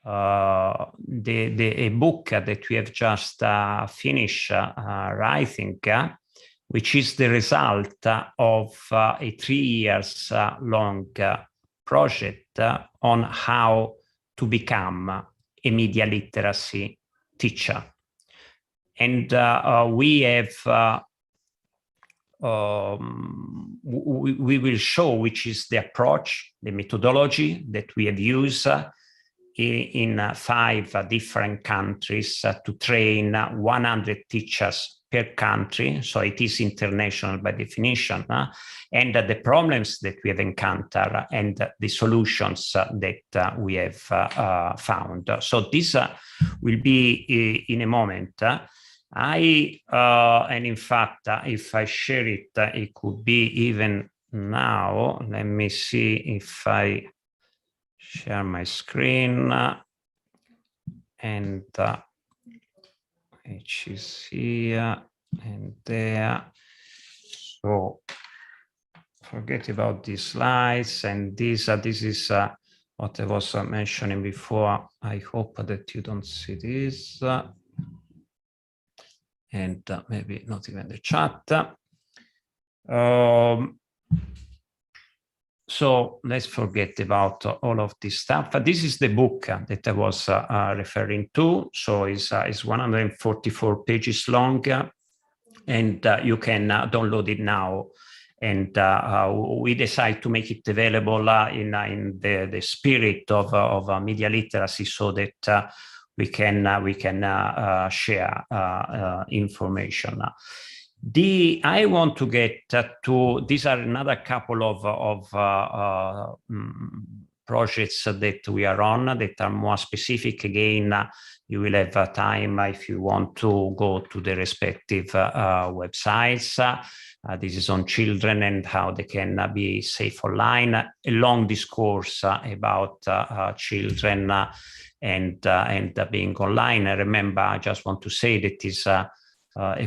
the book that we have just finished writing, which is the result of a 3 years long project on how to become a media literacy teacher. And we have, we will show which is the approach, the methodology that we have used in 5 different countries to train 100 teachers per country, so it is international by definition, and the problems that we have encountered and the solutions that we have found. So this will be in a moment. And in fact, if I share it, it could be even now. Let me see if I share my screen and which is here and there. So forget about these slides and this is what I was mentioning before. I hope that you don't see this. And maybe not even the chat. So let's forget about all of this stuff. This is the book that I was referring to. So it's 144 pages long, and you can download it now. And we decided to make it available in the spirit of media literacy, so that we can share information. I want to get to, these are another couple of projects that we are on that are more specific. Again, you will have time if you want to go to the respective websites. This is on children and how they can be safe online. A long discourse about children and being online. I remember, I just want to say that is a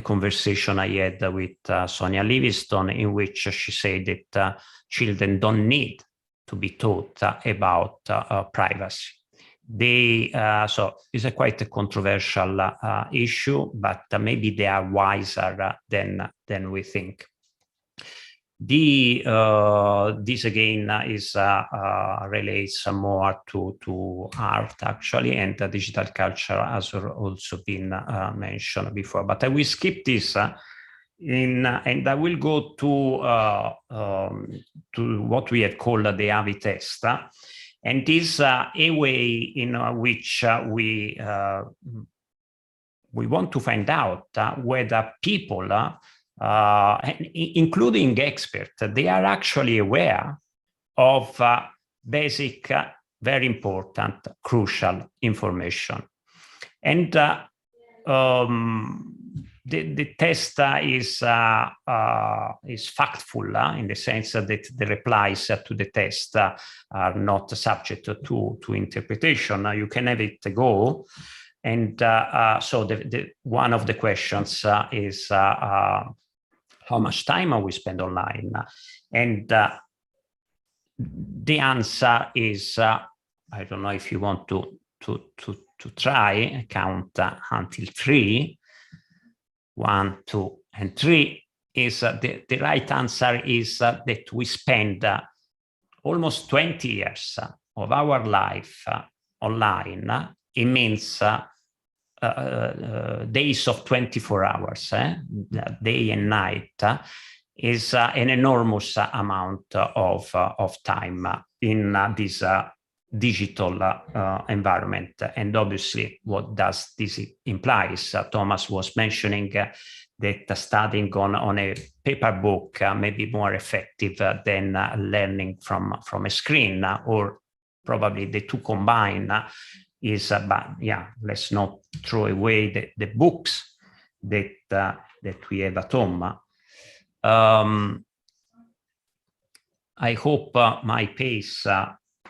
conversation I had with Sonia Livingstone, in which she said that children don't need to be taught about privacy. So it's quite a controversial issue, but maybe they are wiser than we think. This again is relates more to art actually, and digital culture has also been mentioned before. But I will skip this and I will go to what we have called the AVI test, and this a way in which we want to find out whether people, including experts, they are actually aware of basic very important, crucial information. And the test is factful in the sense that the replies to the test are not subject to interpretation. You can have it go. And so one of the questions is how much time we spend online? And the answer is, I don't know if you want to try, count until 3. 1, 2, and 3 is the right answer is that we spend almost 20 years of our life online. It means days of 24 hours, day and night, is an enormous amount of time in this digital environment. And obviously, what does this imply? Thomas was mentioning that studying on a paper book may be more effective than learning from a screen, or probably the two combined is, but yeah, let's not throw away the books that we have at home. I hope my pace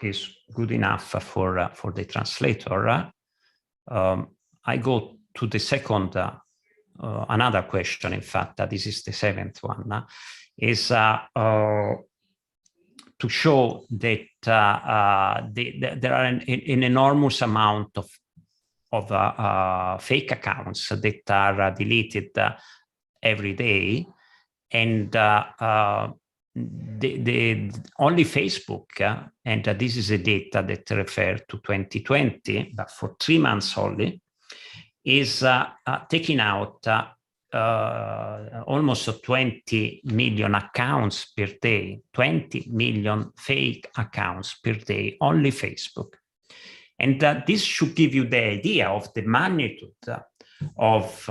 is good enough for the translator. I go to the second, another question. In fact, this is the 7th one, is to show that there are an enormous amount of fake accounts that are deleted every day, and only Facebook, and this is a data that refers to 2020, but for 3 months only, is taking out almost 20 million accounts per day, 20 million fake accounts per day, only Facebook. And this should give you the idea of the magnitude of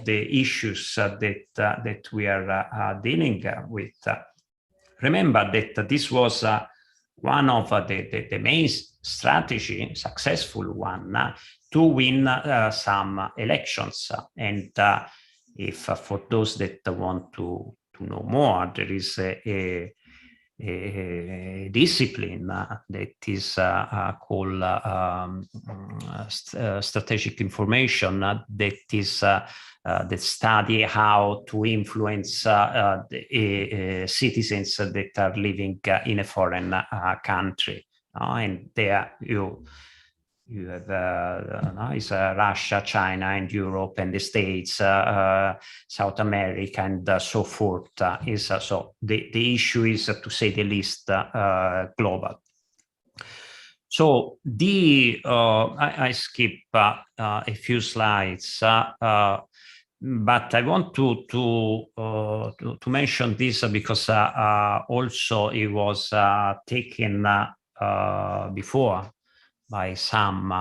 the issues that we are dealing with. Remember that this was one of the main strategy, successful one, to win some elections. And if for those that want to know more, there is a discipline that is called strategic information, that is that study how to influence citizens that are living in a foreign country. And there you have Russia, China, and Europe, and the States, South America, and so forth. So the issue is, to say the least, global. So I skip a few slides, but I want to mention this because also it was taken before by some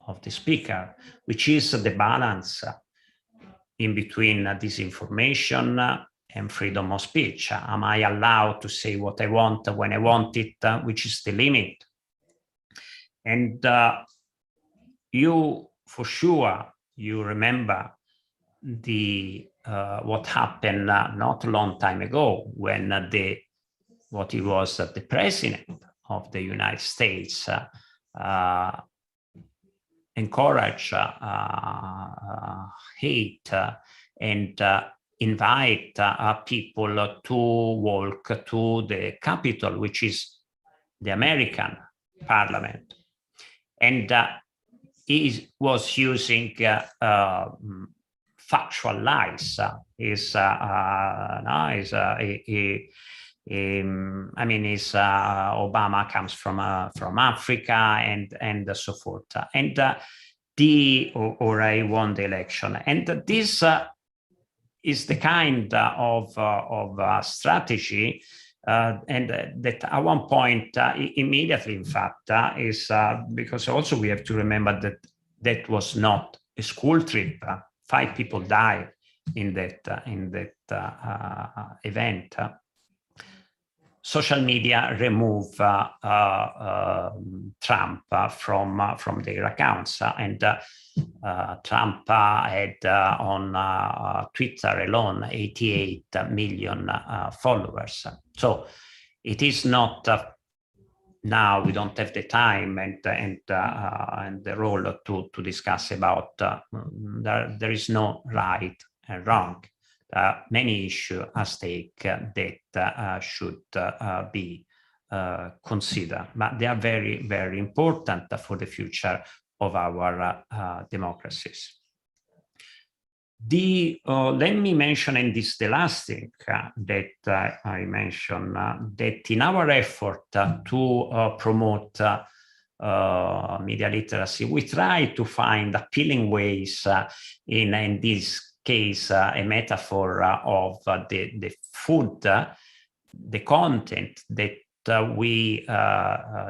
of the speakers, which is the balance in between disinformation and freedom of speech. Am I allowed to say what I want when I want it? Which is the limit? And you, for sure, you remember what happened not a long time ago when what he was the president of the United States encourage hate and invite people to walk to the Capitol, which is the American Parliament. And he was using factual lies. Obama comes from Africa and so forth, and or I won the election, and this is the kind of strategy, and that at one point immediately, in fact, is because also we have to remember that was not a school trip. 5 people died in that event. social media remove Trump from their accounts, and Trump had on Twitter alone 88 million followers. So it is not now, we don't have the time and the role to discuss about there is no right and wrong. Many issues at stake that should be considered, but they are very, very important for the future of our democracies. Let me mention, and this is the last thing that I mentioned, that in our effort to promote media literacy, we try to find appealing ways, in this case, a metaphor of the food, the content that we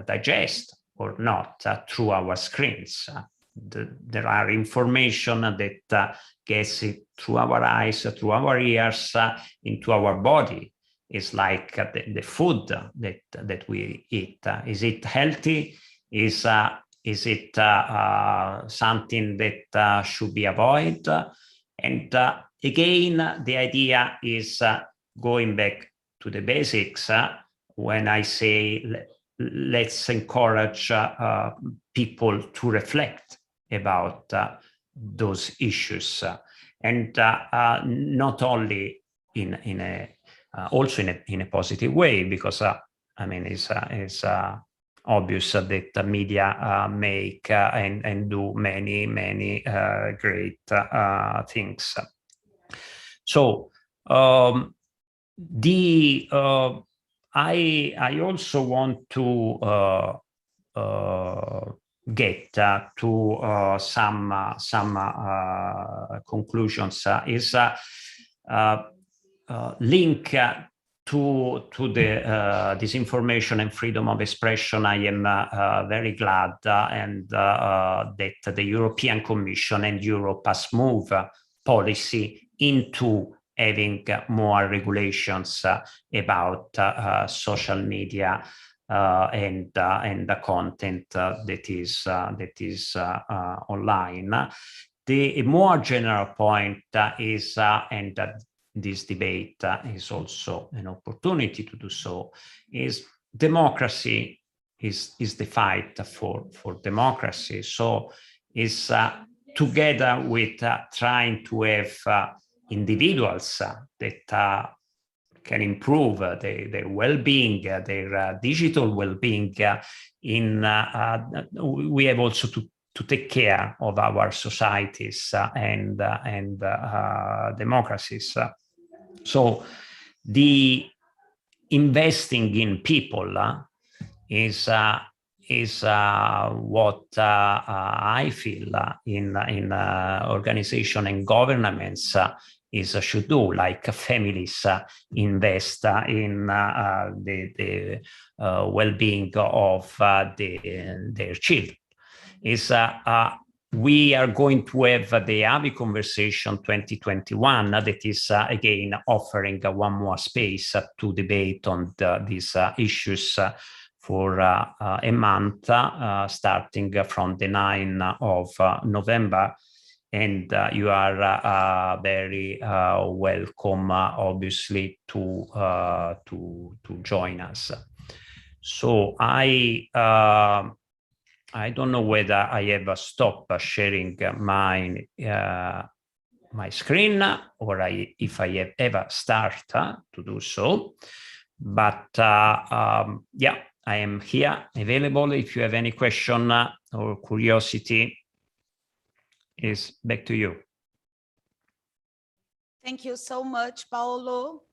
digest or not through our screens. There are information that gets it through our eyes, through our ears, into our body. It's like the food that we eat. Is it healthy? Is it something that should be avoided? And again, the idea is going back to the basics. When I say let's encourage people to reflect about those issues, and not only also in a positive way, because I mean it's obvious that the media make and do many great things. So I also want to get to some conclusions. Is link to the disinformation and freedom of expression. I am very glad and that the European Commission and Europe has moved policy into having more regulations about social media and the content that is online. The more general point is, and this debate is also an opportunity to do so, is democracy is the fight for democracy. So is together with trying to have individuals that can improve their well-being, their digital well-being. We have also to take care of our societies and democracies. So the investing in people is what I feel in organization and governments should do, like families invest in the well-being of their children. We are going to have the AVI Conversation 2021 that is again offering one more space to debate on these issues for a month, starting from the 9th of November. And you are very welcome, obviously, to join us. So I don't know whether I ever stop sharing my my screen, or if I have ever start to do so. But yeah, I am here available if you have any question or curiosity. Is back to you. Thank you so much, Paulo.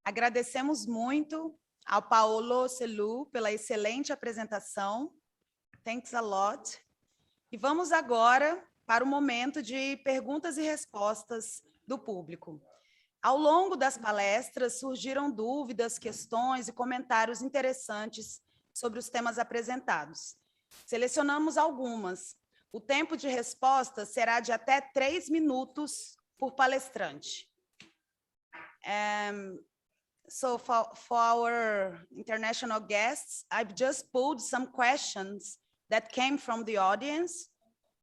Agradecemos muito ao Paulo Selou pela excelente apresentação. Thanks a lot. E vamos agora para o momento de perguntas e respostas do público. Ao longo das palestras, surgiram dúvidas, questões e comentários interessantes sobre os temas apresentados. Selecionamos algumas. O tempo de resposta será de até 3 minutos por palestrante. So for our international guests, I've just pulled some questions that came from the audience,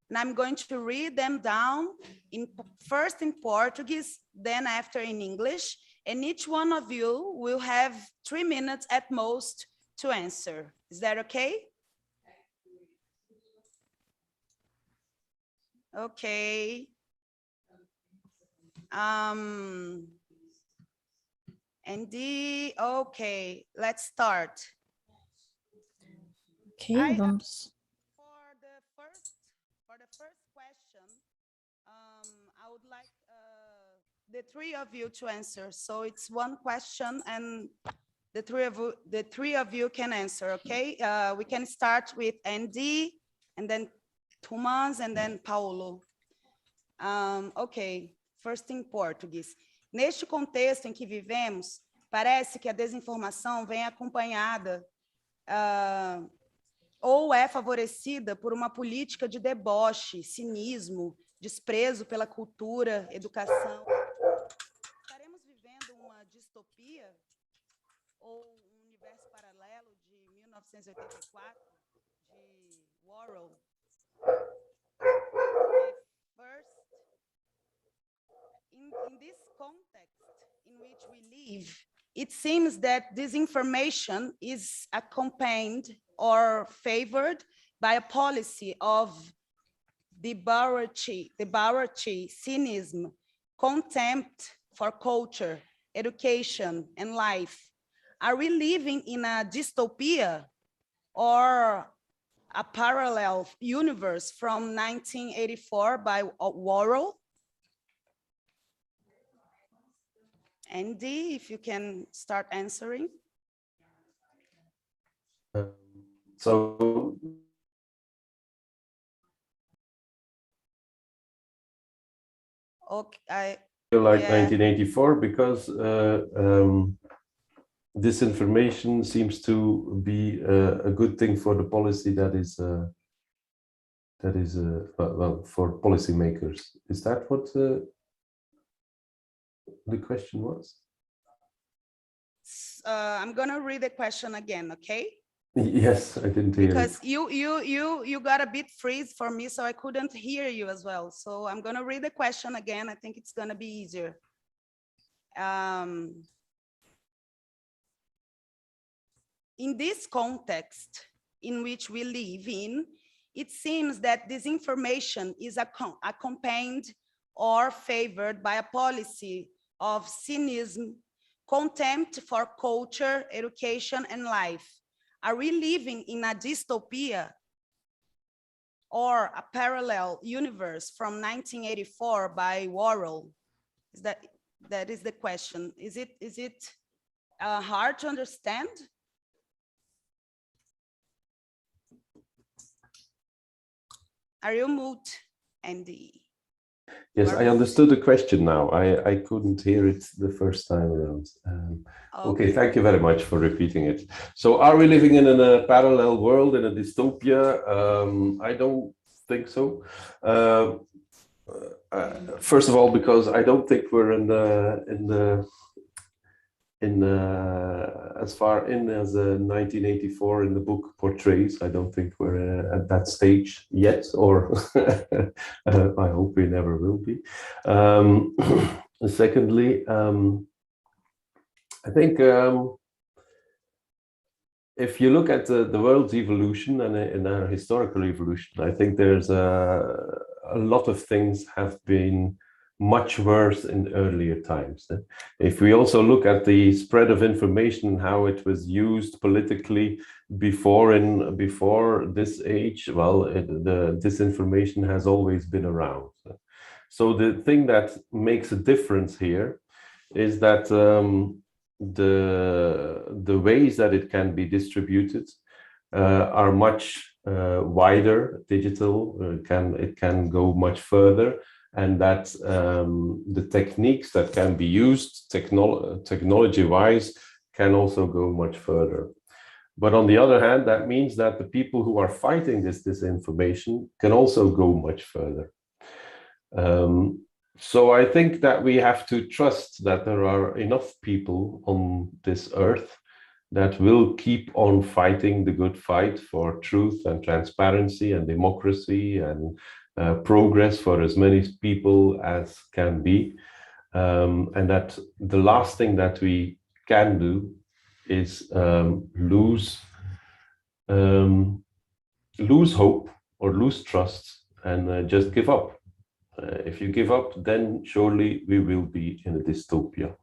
and I'm going to read them down first in Portuguese, then after in English, and each one of you will have 3 minutes at most to answer. Is that okay? Okay. Okay, let's start. Okay, vamos. For the first question, I would like the 3 of you to answer. So it's one question, and the three of you can answer. Okay, we can start with Andy, and then Thomas, and then Paulo. Ok, first in Portuguese. Neste contexto em que vivemos, parece que a desinformação vem acompanhada ou é favorecida por uma política de deboche, cinismo, desprezo pela cultura, educação. Estaremos vivendo uma distopia ou um universo paralelo de 1984, de Orwell? First, in this context in which we live, it seems that disinformation is accompanied or favored by a policy of debauchery, cynism, contempt for culture, education, and life. Are we living in a dystopia or a parallel universe from 1984 by Orwell? Andy, if you can start answering. So okay, I feel like yeah. 1984 because disinformation seems to be a good thing for the policy that is well, for policymakers. Is that what the question was? I'm gonna read the question again, okay? Yes, I didn't hear because it. you got a bit freeze for me, so I couldn't hear you as well. So I'm gonna read the question again. I think it's gonna be easier. In this context in which we live in, it seems that disinformation is accompanied or favored by a policy of cynism, contempt for culture, education, and life. Are we living in a dystopia or a parallel universe from 1984 by Orwell? That is the question. Is it hard to understand? Are you mute, Andy? Yes, I understood the question now. I couldn't hear it the first time around. Okay, thank you very much for repeating it. So are we living in a parallel world, in a dystopia? I don't think so. First of all, because I don't think we're as far in as 1984 in the book portrays. I don't think we're at that stage yet, or I hope we never will be. Secondly, I think if you look at the world's evolution and in our historical evolution, I think there's a lot of things have been much worse in earlier times. If we also look at the spread of information, how it was used politically before this age, well, the disinformation has always been around. So the thing that makes a difference here is that the ways that it can be distributed are much wider, digital. It can go much further. And that the techniques that can be used technology-wise can also go much further. But on the other hand, that means that the people who are fighting this disinformation can also go much further. So I think that we have to trust that there are enough people on this earth that will keep on fighting the good fight for truth and transparency and democracy and progress for as many people as can be. And that the last thing that we can do is lose hope or lose trust and just give up. If you give up, then surely we will be in a dystopia.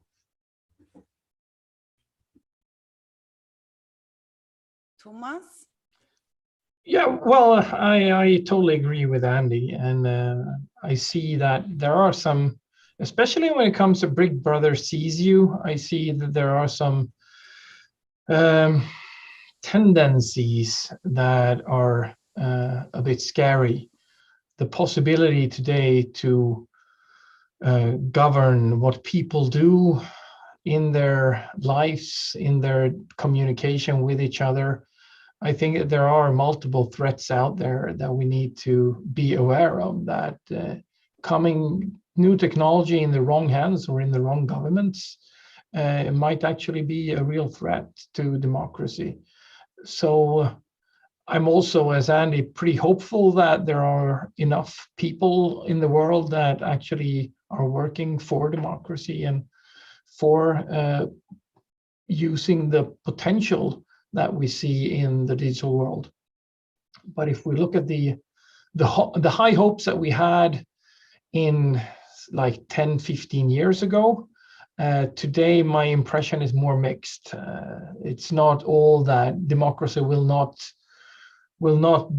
Thomas? Yeah, well, I totally agree with Andy, and I see that there are some, especially when it comes to Big Brother sees you, I see that there are some tendencies that are a bit scary. The possibility today to govern what people do in their lives, in their communication with each other. I think that there are multiple threats out there that we need to be aware of, that coming new technology in the wrong hands or in the wrong governments might actually be a real threat to democracy. So I'm also, as Andy, pretty hopeful that there are enough people in the world that actually are working for democracy and for using the potential that we see in the digital world. But if we look at the high hopes that we had in like 10, 15 years ago, today my impression is more mixed. It's not all that democracy will not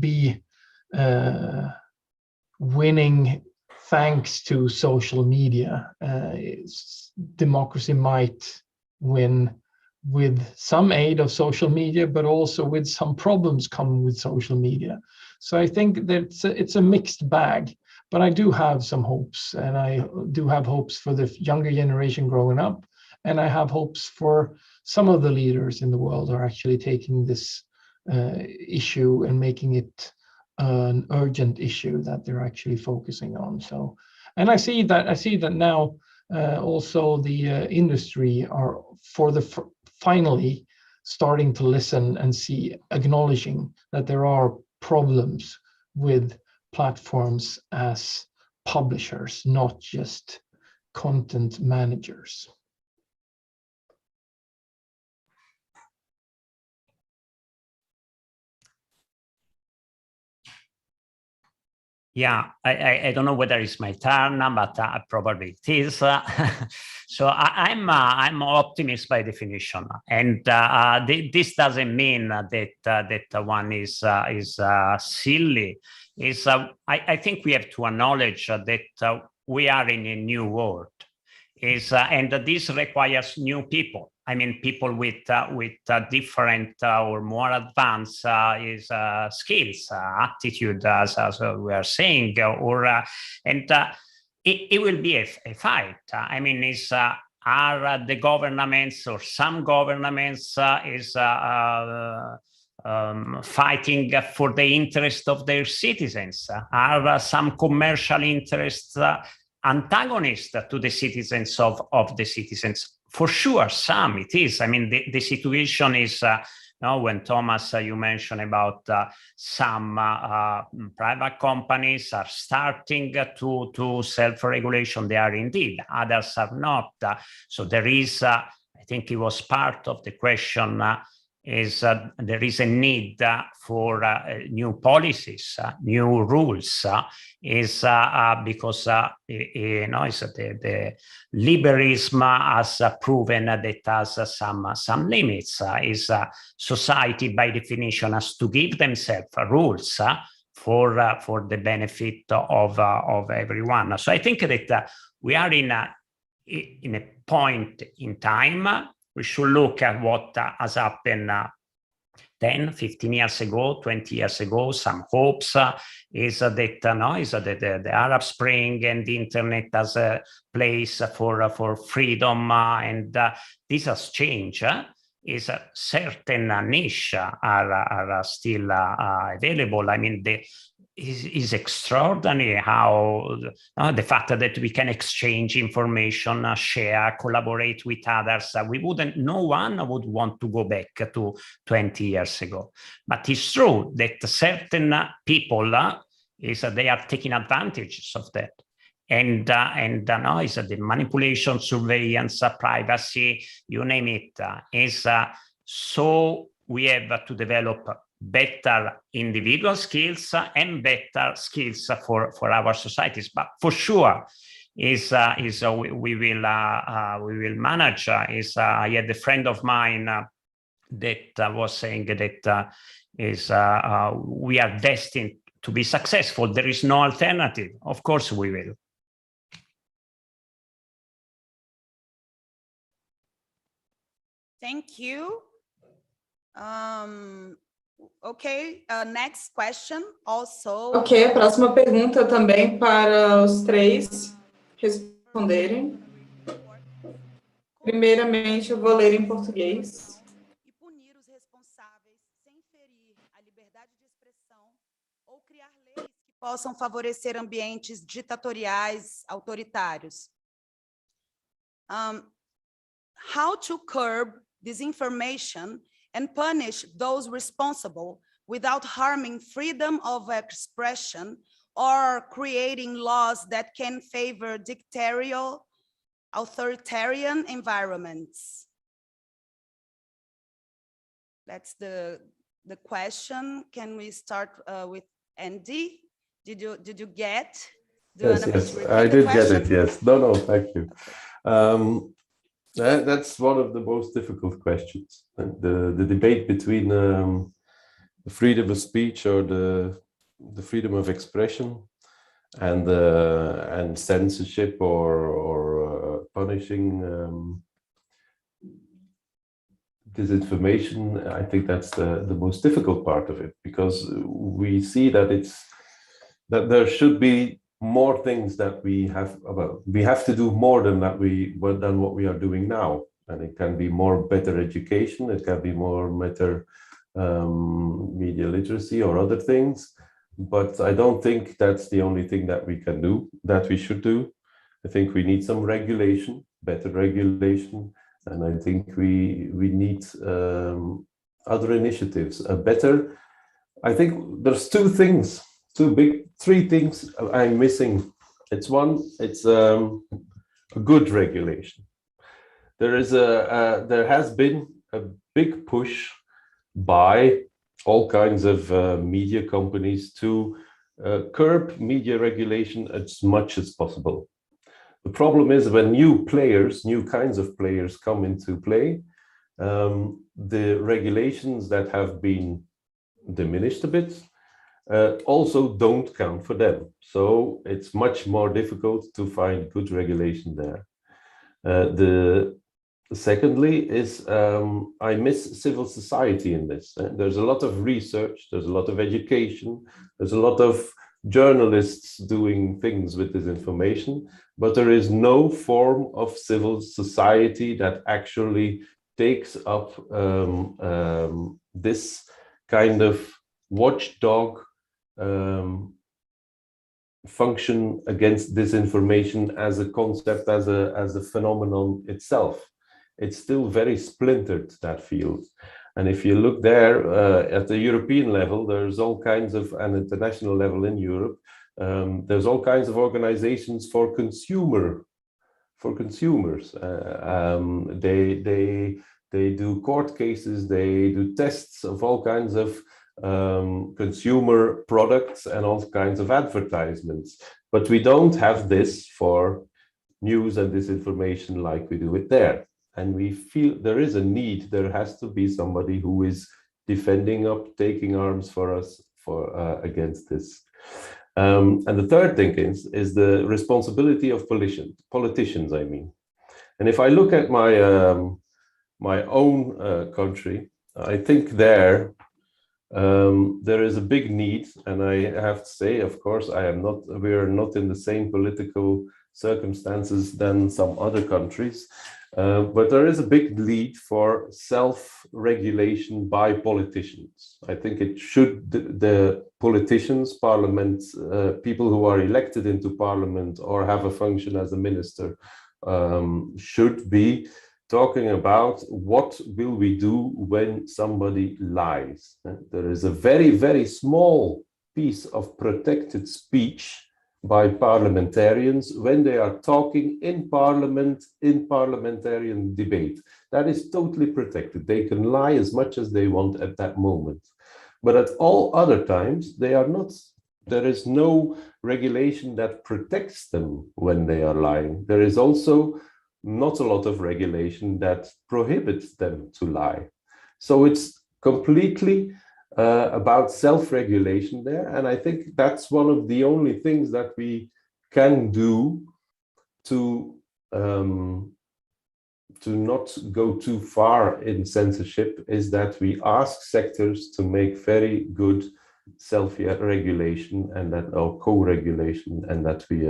be winning thanks to social media. Democracy might win with some aid of social media, but also with some problems coming with social media. So I think that it's a mixed bag, but I do have some hopes, and I do have hopes for the younger generation growing up, and I have hopes for some of the leaders in the world are actually taking this issue and making it an urgent issue that they're actually focusing on. So, and I see that now also the industry are finally starting to listen and acknowledging that there are problems with platforms as publishers, not just content managers. Yeah, I don't know whether it's my turn, but probably it is. So I'm optimist by definition, and this doesn't mean that one is silly. I think we have to acknowledge that we are in a new world, and this requires new people. I mean, people with different or more advanced skills, attitude, as we are saying, it will be a fight. I mean, are the governments or some governments fighting for the interest of their citizens? Are some commercial interests antagonist to the citizens of the citizens? For sure, some it is. I mean, the situation is, when Thomas, you mentioned about some private companies are starting to self-regulation. They are indeed, others are not. So there is, I think it was part of the question, there is a need for new policies, new rules, because the liberalism has proven that has some limits. Society by definition has to give themselves rules for the benefit of everyone. So I think that we are in a point in time. We should look at what has happened 10, 15 years ago, 20 years ago. Some hopes is that the Arab Spring and the internet as a place for freedom, and this has changed. Is a certain niche are still available. I mean, is extraordinary. How the fact that we can exchange information, share, collaborate with others. No one would want to go back to 20 years ago. But it's true that certain people they are taking advantage of that. And now is the manipulation, surveillance, privacy, you name it, so we have to develop better individual skills and better skills for our societies. But for sure, we will manage. I had a friend of mine that was saying that we are destined to be successful. There is no alternative. Of course, we will. Thank you. Okay, next question also. Ok, a próxima pergunta também para os três responderem. Primeiramente, eu vou ler em português. E punir os responsáveis sem ferir a liberdade de expressão ou criar leis que possam favorecer ambientes ditatoriais, autoritários. How to curb disinformation and punish those responsible without harming freedom of expression or creating laws that can favor dictatorial, authoritarian environments. That's the question. Can we start with Andy? Did you get? Yes, I did get it. Yes. No, thank you. That's one of the most difficult questions. The debate between the freedom of speech or the freedom of expression and censorship or punishing disinformation. I think that's the most difficult part of it, because we see that that there should be more things that we have to do more than what we are doing now, and it can be more better education, it can be more better media literacy or other things, but I don't think that's the only thing that we can do, that we should do. I think we need some regulation, better regulation, and I think we need other initiatives. I think there's three things I'm missing. It's a good regulation. There has been a big push by all kinds of media companies to curb media regulation as much as possible. The problem is when new kinds of players come into play, the regulations that have been diminished a bit also don't count for them. So it's much more difficult to find good regulation there. Secondly is I miss civil society in this. There's a lot of research, there's a lot of education, there's a lot of journalists doing things with this information, but there is no form of civil society that actually takes up this kind of watchdog function against disinformation as a concept, as a phenomenon itself. It's still very splintered, that field. And if you look there at the European level, there's all kinds of, and international level in Europe, there's all kinds of organizations for consumers. They do court cases, they do tests of all kinds of consumer products and all kinds of advertisements. But we don't have this for news and disinformation like we do it there. And we feel there is a need, there has to be somebody who is defending up, taking arms for us against this. And the third thing is the responsibility of politicians, I mean. And if I look at my own country, I think there There is a big need, and I have to say, of course, we are not in the same political circumstances than some other countries, but there is a big need for self-regulation by politicians. I think it should, the politicians, parliaments, people who are elected into parliament or have a function as a minister, should be talking about what will we do when somebody lies. There is a very, very small piece of protected speech by parliamentarians when they are talking in parliament, in parliamentarian debate. That is totally protected. They can lie as much as they want at that moment. But at all other times, they are not. There is no regulation that protects them when they are lying. There is also not a lot of regulation that prohibits them to lie. So it's completely about self-regulation there. And I think that's one of the only things that we can do to not go too far in censorship, is that we ask sectors to make very good self-regulation and that, or co-regulation, and that we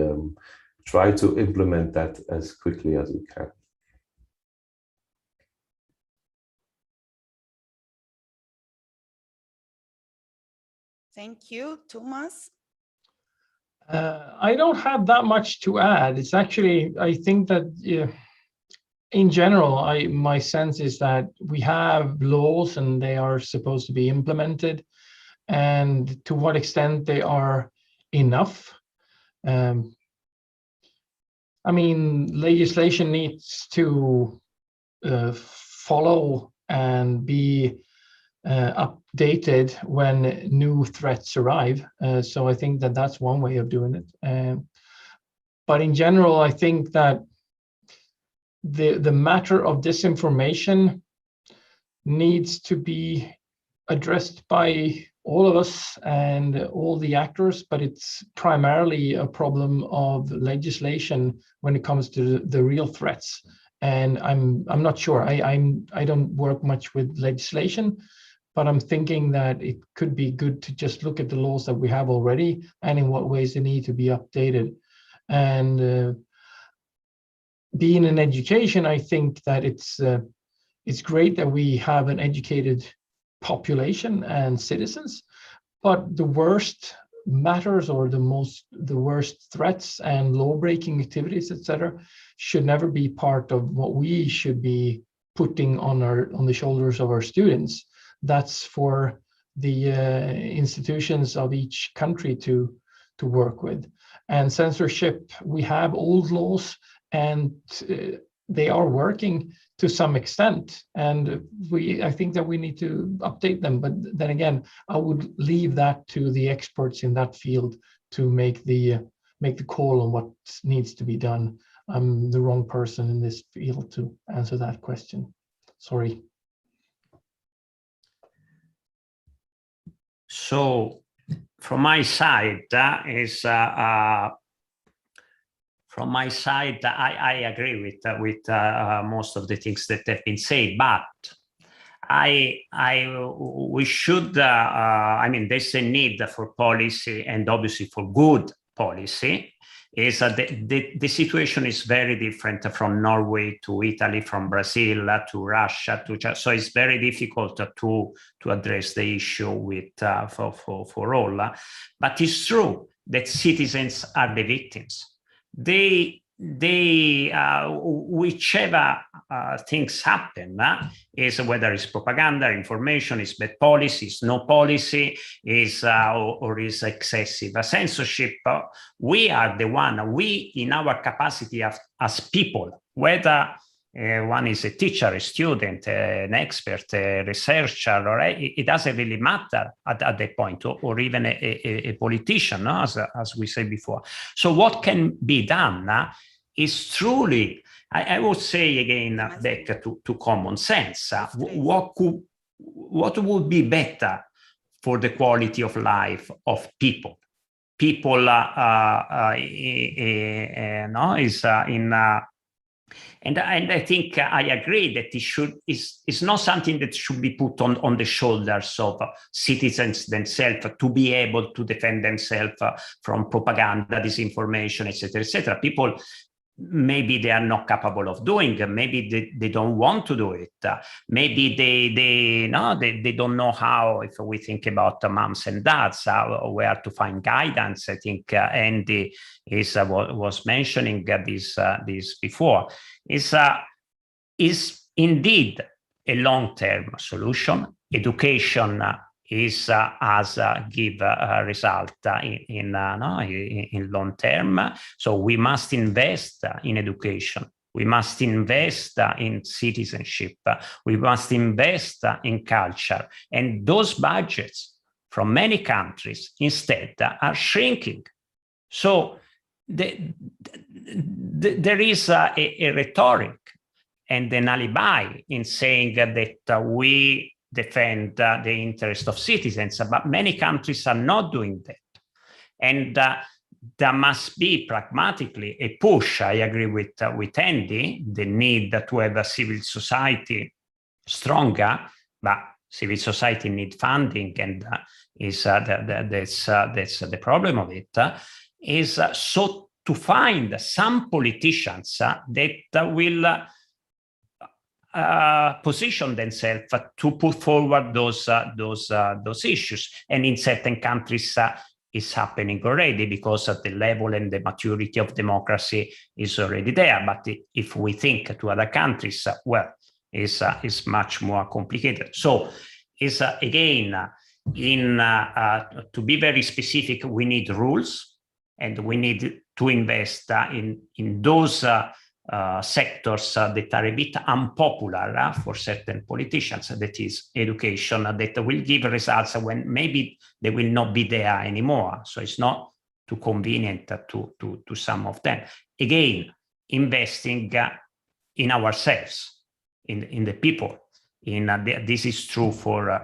try to implement that as quickly as we can. Thank you, Thomas. I don't have that much to add. It's actually, I think that in general, my sense is that we have laws and they are supposed to be implemented, and to what extent they are enough. I mean, legislation needs to follow and be updated when new threats arrive. So I think that that's one way of doing it. But in general, I think that the matter of disinformation needs to be addressed by all of us and all the actors, but it's primarily a problem of legislation when it comes to the real threats. And I'm not sure. I don't work much with legislation, but I'm thinking that it could be good to just look at the laws that we have already and in what ways they need to be updated. And being in education, I think that it's great that we have an educated population and citizens, but the worst matters or the worst threats and law-breaking activities, etc., should never be part of what we should be putting on the shoulders of our students. That's for the institutions of each country to work with. And censorship, we have old laws and they are working to some extent, and I think that we need to update them. But then again, I would leave that to the experts in that field to make the call on what needs to be done. I'm the wrong person in this field to answer that question. Sorry. So, from my side, I agree with most of the things that have been said, but we should, I mean, there's a need for policy, and obviously for good policy. Is the situation is very different from Norway to Italy, from Brazil to Russia to so it's very difficult to address the issue with for all. But it's true that citizens are the victims. They whichever things happen is whether it's propaganda, information, is bad policy, is no policy, is or is excessive censorship. We are the one. We, in our capacity as people, whether one is a teacher, a student, an expert, a researcher, or it doesn't really matter at that point, or even a politician, as we said before. So what can be done is truly, I would say again, back to common sense. What would be better for the quality of life of people? People And I think I agree that it's not something that should be put on the shoulders of citizens themselves to be able to defend themselves from propaganda, disinformation, etc. People, maybe they are not capable of doing it. Maybe they don't want to do it. Maybe they don't know how, if we think about moms and dads, where to find guidance. I think Andy was mentioning this before. Is indeed a long-term solution. Education is give a result in long term. So we must invest in education. We must invest in citizenship. We must invest in culture. And those budgets from many countries instead are shrinking. So there is a rhetoric and an alibi in saying that we defend the interest of citizens, but many countries are not doing that. And there must be pragmatically a push. I agree with Andy, the need to have a civil society stronger, but civil society need funding, and that's the problem of it. Is so to find some politicians that will position themselves to put forward those issues, and in certain countries is happening already because the level and the maturity of democracy is already there. But if we think to other countries, well, is much more complicated. So is again to be very specific, we need rules. And we need to invest in those sectors that are a bit unpopular for certain politicians. That is education, that will give results when maybe they will not be there anymore. So it's not too convenient to some of them. Again, investing in ourselves, in the people. This is true for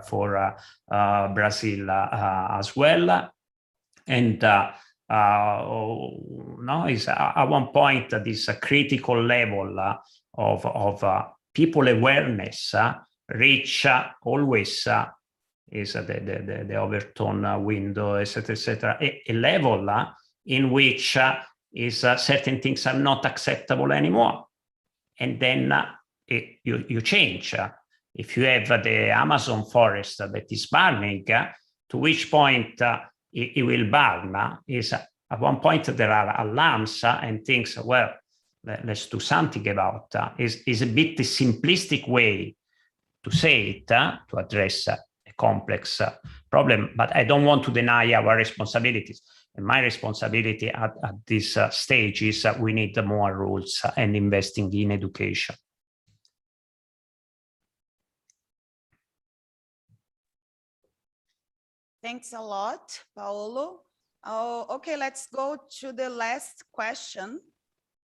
Brazil as well. And is at one point this critical level of people awareness reach always is the Overton window, etc., a level in which certain things are not acceptable anymore, and then you change. If you have the Amazon forest that is burning, to which point it will burn, is at one point there are alarms and things, well, let's do something about. Is a bit the simplistic way to say it, to address a complex problem, but I don't want to deny our responsibilities. And my responsibility at this stage is we need more rules and investing in education. Thanks a lot, Paolo. Okay, let's go to the last question.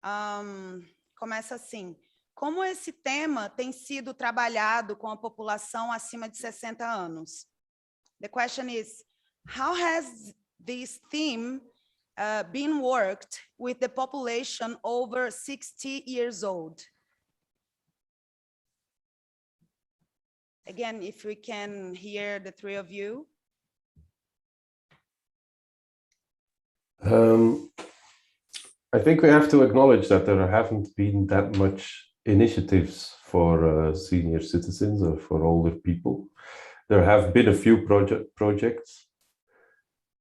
Começa assim. Como esse tema tem sido trabalhado com a população acima de 60 anos? The question is, how has this theme been worked with the population over 60 years old? Again, if we can hear the three of you. I think we have to acknowledge that there haven't been that much initiatives for senior citizens or for older people. There have been a few projects.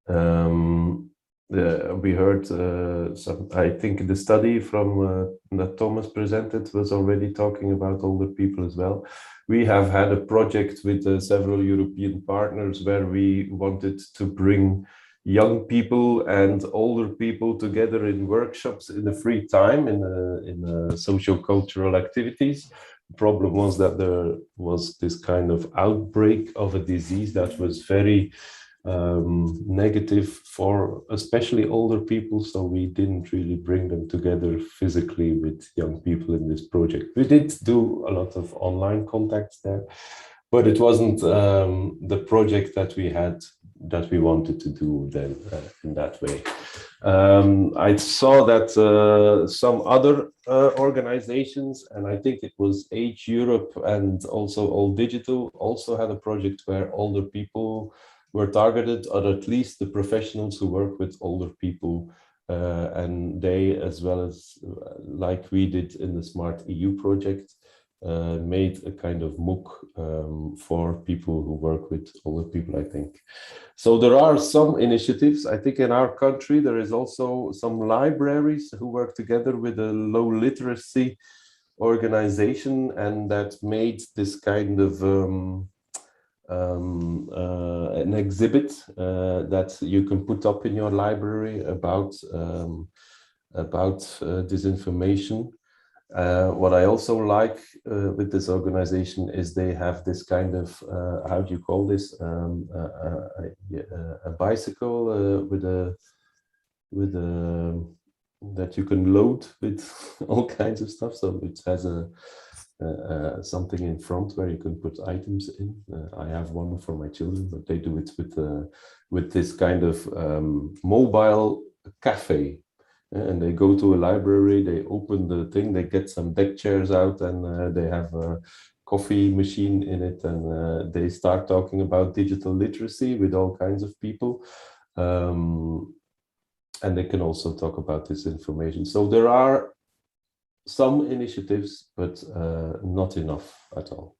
We heard some, I think the study from that Thomas presented was already talking about older people as well. We have had a project with several European partners where we wanted to bring young people and older people together in workshops in the free time, in socio-cultural activities. The problem was that there was this kind of outbreak of a disease that was very negative for especially older people, so we didn't really bring them together physically with young people in this project. We did do a lot of online contacts there, but it wasn't the project that we had that we wanted to do then in that way. I saw that some other organizations, and I think it was Age Europe and also All Digital, also had a project where older people were targeted, or at least the professionals who work with older people. And they, as well as like we did in the Smart EU project, made a kind of MOOC for people who work with older people, I think. So there are some initiatives. I think in our country, there is also some libraries who work together with a low literacy organization, and that made this kind of an exhibit that you can put up in your library about this information. What I also like with this organization is they have this kind of, how do you call this, a bicycle with a that you can load with all kinds of stuff. So it has something in front where you can put items in. I have one for my children, but they do it with this kind of mobile cafe. And they go to a library, they open the thing, they get some deck chairs out, and they have a coffee machine in it, and they start talking about digital literacy with all kinds of people. And they can also talk about this information. So there are some initiatives, but not enough at all.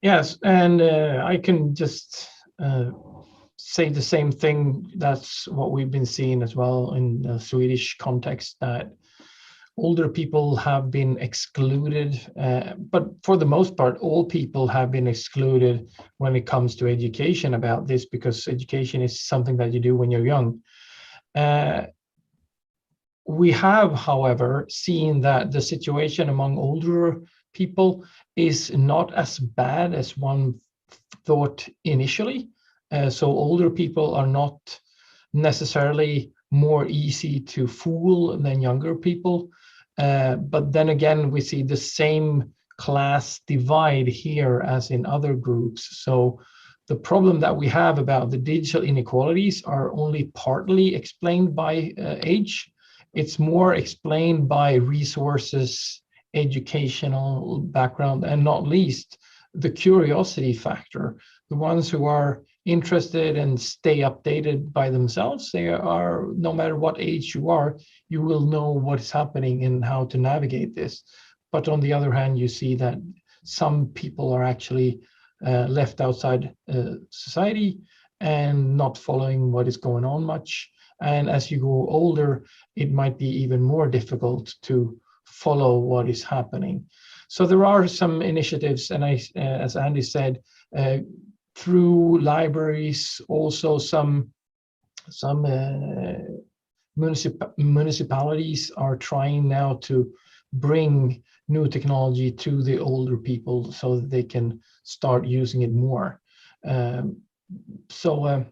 Yes, and I can just say the same thing. That's what we've been seeing as well in the Swedish context, that older people have been excluded, but for the most part, all people have been excluded when it comes to education about this, because education is something that you do when you're young. We have, however, seen that the situation among older people is not as bad as one thought initially. So older people are not necessarily more easy to fool than younger people. But then again, we see the same class divide here as in other groups. So the problem that we have about the digital inequalities are only partly explained by age. It's more explained by resources, educational background, and not least the curiosity factor. The ones who are interested and stay updated by themselves, they are, no matter what age you are, you will know what is happening and how to navigate this. But on the other hand, you see that some people are actually left outside society and not following what is going on much. And as you go older, it might be even more difficult to follow what is happening. So there are some initiatives, and as Andy said, through libraries, also some municipalities are trying now to bring new technology to the older people so that they can start using it more. So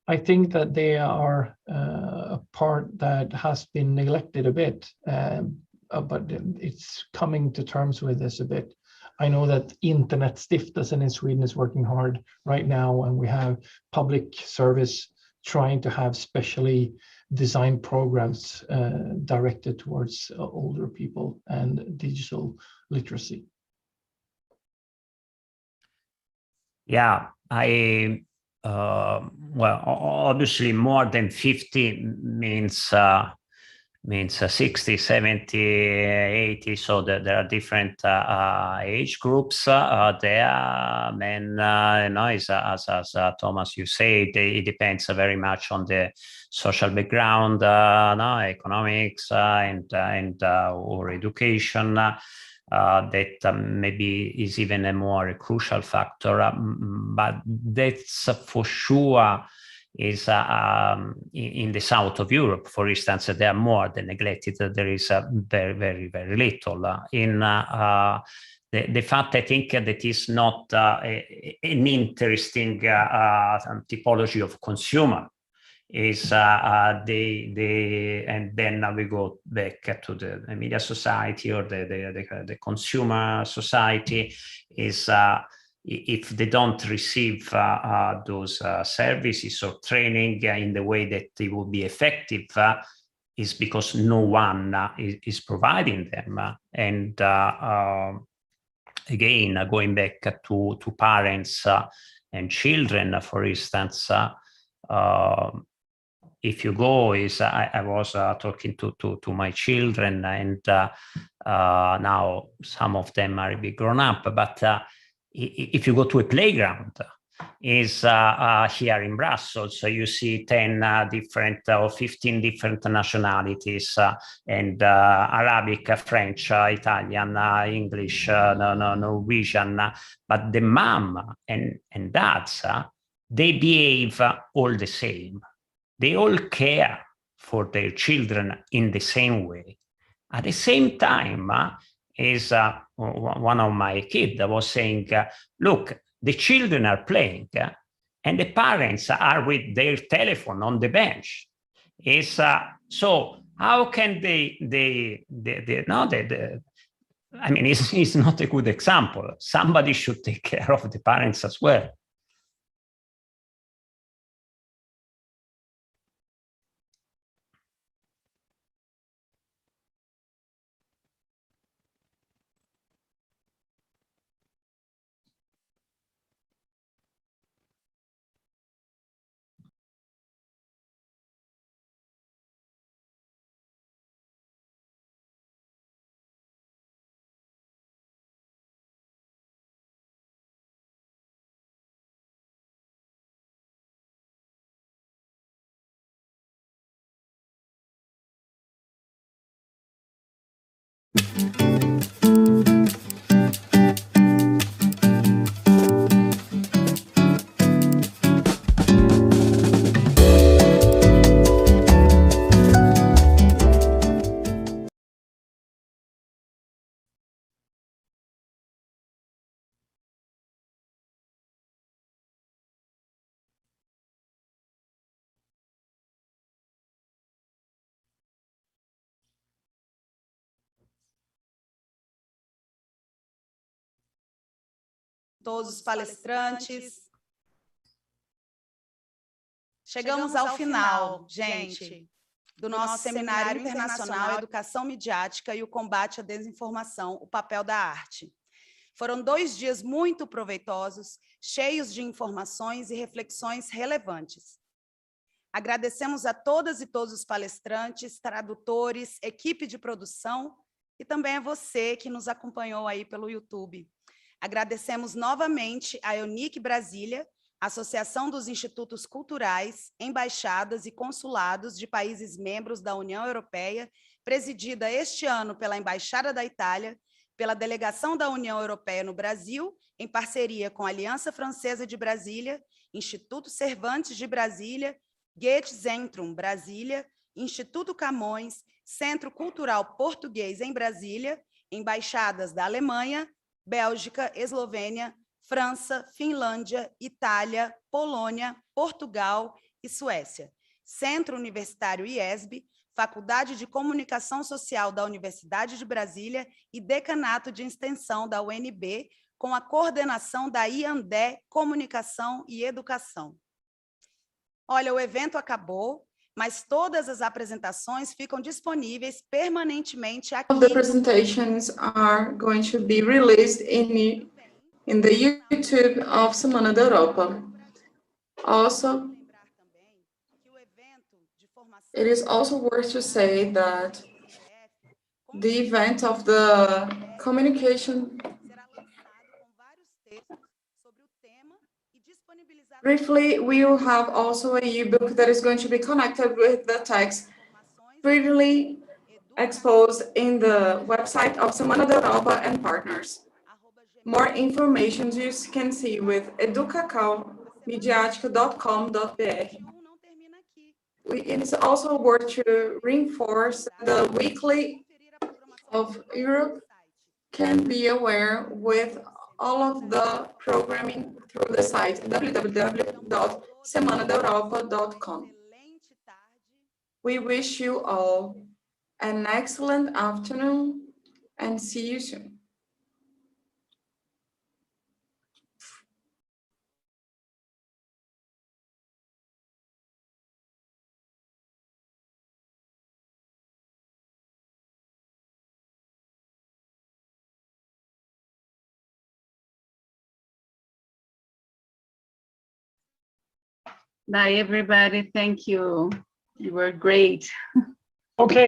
I think that they are a part that has been neglected a bit, but it's coming to terms with this a bit. I know that Internet Stiftelsen in Sweden is working hard right now, and we have public service trying to have specially designed programs directed towards older people and digital literacy. Yeah, well, obviously more than 50 means 60, 70, 80, so there are different age groups there. And as Thomas, you said, it depends very much on the social background, economics, and or education. That maybe is even a more crucial factor, but that's for sure is in the south of Europe, for instance, they are more than neglected. There is very, very, very little. In the fact, I think, that is not an interesting typology of consumer. is and then we go back to the media society or the consumer society, is if they don't receive those services or training in the way that they will be effective, is because no one is providing them. And again, going back to parents and children, for instance, if you go, I was talking to my children, and now some of them are a bit grown up, but if you go to a playground, is here in Brussels, so you see 10 different or 15 different nationalities, and Arabic, French, Italian, English, Norwegian, but the mom and dads, they behave all the same. They all care for their children in the same way. At the same time, is one of my kids was saying, look, the children are playing and the parents are with their telephone on the bench. So how can I mean, it's not a good example. Somebody should take care of the parents as well. Todos os palestrantes. Chegamos ao final, gente, do nosso Seminário Internacional Educação Midiática e o Combate à Desinformação, o papel da arte. Foram 2 dias muito proveitosos, cheios de informações e reflexões relevantes. Agradecemos a todas e todos os palestrantes, tradutores, equipe de produção e também a você que nos acompanhou aí pelo YouTube. Agradecemos novamente a Unique Brasília, Associação dos Institutos Culturais, Embaixadas e Consulados de países membros da União Europeia, presidida este ano pela Embaixada da Itália, pela Delegação da União Europeia no Brasil, em parceria com a Aliança Francesa de Brasília, Instituto Cervantes de Brasília, Goethe-Zentrum Brasília, Instituto Camões, Centro Cultural Português em Brasília, embaixadas da Alemanha, Bélgica, Eslovênia, França, Finlândia, Itália, Polônia, Portugal e Suécia. Centro Universitário IESB, Faculdade de Comunicação Social da Universidade de Brasília e Decanato de Extensão da UNB, com a coordenação da IANDE Comunicação e Educação. Olha, o evento acabou, mas todas as apresentações ficam disponíveis permanentemente aqui. The presentations are going to be released in the YouTube of Semana da Europa. Also, it is also worth to say that the event of the communication briefly, we will have also an ebook that is going to be connected with the text previously exposed in the website of Semana da Europa and partners. More information you can see with educacalmediatica.com.br. It is also worth to reinforce the weekly of Europe can be aware with all of the programming through the site www.semanadaeuropa.com. We wish you all an excellent afternoon and see you soon. Bye, everybody. Thank you. You were great. Okay.